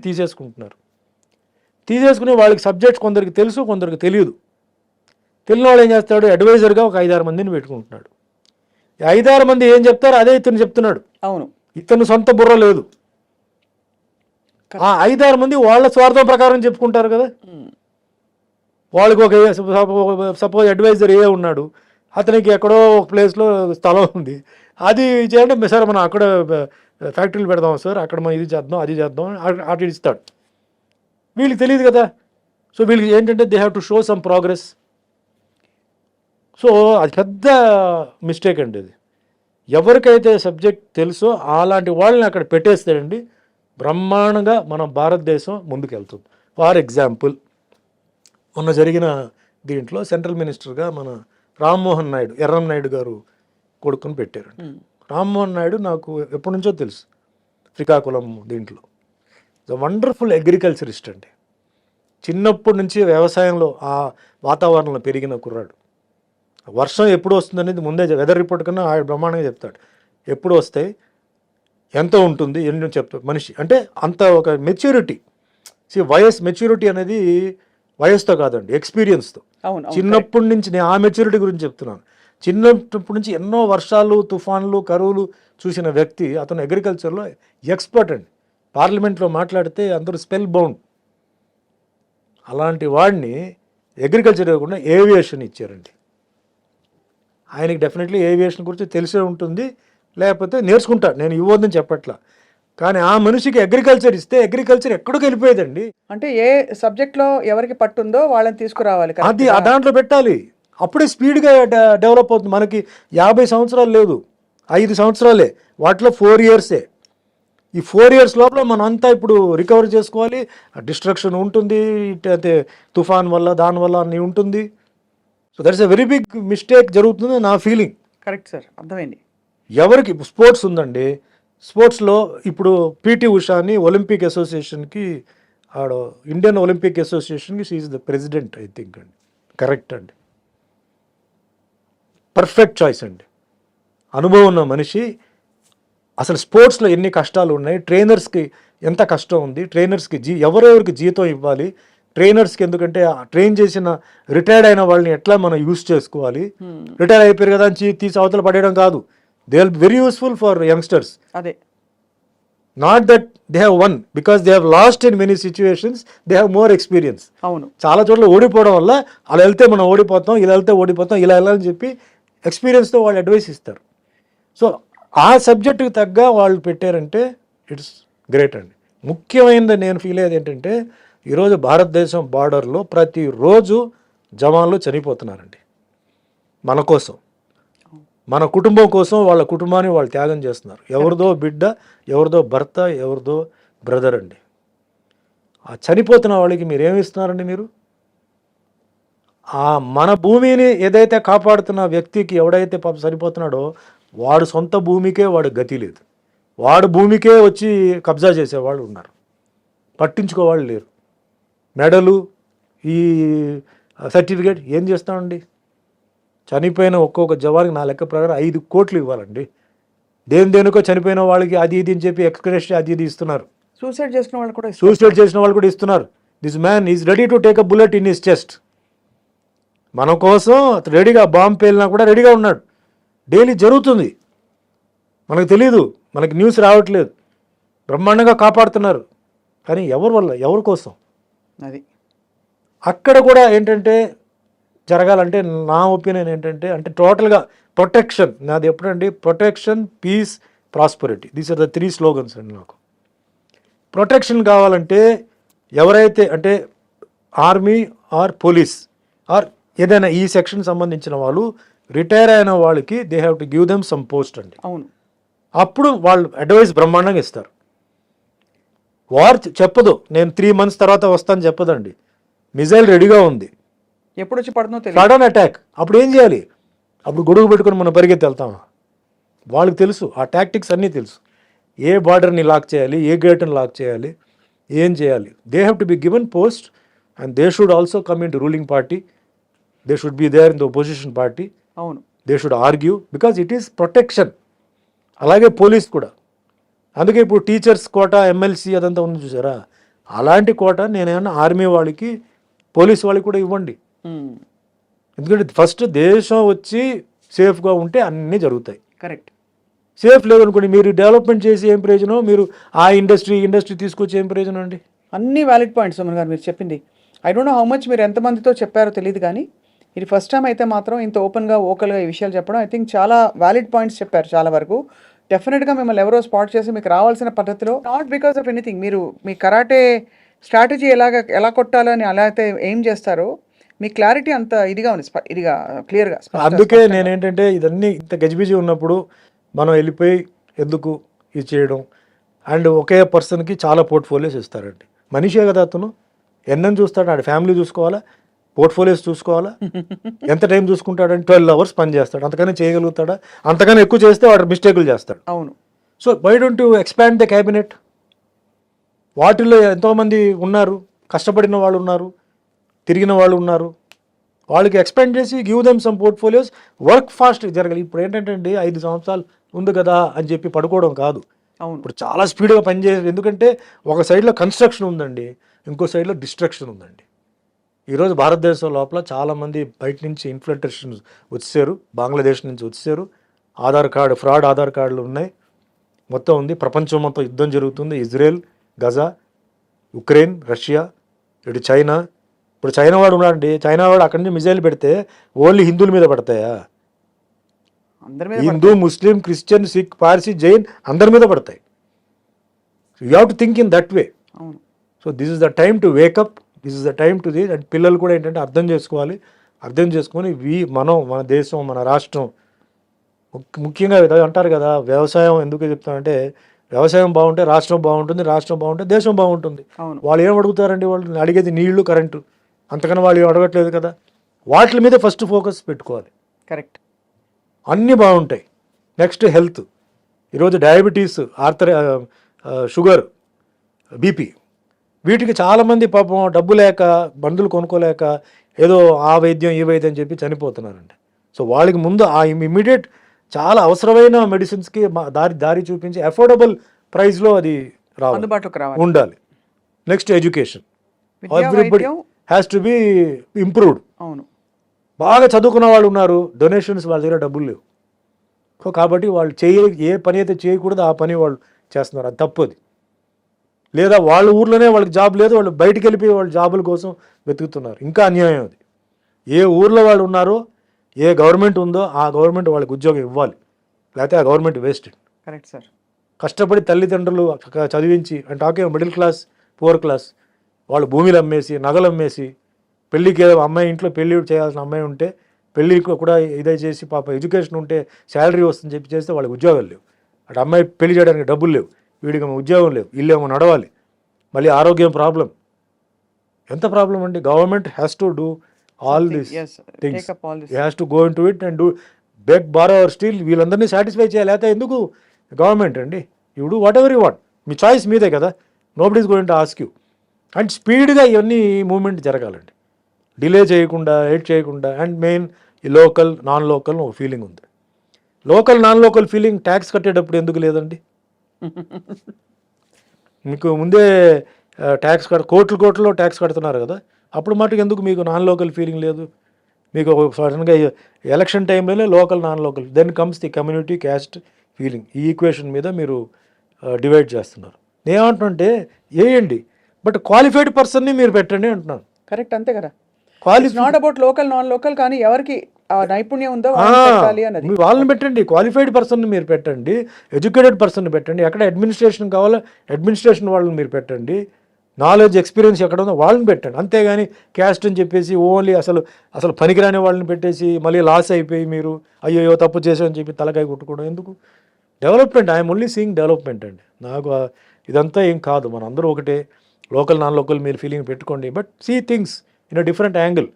తీసేసుకుని వాళ్ళకి సబ్జెక్ట్స్ కొందరికి తెలుసు కొందరికి తెలియదు. తెలియని వాళ్ళు ఏం చేస్తాడు, అడ్వైజర్గా ఒక 5-6 మందిని పెట్టుకుంటున్నాడు. 5-6 మంది ఏం చెప్తారో అదే ఇతను చెప్తున్నాడు. అవును, ఇతను సొంత బుర్ర లేదు. ఆ 5-6 మంది వాళ్ళ స్వార్థం ప్రకారం చెప్పుకుంటారు కదా. వాళ్ళకి ఒక సపోజ్ అడ్వైజర్ ఏ ఉన్నాడు, అతనికి ఎక్కడో ఒక ప్లేస్లో స్థలం ఉంది, అది చేయండి సార్ మనం అక్కడ ఫ్యాక్టరీలు పెడదాం సార్, అక్కడ మనం ఇది చేద్దాం అది చేద్దాం అటు ఇస్తాడు. వీళ్ళకి తెలియదు కదా. సో వీళ్ళకి ఏంటంటే they have to show some progress. So అది పెద్ద మిస్టేక్ అండి. అది ఎవరికైతే సబ్జెక్ట్ తెలుసో అలాంటి వాళ్ళని అక్కడ పెట్టేస్తాడండి, బ్రహ్మాండంగా మన భారతదేశం ముందుకెళ్తుంది. ఫర్ ఎగ్జాంపుల్ మొన్న జరిగిన దీంట్లో సెంట్రల్ మినిస్టర్గా మన రామ్మోహన్ నాయుడు, ఎర్రంనాయుడు గారు కొడుకుని పెట్టారు. రామ్మోహన్ నాయుడు నాకు ఎప్పటి నుంచో తెలుసు, శ్రీకాకుళం దీంట్లో వండర్ఫుల్ అగ్రికల్చరిస్ట్ అండి. చిన్నప్పటి నుంచి వ్యవసాయంలో ఆ వాతావరణంలో పెరిగిన కుర్రాడు. వర్షం ఎప్పుడు వస్తుంది అనేది ముందే వెదర్ రిపోర్ట్ కన్నా ఆయన బ్రహ్మాండంగా చెప్తాడు. ఎప్పుడు వస్తాయి, ఎంత ఉంటుంది, ఎన్ని చెప్తాడు మనిషి. అంటే అంత ఒక మెచ్యూరిటీ. మెచ్యూరిటీ అనేది వయసుతో కాదండి, ఎక్స్పీరియన్స్తో. చిన్నప్పటి నుంచి నేను ఆ మెచ్యూరిటీ గురించి చెప్తున్నాను. చిన్నప్పటి నుంచి ఎన్నో వర్షాలు, తుఫాన్లు, కరువులు చూసిన వ్యక్తి, అతను అగ్రికల్చర్లో ఎక్స్పర్ట్ అండి. పార్లమెంట్లో మాట్లాడితే అందరూ స్పెల్ బౌండ్. అలాంటి వాడిని అగ్రికల్చర్ ఇవ్వకుండా ఏవియేషన్ ఇచ్చారండి. ఆయనకి డెఫినెట్లీ ఏవియేషన్ గురించి తెలిసే ఉంటుంది, లేకపోతే నేర్చుకుంటాడు, నేను ఇవ్వద్దని చెప్పట్లా. కానీ ఆ మనిషికి అగ్రికల్చర్ ఇస్తే అగ్రికల్చర్ ఎక్కడికి వెళ్ళిపోయేదండి. అంటే ఏ సబ్జెక్ట్లో ఎవరికి పట్టుందో వాళ్ళని తీసుకురావాలి, అది ఆ దాంట్లో పెట్టాలి. అప్పుడే స్పీడ్గా డెవలప్ అవుతుంది. మనకి 50 సంవత్సరాలు లేదు, 5 సంవత్సరాలే, వాటిలో 4 ఇయర్సే. ఈ 4 ఇయర్స్ లోపల మనం అంతా ఇప్పుడు రికవర్ చేసుకోవాలి. డిస్ట్రక్షన్ ఉంటుంది, అయితే తుఫాన్ వల్ల దానివల్ల అన్నీ ఉంటుంది. So that's a very big mistake జరుగుతుంది నా ఫీలింగ్. కరెక్ట్ సార్, అర్థమైంది. ఎవరికి స్పోర్ట్స్ ఉందండి, స్పోర్ట్స్లో ఇప్పుడు పీటీ ఉషాని ఒలింపిక్ అసోసియేషన్కి ఇండియన్ ఒలింపిక్ అసోసియేషన్కి she is the president I think అండి. కరెక్ట్ అండి, పర్ఫెక్ట్ చాయిస్ అండి. అనుభవం ఉన్న మనిషి. అసలు స్పోర్ట్స్లో ఎన్ని కష్టాలు ఉన్నాయి, ట్రైనర్స్కి ఎంత కష్టం ఉంది, ట్రైనర్స్కి ఎవరెవరికి జీతం ఇవ్వాలి, ట్రైనర్స్కి ఎందుకంటే ట్రైన్ చేసిన రిటైర్డ్ అయిన వాళ్ళని ఎట్లా మనం యూస్ చేసుకోవాలి. రిటైర్ అయిపోయారు కదా అని తీసి అవతల పడేయడం కాదు. They will be very useful for youngsters. అదే, not that they have one, because they have lost in many situations, they have more experience. అవును, చాలా చోట్ల ఓడిపోవడం వల్ల అలా వెళ్తే మనం ఓడిపోతాం, ఇలా వెళ్తే ఓడిపోతాం, ఇలా వెళ్ళాలని చెప్పి ఎక్స్పీరియన్స్తో వాళ్ళు అడ్వైస్ ఇస్తారు. సో ఆ సబ్జెక్టుకి తగ్గ వాళ్ళు పెట్టారంటే ఇట్స్ గ్రేట్ అండి. ముఖ్యమైనది నేను ఫీల్ అయ్యేది ఏంటంటే ఈరోజు భారతదేశం బార్డర్లో ప్రతిరోజు జవాన్లు చనిపోతున్నారండి. మన కోసం, మన కుటుంబం కోసం, వాళ్ళ కుటుంబాన్ని వాళ్ళు త్యాగం చేస్తున్నారు. ఎవరిదో బిడ్డ, ఎవరిదో భర్త, ఎవరిదో బ్రదర్ అండి. ఆ చనిపోతున్న వాళ్ళకి మీరు ఏమి ఇస్తున్నారండి? మీరు ఆ మన భూమిని ఏదైతే కాపాడుతున్న వ్యక్తికి ఎవడైతే పాపం చనిపోతున్నాడో వాడు సొంత భూమికే వాడు గతి లేదు. వాడు భూమికే వచ్చి కబ్జా చేసేవాళ్ళు ఉన్నారు, పట్టించుకోవాళ్ళు లేరు. మెడలు, ఈ సర్టిఫికేట్ ఏం చేస్తామండి? చనిపోయిన ఒక్కొక్క జవాన్కి నా లెక్క ప్రకారం 5 కోట్లు ఇవ్వాలండి. దేనికో చనిపోయిన వాళ్ళకి అది ఇది అని చెప్పి ఎక్స్ప్రెస్ అది ఇది ఇస్తున్నారు. సూసైడ్ చేసిన వాళ్ళు కూడా ఇస్తున్నారు. This man is ready to take a bullet in his chest. మన కోసం రెడీగా, బాంబు పేలినా కూడా రెడీగా ఉన్నాడు. డైలీ జరుగుతుంది, మనకు తెలీదు, మనకి న్యూస్ రావట్లేదు. బ్రహ్మాండంగా కాపాడుతున్నారు. కానీ ఎవరి వల్ల, ఎవరి కోసం? అది అక్కడ కూడా ఏంటంటే జరగాలంటే నా ఒపీనియన్ ఏంటంటే, అంటే టోటల్గా ప్రొటెక్షన్. నాది ఎప్పుడండి, protection, peace, prosperity, these are the 3 slogans అండి. నాకు ప్రొటెక్షన్ కావాలంటే ఎవరైతే అంటే ఆర్మీ ఆర్ పోలీస్ ఆర్ ఏదైనా ఈ సెక్షన్ సంబంధించిన వాళ్ళు రిటైర్ అయిన వాళ్ళకి they have to give them some post అండి. అవును. అప్పుడు వాళ్ళు అడ్వైస్ బ్రహ్మాండంగా ఇస్తారు. వార్ చెప్పదు నేను 3 months తర్వాత వస్తాను చెప్పదండి. మిజైల్ రెడీగా ఉంది, ఎప్పుడు వచ్చి పడుతుందో తెలియదు. సడన్ అటాక్, అప్పుడు ఏం చేయాలి? అప్పుడు గొడుగు పెట్టుకొని మనం పరిగెత్తి వెళ్తామా? వాళ్ళకి తెలుసు, ఆ టాక్టిక్స్ అన్నీ తెలుసు. ఏ బార్డర్ని లాక్ చేయాలి, ఏ గేట్ని లాక్ చేయాలి, ఏం చేయాలి. They have to be given post and they should also come in to ruling party. They should be there in the opposition party. అవును. They should argue because it is protection. అలాగే పోలీస్ కూడా. అందుకే ఇప్పుడు టీచర్స్ కోట, ఎమ్మెల్సీ అదంతా ఉంది చూసారా, అలాంటి కోట నేనేమన్నా ఆర్మీ వాళ్ళకి, పోలీస్ వాళ్ళకి కూడా ఇవ్వండి. ఎందుకంటే ఫస్ట్ దేశం వచ్చి సేఫ్గా ఉంటే అన్నీ జరుగుతాయి. కరెక్ట్. సేఫ్ లేదనుకోండి, మీరు డెవలప్మెంట్ చేసి ఏం ప్రయోజనం, మీరు ఆ ఇండస్ట్రీ తీసుకొచ్చి ఏం ప్రయోజనం అండి? అన్ని వ్యాలిడ్ పాయింట్స్ సుమన్ గారు మీరు చెప్పింది. I don't know how much మీరు ఎంతమందితో చెప్పారో తెలియదు, కానీ ఇది ఫస్ట్ టైం అయితే మాత్రం ఇంత ఓపెన్గా ఓకల్గా ఈ విషయాలు చెప్పడం ఐ థింక్ చాలా వ్యాలిడ్ పాయింట్స్ చెప్పారు చాలా వరకు. డెఫినెట్గా మిమ్మల్ని ఎవరో స్పాట్ చేసి మీకు రావాల్సిన పద్ధతిలో, నాట్ బికాస్ ఆఫ్ ఎనీథింగ్, మీరు మీ కరాటే స్ట్రాటజీ ఎలా కొట్టాలని అలా అయితే ఏం చేస్తారో మీ క్లారిటీ అంత ఇదిగా ఉంది, ఇదిగా క్లియర్గా. అందుకే నేనేంటంటే ఇదన్నీ ఇంత గజిబిజి ఉన్నప్పుడు మనం వెళ్ళిపోయి ఎందుకు ఇది చేయడం. అండ్ ఒకే పర్సన్కి చాలా పోర్ట్ఫోలియోస్ ఇస్తారండి. మనిషే కదా అతను, ఎన్నని చూస్తాడు, ఆడ ఫ్యామిలీ చూసుకోవాలా, పోర్ట్ఫోలియోస్ చూసుకోవాలా. ఎంత టైం చూసుకుంటాడంటే 12 hours పని చేస్తాడు. అంతకన్నా చేయగలుగుతాడా? అంతకన్నా ఎక్కువ చేస్తే వాడు మిస్టేకులు చేస్తాడు. అవును. So why don't you expand the cabinet? వాటిల్లో ఎంతోమంది ఉన్నారు, కష్టపడిన వాళ్ళు ఉన్నారు, తిరిగిన వాళ్ళు ఉన్నారు. వాళ్ళకి ఎక్స్పెండ్ చేసి give them some portfolios, work fast జరగాలి. ఇప్పుడు ఏంటంటే అండి 5 సంవత్సరాలు ఉంది కదా అని చెప్పి పడుకోవడం కాదు. అవును. ఇప్పుడు చాలా స్పీడ్గా పనిచేయాలి. ఎందుకంటే ఒక సైడ్లో కన్స్ట్రక్షన్ ఉందండి, ఇంకో సైడ్లో డిస్ట్రక్షన్ ఉందండి. ఈరోజు భారతదేశం లోపల చాలామంది బయట నుంచి ఇన్ఫ్లుయెన్సర్స్ వచ్చేసారు, బంగ్లాదేశ్ నుంచి వచ్చేసారు. ఫ్రాడ్ ఆధార్ కార్డులు ఉన్నాయి, మొత్తం ఉంది. ప్రపంచం మొత్తం యుద్ధం జరుగుతుంది. ఇజ్రాయెల్, గజా, ఉక్రెయిన్, రష్యా, ఇటు చైనా. ఇప్పుడు చైనా వాడు ఉన్నాడండి, చైనా వాడు అక్కడి నుంచి మిజైల్ పెడితే ఓన్లీ హిందువుల మీద పడతాయా? హిందూ, ముస్లిం, క్రిస్టియన్, సిక్, పార్సీ, జైన్ అందరి మీద పడతాయి. You have to think in that way. So this is the time to wake up, this is the time to this. And పిల్లలు కూడా ఏంటంటే అర్థం చేసుకొని మన దేశం, మన రాష్ట్రం, ముఖ్యంగా అంటారు కదా, వ్యవసాయం ఎందుకు చెప్తానంటే, వ్యవసాయం బాగుంటే రాష్ట్రం బాగుంటుంది, రాష్ట్రం బాగుంటే దేశం బాగుంటుంది. వాళ్ళు ఏం అడుగుతారండి? వాళ్ళు అడిగేది నీళ్లు, కరెంటు, అంతకన్నా వాళ్ళు అడగట్లేదు కదా. వాటి మీద ఫస్ట్ ఫోకస్ పెట్టుకోవాలి. కరెక్ట్. అన్నీ బాగుంటాయి. Next health. ఈరోజు డయాబెటీస్, షుగర్, బీపీ, వీటికి చాలామంది పాపం డబ్బు లేక, మందులు కొనుక్కోలేక ఏదో ఆ వైద్యం ఈ వైద్యం చెప్పి చనిపోతున్నారండి. సో వాళ్ళకి ముందు ఆ ఇమీడియట్ చాలా అవసరమైన మెడిసిన్స్కి దారి చూపించి అఫోర్డబుల్ ప్రైస్లో అది ఉండాలి. Next education. Everybody has to be improved. అవును. బాగా చదువుకున్న వాళ్ళు ఉన్నారు, డొనేషన్స్ వాళ్ళ దగ్గర డబ్బులు లేవు. సో కాబట్టి వాళ్ళు ఏ పని అయితే చేయకూడదు ఆ పని వాళ్ళు చేస్తున్నారు, అది తప్పది. లేదా వాళ్ళ ఊర్లోనే వాళ్ళకి జాబ్ లేదు, వాళ్ళు బయటికి వెళ్ళిపోయి వాళ్ళ జాబుల కోసం వెతుకుతున్నారు, ఇంకా అన్యాయం అది. ఏ ఊర్లో వాళ్ళు ఉన్నారో, ఏ గవర్నమెంట్ ఉందో ఆ గవర్నమెంట్ వాళ్ళకి ఉద్యోగం ఇవ్వాలి, లేకపోతే ఆ గవర్నమెంట్ వేస్టెడ్. Correct sir. కష్టపడి తల్లిదండ్రులు చదివించి, అంటే talking middle class, poor class, వాళ్ళు భూమిలు అమ్మేసి, నగలు అమ్మేసి, పెళ్ళికి అమ్మాయి ఇంట్లో పెళ్ళి చేయాల్సిన అమ్మాయి ఉంటే పెళ్ళికి కూడా ఇదే చేసి, పాప ఎడ్యుకేషన్ ఉంటే శాలరీ వస్తుందని చెప్పి చేస్తే వాళ్ళకి ఉద్యోగాలు లేవు. అటు అమ్మాయి పెళ్లి చేయడానికి డబ్బులు లేవు, వీడికి ఉద్యోగం లేవు, ఇల్లేమో నడవాలి, మళ్ళీ ఆరోగ్యం ప్రాబ్లం. ఎంత ప్రాబ్లం అండి? Government has to do all this things, has to go into it and do beg, borrow or steal, వీళ్ళందరినీ సాటిస్ఫై చేయాలి. అయితే ఎందుకు గవర్నమెంట్ అండి? You do whatever you want, మీ చాయిస్ మీదే కదా, nobody is going to ask you. And స్పీడ్గా ఇవన్నీ మూవ్మెంట్ జరగాలండి, డిలే చేయకుండా, వెయిట్ చేయకుండా. అండ్ మెయిన్ ఈ లోకల్, నాన్ లోకల్ ఒక ఫీలింగ్ ఉంది. Local, non local feeling tax కట్టేటప్పుడు ఎందుకు లేదండి? మీకు ముందే ట్యాక్స్ కోట్లు ట్యాక్స్ కడుతున్నారు కదా, అప్పుడు మటుకు ఎందుకు మీకు నాన్ లోకల్ ఫీలింగ్ లేదు? మీకు సడన్గా ఎలక్షన్ టైంలోనే local, non local, then comes the community, caste feeling. ఈ ఈక్వేషన్ మీద మీరు డివైడ్ చేస్తున్నారు. నేనేమంటున్నానంటే వేయండి, బట్ క్వాలిఫైడ్ పర్సన్ని మీరు పెట్టండి అంటున్నాను. కరెక్ట్, అంతే కదా. Not about local, non local, కానీ ఎవరికి నైపుణ్యం ఉందో వాళ్ళని పెట్టండి. క్వాలిఫైడ్ పర్సన్ మీరు పెట్టండి, ఎడ్యుకేటెడ్ పర్సన్ పెట్టండి. ఎక్కడ అడ్మినిస్ట్రేషన్ కావాలో అడ్మినిస్ట్రేషన్ వాళ్ళని మీరు పెట్టండి. నాలెడ్జ్ ఎక్స్పీరియన్స్ ఎక్కడ ఉందో వాళ్ళని పెట్టండి, అంతేగాని క్యాస్ట్ అని చెప్పేసి ఓన్లీ అసలు పనికిరాని వాళ్ళని పెట్టేసి మళ్ళీ లాస్ అయిపోయి మీరు అయ్యో తప్పు చేసామని చెప్పి తలకాయ కొట్టుకోవడం ఎందుకు? Development, I'm only seeing development అండి. నాకు ఇదంతా ఏం కాదు, మన అందరూ ఒకటే, లోకల్ నాన్ లోకల్ మీరు ఫీలింగ్ పెట్టుకోండి, but see things in a different angle.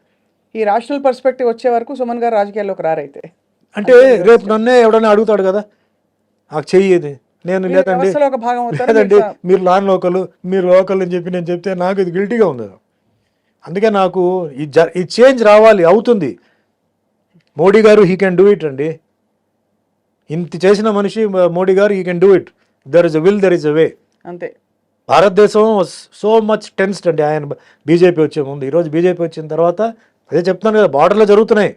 ఈ రేషనల్ పర్స్పెక్టివ్ వచ్చే వరకు సుమన్ గారు రాజకీయాల్లోకి రారైతే అంటే రేపు నన్నే ఎవడన్నా అడుగుతాడు కదా, నాకు చెయ్యేది, నేను లేదండి వ్యవస్థలో ఒక భాగం అవుతారు లేదండి మీరు నాన్ లోకల్ మీరు లోకల్ అని చెప్పి నేను చెప్తే నాకు ఇది గిల్టీగా ఉంది. అందుకే నాకు ఈ చేంజ్ రావాలి, అవుతుంది. మోడీ గారు హీ కెన్ డూ ఇట్ అండి, ఇంత చేసిన మనిషి మోడీ గారు he can do it. There is a will, there is a way. అంతే. భారతదేశం సో మచ్ టెన్స్డ్ అండి ఆయన బీజేపీ వచ్చే ముందు. ఈరోజు బీజేపీ వచ్చిన తర్వాత అదే చెప్తున్నాను కదా, బార్డర్లో జరుగుతున్నాయి,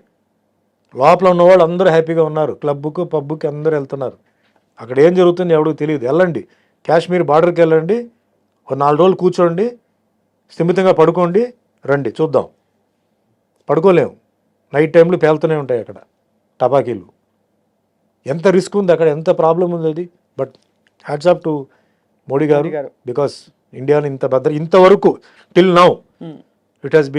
లోపల ఉన్నవాళ్ళు అందరూ హ్యాపీగా ఉన్నారు, క్లబ్కు పబ్కి అందరూ వెళ్తున్నారు. అక్కడ ఏం జరుగుతుంది ఎవరికి తెలియదు. వెళ్ళండి కాశ్మీర్ బార్డర్కి వెళ్ళండి, ఒక 4 రోజులు కూర్చోండి, స్థిమితంగా పడుకోండి, రండి చూద్దాం. పడుకోలేము, నైట్ టైంలో పేలుతూనే ఉంటాయి అక్కడ టపాకీలు. ఎంత రిస్క్ ఉంది అక్కడ, ఎంత ప్రాబ్లం ఉంది అది. But hats off to Modi గారు, బికాస్ ఇండియాని ఇంతవరకు till now it has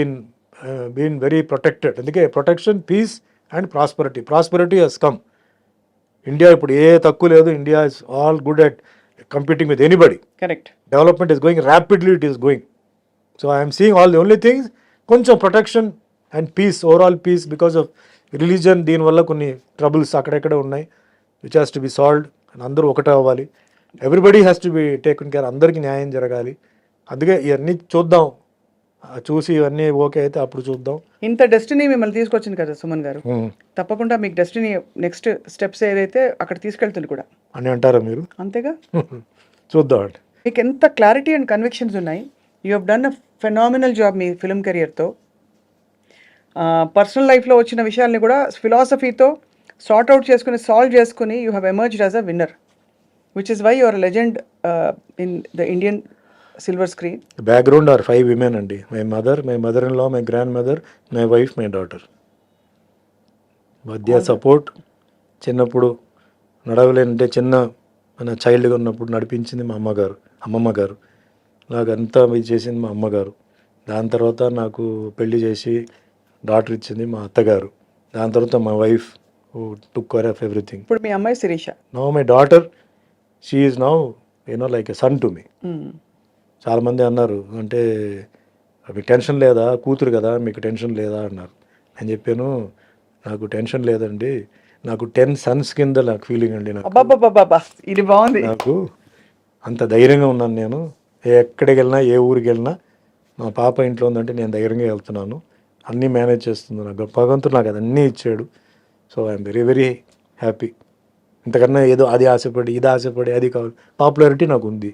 been very protected. అందుకే protection, peace and prosperity has come. India ఇప్పుడు ఏ తక్కువ లేదు, India is all good at competing with anybody. Correct. Development is going rapidly, it is going. So I'm seeing all the only things కొంచెం protection and peace, overall peace, because of religion. దీనివల్ల కొన్ని ట్రబుల్స్ అక్కడెక్కడ ఉన్నాయి, which has to be solved. అందరూ ఒకటే అవ్వాలి, everybody has to be taken care, అందరికీ న్యాయం జరగాలి. అందుకే ఇవన్నీ చూద్దాం, చూసి ఇవన్నీ ఓకే అయితే అప్పుడు చూద్దాం. ఇంత డెస్టినీ మిమ్మల్ని తీసుకొచ్చింది కదా సుమన్ గారు, తప్పకుండా మీకు డెస్టినీ నెక్స్ట్ స్టెప్స్ ఏదైతే అక్కడ తీసుకెళ్తుంది కూడా అని అంటారా మీరు? అంతేగా. చూద్దాం అండి. మీకు ఎంత క్లారిటీ అండ్ కన్విక్షన్స్ ఉన్నాయి. You have done a phenomenal job మీ ఫిల్మ్ కెరియర్తో. పర్సనల్ లైఫ్లో వచ్చిన విషయాల్ని కూడా ఫిలాసఫీతో సాల్వ్ చేసుకుని you have emerged as a winner, which is why you are legend in the Indian silver screen. Background are 5 women అండి. My mother-in-law, my grandmother, my wife, my daughter. మధ్య సపోర్ట్. చిన్నప్పుడు నడవలేనంటే మన చైల్డ్గా ఉన్నప్పుడు నడిపించింది మా అమ్మమ్మ గారు. నాకు అంతా ఇది చేసింది మా అమ్మగారు. దాని తర్వాత నాకు పెళ్లి చేసి డాటర్ ఇచ్చింది మా అత్తగారు. దాని తర్వాత మా wife who took care of everything. ఇప్పుడు మీ అమ్మాయి Sirisha. Now my daughter, she is now like a son to me. చాలామంది అన్నారు, అంటే మీకు టెన్షన్ లేదా, కూతురు కదా మీకు టెన్షన్ లేదా అన్నారు. నేను చెప్పాను, నాకు టెన్షన్ లేదండి, నాకు 10 sons కింద నాకు ఫీలింగ్ అండి. ఇది బాగుంది. నాకు అంత ధైర్యంగా ఉన్నాను నేను. ఎక్కడికి వెళ్ళినా, ఏ ఊరికి వెళ్ళినా, మా పాప ఇంట్లో ఉందంటే నేను ధైర్యంగా వెళ్తున్నాను, అన్నీ మేనేజ్ చేస్తున్నాను. భగవంతుడు నాకు అదన్నీ ఇచ్చాడు. So I'm very very happy. ఇంతకన్నా ఏదో అది ఆశపడి ఇది ఆశపడి అది కావాలి. పాపులారిటీ నాకు ఉంది,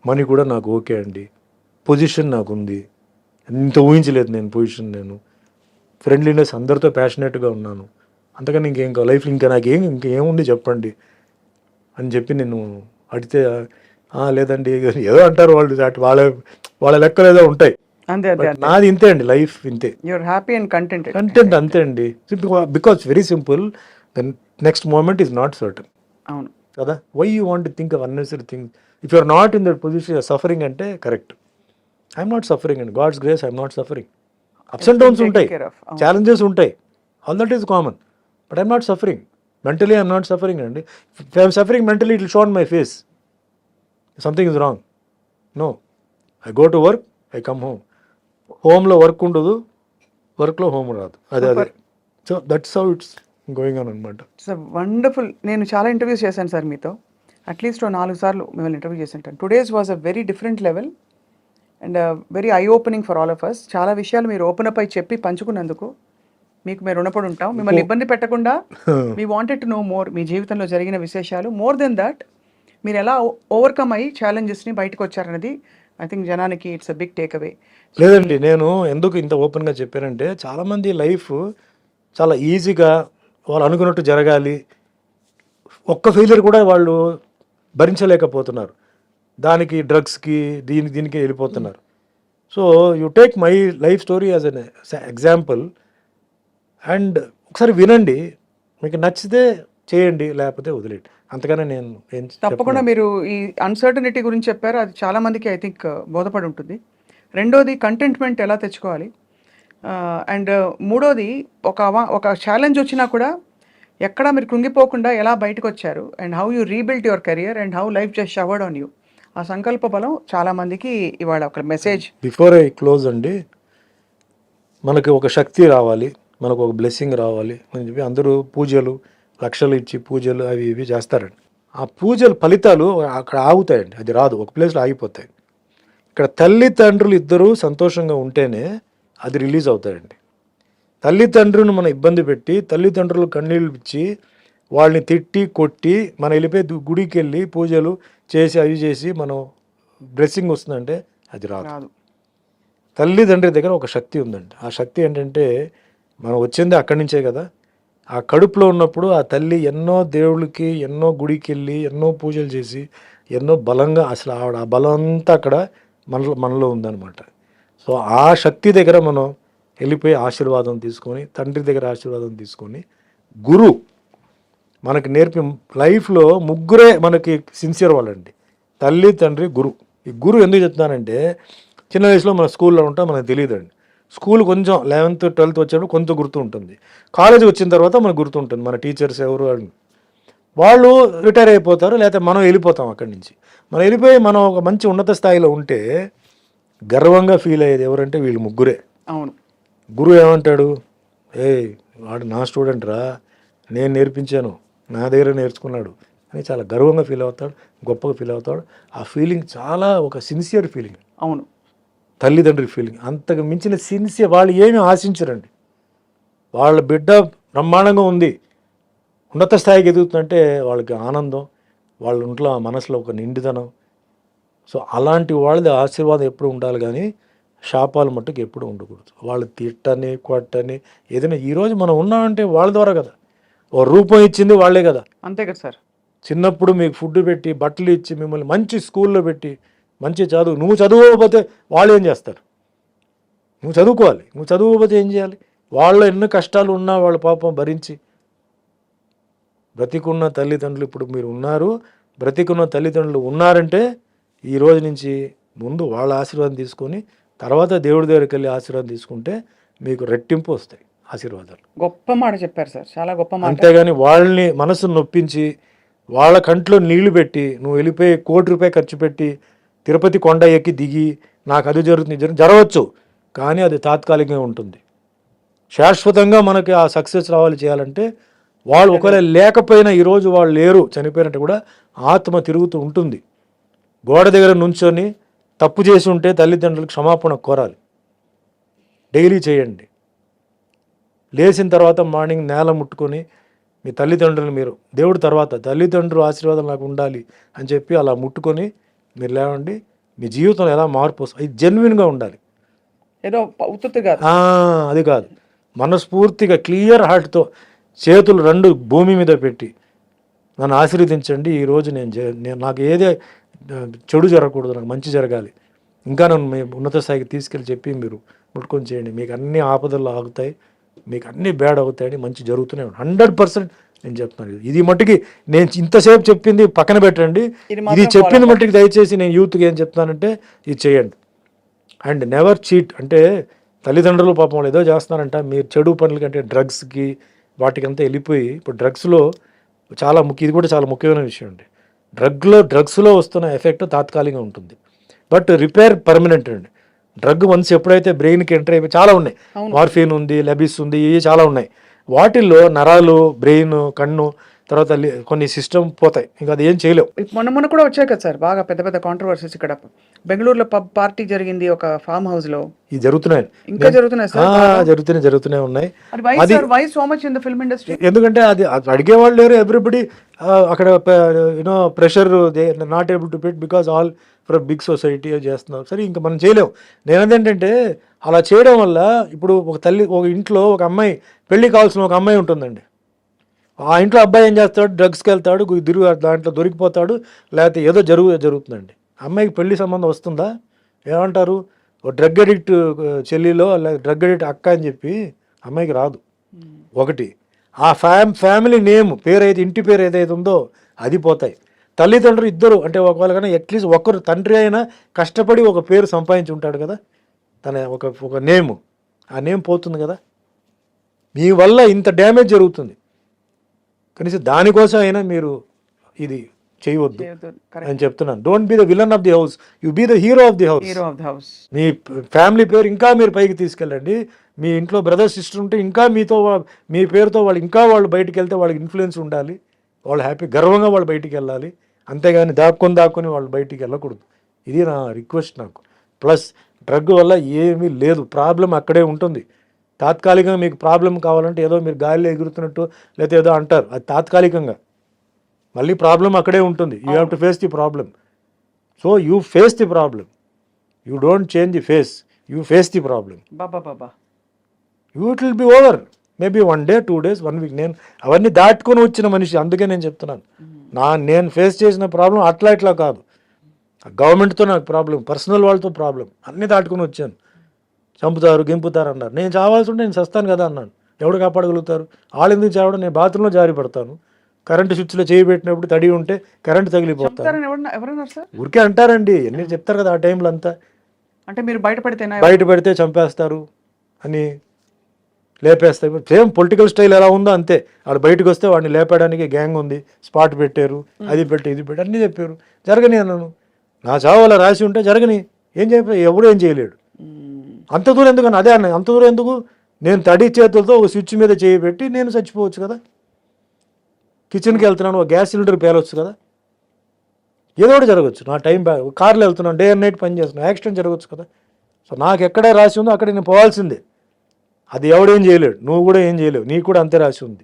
మనీ కూడా నాకు ఓకే అండి, పొజిషన్ నాకు ఉంది. ఇంత ఊహించలేదు నేను పొజిషన్. నేను ఫ్రెండ్లీనెస్, అందరితో ప్యాషనేట్గా ఉన్నాను. అంతకని ఇంకేం కావాలి లైఫ్లో, ఇంకేముంది చెప్పండి అని చెప్పి నేను అడిగితే లేదండి ఏదో అంటారు వాళ్ళు, వాళ్ళ లెక్కలు ఏదో ఉంటాయి. నాది ఇంతే అండి, లైఫ్ ఇంతే. యూఆర్ హ్యాపీ అండ్ కంటెంట్ అంతే అండి. Because very simple, then next moment is not certain. అవును కదా. Why you want to think of unnecessary things if you're not in that position, suffering అంటే కరెక్ట్. ఐఎమ్ నాట్ సఫరింగ్ అండి, God's grace I'm not suffering. Ups and downs ఉంటాయి, ఛాలెంజెస్ ఉంటాయి, all that is common, but I'm not suffering. Mentally I'm not suffering అండి. If I'm suffering mentally, it will show on my face something is wrong. No, I go to work, I come home. హోమ్లో వర్క్ ఉండదు, వర్క్లో హోమ్ రాదు, అదే. So that's how it's going on అనమాట. It's wonderful. నేను చాలా ఇంటర్వ్యూస్ చేశాను సార్ మీతో, అట్లీస్ట్ 4 సార్లు మిమ్మల్ని ఇంటర్వ్యూ చేసి ఉంటాను. Today's was a very different level and very eye opening for all of us. చాలా విషయాలు మీరు ఓపెన్ అప్ అయి చెప్పి పంచుకున్నందుకు మీకు మేము రుణపడి ఉంటాం. మిమ్మల్ని ఇబ్బంది పెట్టకుండా we wanted to know more, మీ జీవితంలో జరిగిన విశేషాలు. మోర్ దెన్ దాట్, మీరు ఎలా ఓవర్కమ్ అయ్యి ఛాలెంజెస్ని బయటకు వచ్చారనేది ఐ థింక్ జనానికి it's a big takeaway. లేదండి, నేను ఎందుకు ఇంత ఓపెన్గా చెప్పానంటే, చాలామంది లైఫ్ చాలా ఈజీగా వాళ్ళు అనుకున్నట్టు జరగాలి, ఒక్క ఫెయిలియర్ కూడా వాళ్ళు భరించలేకపోతున్నారు, దానికి డ్రగ్స్కి దీనికి వెళ్ళిపోతున్నారు. So you take my life story as an example and ఒకసారి వినండి, మీకు నచ్చితే చేయండి, లేకపోతే వదిలేయండి. అంతగానే నేను ఏం తప్పకుండా మీరు ఈ అన్సర్టనిటీ గురించి చెప్పారు. అది చాలా మందికి ఐ థింక్ బోధపడి ఉంటుంది. రెండోది కంటెంట్మెంట్ ఎలా తెచ్చుకోవాలి, అండ్ మూడోది ఒక ఛాలెంజ్ వచ్చినా కూడా ఎక్కడ మీరు కృంగిపోకుండా ఎలా బయటకు వచ్చారు, and how you rebuild your career and how life just showered on you. ఆ సంకల్ప బలం చాలా మందికి ఇవాళ ఒక మెసేజ్. బిఫోర్ ఐ క్లోజ్ అండి, మనకి ఒక శక్తి రావాలి, మనకు ఒక బ్లెస్సింగ్ రావాలి అని చెప్పి అందరూ పూజలు లక్షలు ఇచ్చి పూజలు అవి ఇవి చేస్తారండి. ఆ పూజల ఫలితాలు అక్కడ ఆగుతాయండి, అది రాదు, ఒక ప్లేస్లో ఆగిపోతాయి. ఇక్కడ తల్లిదండ్రులు ఇద్దరూ సంతోషంగా ఉంటేనే అది రిలీజ్ అవుతాయండి. తల్లిదండ్రులను మనం ఇబ్బంది పెట్టి తల్లిదండ్రులు కన్నీళ్ళు ఇచ్చి వాళ్ళని తిట్టి కొట్టి మనం వెళ్ళిపోయి గుడికి వెళ్ళి పూజలు చేసి అవి చేసి మనం బ్లెస్సింగ్ వస్తుందంటే అది రాదు. తల్లిదండ్రి దగ్గర ఒక శక్తి ఉందండి. ఆ శక్తి ఏంటంటే మనం వచ్చింది అక్కడి నుంచే కదా. ఆ కడుపులో ఉన్నప్పుడు ఆ తల్లి ఎన్నో దేవుళ్ళకి ఎన్నో గుడికి వెళ్ళి ఎన్నో పూజలు చేసి ఎన్నో బలంగా అసలు ఆవిడ ఆ బలం అంతా అక్కడ మనలో ఉందన్నమాట. సో ఆ శక్తి దగ్గర మనం వెళ్ళిపోయి ఆశీర్వాదం తీసుకొని తండ్రి దగ్గర ఆశీర్వాదం తీసుకొని గురు మనకి నేర్పి లైఫ్లో ముగ్గురే మనకి సిన్సియర్ వాళ్ళండి, తల్లి తండ్రి గురు. ఈ గురు ఎందుకు చెప్తానంటే చిన్న వయసులో మన స్కూల్లో ఉంటాం, మనకు తెలియదండి. స్కూల్ కొంచెం 11th 12th వచ్చేప్పుడు కొంత గుర్తు ఉంటుంది. కాలేజీ వచ్చిన తర్వాత మనకు గుర్తుంటుంది మన టీచర్స్ ఎవరు అని. వాళ్ళు రిటైర్ అయిపోతారు, లేకపోతే మనం వెళ్ళిపోతాం అక్కడి నుంచి. మనం వెళ్ళిపోయి మనం ఒక మంచి ఉన్నత స్థాయిలో ఉంటే గర్వంగా ఫీల్ అయ్యేది ఎవరంటే వీళ్ళు ముగ్గురే. అవును. గురువు ఏమంటాడు, వాడు నా స్టూడెంట్ రా, నేను నేర్పించాను, నా దగ్గర నేర్చుకున్నాడు అని చాలా గర్వంగా ఫీల్ అవుతాడు, గొప్పగా ఫీల్ అవుతాడు. ఆ ఫీలింగ్ చాలా ఒక సిన్సియర్ ఫీలింగ్. అవును. తల్లిదండ్రుల ఫీలింగ్ అంతకు మించిన సిన్సియర్. వాళ్ళు ఏమీ ఆశించరండి, వాళ్ళ బిడ్డ బ్రహ్మాండంగా ఉంది, ఉన్నత స్థాయికి ఎదుగుతుందంటే వాళ్ళకి ఆనందం, వాళ్ళ ఇంట్లో మనసులో ఒక నిండుదనం. సో అలాంటి వాళ్ళది ఆశీర్వాదం ఎప్పుడు ఉండాలి, కానీ శాపాలు మట్టుకు ఎప్పుడు ఉండకూడదు. వాళ్ళు తిట్టని కొట్టని ఏదైనా ఈరోజు మనం ఉన్నామంటే వాళ్ళ ద్వారా కదా, ఓ రూపం ఇచ్చింది వాళ్ళే కదా. అంతే కదా సార్. చిన్నప్పుడు మీకు ఫుడ్ పెట్టి బట్టలు ఇచ్చి మిమ్మల్ని మంచి స్కూల్లో పెట్టి మంచి చదువు, నువ్వు చదువుకోకపోతే వాళ్ళు ఏం చేస్తారు? నువ్వు చదువుకోవాలి, నువ్వు చదువుకోకపోతే ఏం చేయాలి? వాళ్ళు ఎన్ని కష్టాలు ఉన్నా వాళ్ళ పాపం భరించి బ్రతికున్న తల్లిదండ్రులు ఇప్పుడు మీరు ఉన్నారు, బ్రతికున్న తల్లిదండ్రులు ఉన్నారంటే ఈ రోజు నుంచి ముందు వాళ్ళ ఆశీర్వాదం తీసుకొని తర్వాత దేవుడి దగ్గరికి వెళ్ళి ఆశీర్వాదం తీసుకుంటే మీకు రెట్టింపు వస్తాయి ఆశీర్వాదాలు. గొప్ప మాట చెప్పారు సార్, చాలా గొప్ప మాట. అంతేగాని వాళ్ళని మనసును నొప్పించి వాళ్ళ కంట్లో నీళ్లు పెట్టి నువ్వు వెళ్ళిపోయి ₹1 కోటి ఖర్చు పెట్టి తిరుపతి కొండ ఎక్కి దిగి నాకు అది జరుగుతుంది జరగవచ్చు, కానీ అది తాత్కాలికంగా ఉంటుంది. శాశ్వతంగా మనకి ఆ సక్సెస్ రావాలి చేయాలంటే వాళ్ళు ఒకవేళ లేకపోయినా ఈరోజు వాళ్ళు లేరు చనిపోయినట్టు కూడా ఆత్మ తిరుగుతూ ఉంటుంది. గోడ దగ్గర నుంచొని తప్పు చేసి ఉంటే తల్లిదండ్రులకు క్షమాపణ కోరాలి, డైలీ చేయండి. లేచిన తర్వాత మార్నింగ్ నేల ముట్టుకొని మీ తల్లిదండ్రులు మీరు దేవుడి తర్వాత తల్లిదండ్రులు ఆశీర్వాదం నాకు ఉండాలి అని చెప్పి అలా ముట్టుకొని మీరు లేవండి. మీ జీవితంలో ఎలా మార్పు వస్తుంది, ఇది జెన్యున్గా ఉండాలి, ఏదో ఉత్తుగా అది కాదు. మనస్ఫూర్తిగా క్లియర్ హార్ట్తో చేతులు 2 భూమి మీద పెట్టి నన్ను ఆశీర్వదించండి, ఈరోజు నేను నాకు ఏదే చెడు జరగకూడదు, నాకు మంచి జరగాలి, ఇంకా నన్ను మీ ఉన్నత స్థాయికి తీసుకెళ్ళి చెప్పి మీరు ముట్టుకొని చేయండి. మీకు అన్ని ఆపదలు ఆగుతాయి, మీకు అన్ని బ్యాడ్ అవుతాయని మంచి జరుగుతూనే 100% నేను చెప్తాను. ఇది మట్టుకి నేను ఇంతసేపు చెప్పింది పక్కన పెట్టండి, ఇది చెప్పింది మట్టుకి దయచేసి నేను యూత్కి ఏం చెప్తానంటే ఇది చేయండి. And never cheat. అంటే తల్లిదండ్రులు పాపం వాళ్ళు ఏదో చేస్తున్నారంట, మీరు చెడు పనుల కంటే డ్రగ్స్కి వాటికంతా వెళ్ళిపోయి ఇప్పుడు డ్రగ్స్లో చాలా ఇది కూడా చాలా ముఖ్యమైన విషయం అండి. డ్రగ్స్లో వస్తున్న ఎఫెక్ట్ తాత్కాలికంగా ఉంటుంది, బట్ రిపేర్ పర్మనెంట్ అండి. డ్రగ్ వన్స్ ఎప్పుడైతే బ్రెయిన్కి ఎంటర్ అయిపోయి చాలా ఉన్నాయి, మార్ఫిన్ ఉంది, లెబిస్ ఉంది, ఇవి చాలా ఉన్నాయి. వాటిల్లో నరాలు, బ్రెయిన్, కన్ను, తర్వాత కొన్ని సిస్టమ్ పోతాయి, ఇంకా అది ఏం చేయలేవు. మొన్న కూడా వచ్చాయి కదా సార్ బాగా పెద్ద పెద్ద కాంట్రవర్సీస్. ఇక్కడ బెంగళూరులో పబ్ పార్టీ జరిగింది ఒక ఫామ్ హౌస్ లో, ఇది జరుగుతున్నాయి, ఇంకా జరుగుతున్నాయి సార్, జరుగుతూనే ఉన్నాయి. Why so much in the film industry? ఎందుకంటే అది అడిగేవాళ్ళు లేరు, ఎవ్రీబడి అక్కడ you know pressure they not able to pit because all for big society చేస్తున్నారు. సరే ఇంకా మనం చేయలేం. నేనేంటంటే అలా చేయడం వల్ల ఇప్పుడు ఒక ఇంట్లో ఒక అమ్మాయి పెళ్లి కావాల్సిన ఒక అమ్మాయి ఉంటుందండి. ఆ ఇంట్లో అబ్బాయి ఏం చేస్తాడు, డ్రగ్స్కి వెళ్తాడు, దాంట్లో దొరికిపోతాడు, లేకపోతే ఏదో జరుగుతుందండి. అమ్మాయికి పెళ్లి సంబంధం వస్తుందా? ఏమంటారు, ఓ డ్రగ్ అడిక్ట్ చెల్లిలో డ్రగ్ అడిక్ట్ అక్క అని చెప్పి అమ్మాయికి రాదు. ఒకటి ఆ ఫ్యామిలీ నేమ్ పేరు అయితే ఇంటి పేరు ఏదైతే ఉందో అది పోతాయి. తల్లిదండ్రులు ఇద్దరు అంటే ఒకవేళ కానీ అట్లీస్ట్ ఒకరు తండ్రి అయినా కష్టపడి ఒక పేరు సంపాదించి ఉంటాడు కదా, తన ఒక నేమ్, ఆ నేమ్ పోతుంది కదా. మీ వల్ల ఇంత డ్యామేజ్ జరుగుతుంది, కనీసం దానికోసం అయినా మీరు ఇది చేయవద్దు అని చెప్తున్నాను. Don't be the villain of the house, you be the hero of the house. Hero of the house. Me family పేరు ఇంకా మీరు పైకి తీసుకెళ్ళండి. మీ ఇంట్లో బ్రదర్స్ సిస్టర్ ఉంటే ఇంకా మీతో మీ పేరుతో వాళ్ళు ఇంకా వాళ్ళు బయటికి వెళ్తే వాళ్ళకి ఇన్ఫ్లుయెన్స్ ఉండాలి, వాళ్ళు హ్యాపీ గర్వంగా వాళ్ళు బయటికి వెళ్ళాలి. అంతేగాని దాక్కుని వాళ్ళు బయటికి వెళ్ళకూడదు. ఇది నా రిక్వెస్ట్ నాకు. ప్లస్ డ్రగ్ వల్ల ఏమీ లేదు, ప్రాబ్లం అక్కడే ఉంటుంది. తాత్కాలికంగా మీకు ప్రాబ్లం కావాలంటే ఏదో మీరు గాలిలో ఎగురుతున్నట్టు లేకపోతే ఏదో అంటారు, అది తాత్కాలికంగా. మళ్ళీ ప్రాబ్లం అక్కడే ఉంటుంది. You have to face the problem. So you face the problem, you don't change the face, you face the problem. Baba you it will be over. Maybe 1 day 2 days 1 week. నేను అవన్నీ దాటుకొని వచ్చిన మనిషి, అందుకే నేను చెప్తున్నాను. నేను ఫేస్ చేసిన ప్రాబ్లం అట్లా కాదు. గవర్నమెంట్తో నాకు ప్రాబ్లం, పర్సనల్ వాళ్ళతో ప్రాబ్లం, అన్నీ దాటుకొని వచ్చాను. చంపుతారు గింపుతారు అన్నారు, నేను చావాల్సి ఉంటే నేను చస్తాను కదా అన్నాను. ఎవడు కాపాడగలుగుతారు? వాళ్ళు ఎందుకు చావడం? నేను బాత్రూంలో జారి పడతాను, కరెంటు స్విచ్లో చేయి పెట్టినప్పుడు తడి ఉంటే కరెంటు తగిలిపోతాను. ఎవరన్నారు సార్? ఊరికే అంటారండి, ఎన్ని చెప్తారు కదా ఆ టైంలో అంతా. అంటే మీరు బయట పెడితే చంపేస్తారు అని లేపేస్తారు. సేమ్ పొలిటికల్ స్టైల్ ఎలా ఉందో అంతే. వాడు బయటకు వస్తే వాడిని లేపడానికి గ్యాంగ్ ఉంది, స్పాట్ పెట్టారు, అది పెట్టి ఇది పెట్టి అన్నీ చెప్పారు. జరగని అన్నాను. నా చావు అలా రాసి ఉంటే జరగని, ఏం చెప్పి ఎవడు ఏం చేయలేడు. అంత దూరం ఎందుకని అదే అన్న, అంత దూరం ఎందుకు? నేను తడి చేతులతో ఒక స్విచ్ మీద చేయి పెట్టి నేను చచ్చిపోవచ్చు కదా. కిచెన్కి వెళ్తున్నాను, ఒక గ్యాస్ సిలిండర్ పేలవచ్చు కదా, ఏదో ఒకటి జరగచ్చు. నా టైం కార్లో వెళ్తున్నాను, డే అండ్ నైట్ పని చేస్తున్నాను, యాక్సిడెంట్ జరగచ్చు కదా. సో నాకు ఎక్కడే రాసి ఉందో అక్కడ నేను పోవాల్సిందే. అది ఎవడేం చేయలేడు, నువ్వు కూడా ఏం చేయలేవు, నీకు కూడా అంతే రాసి ఉంది.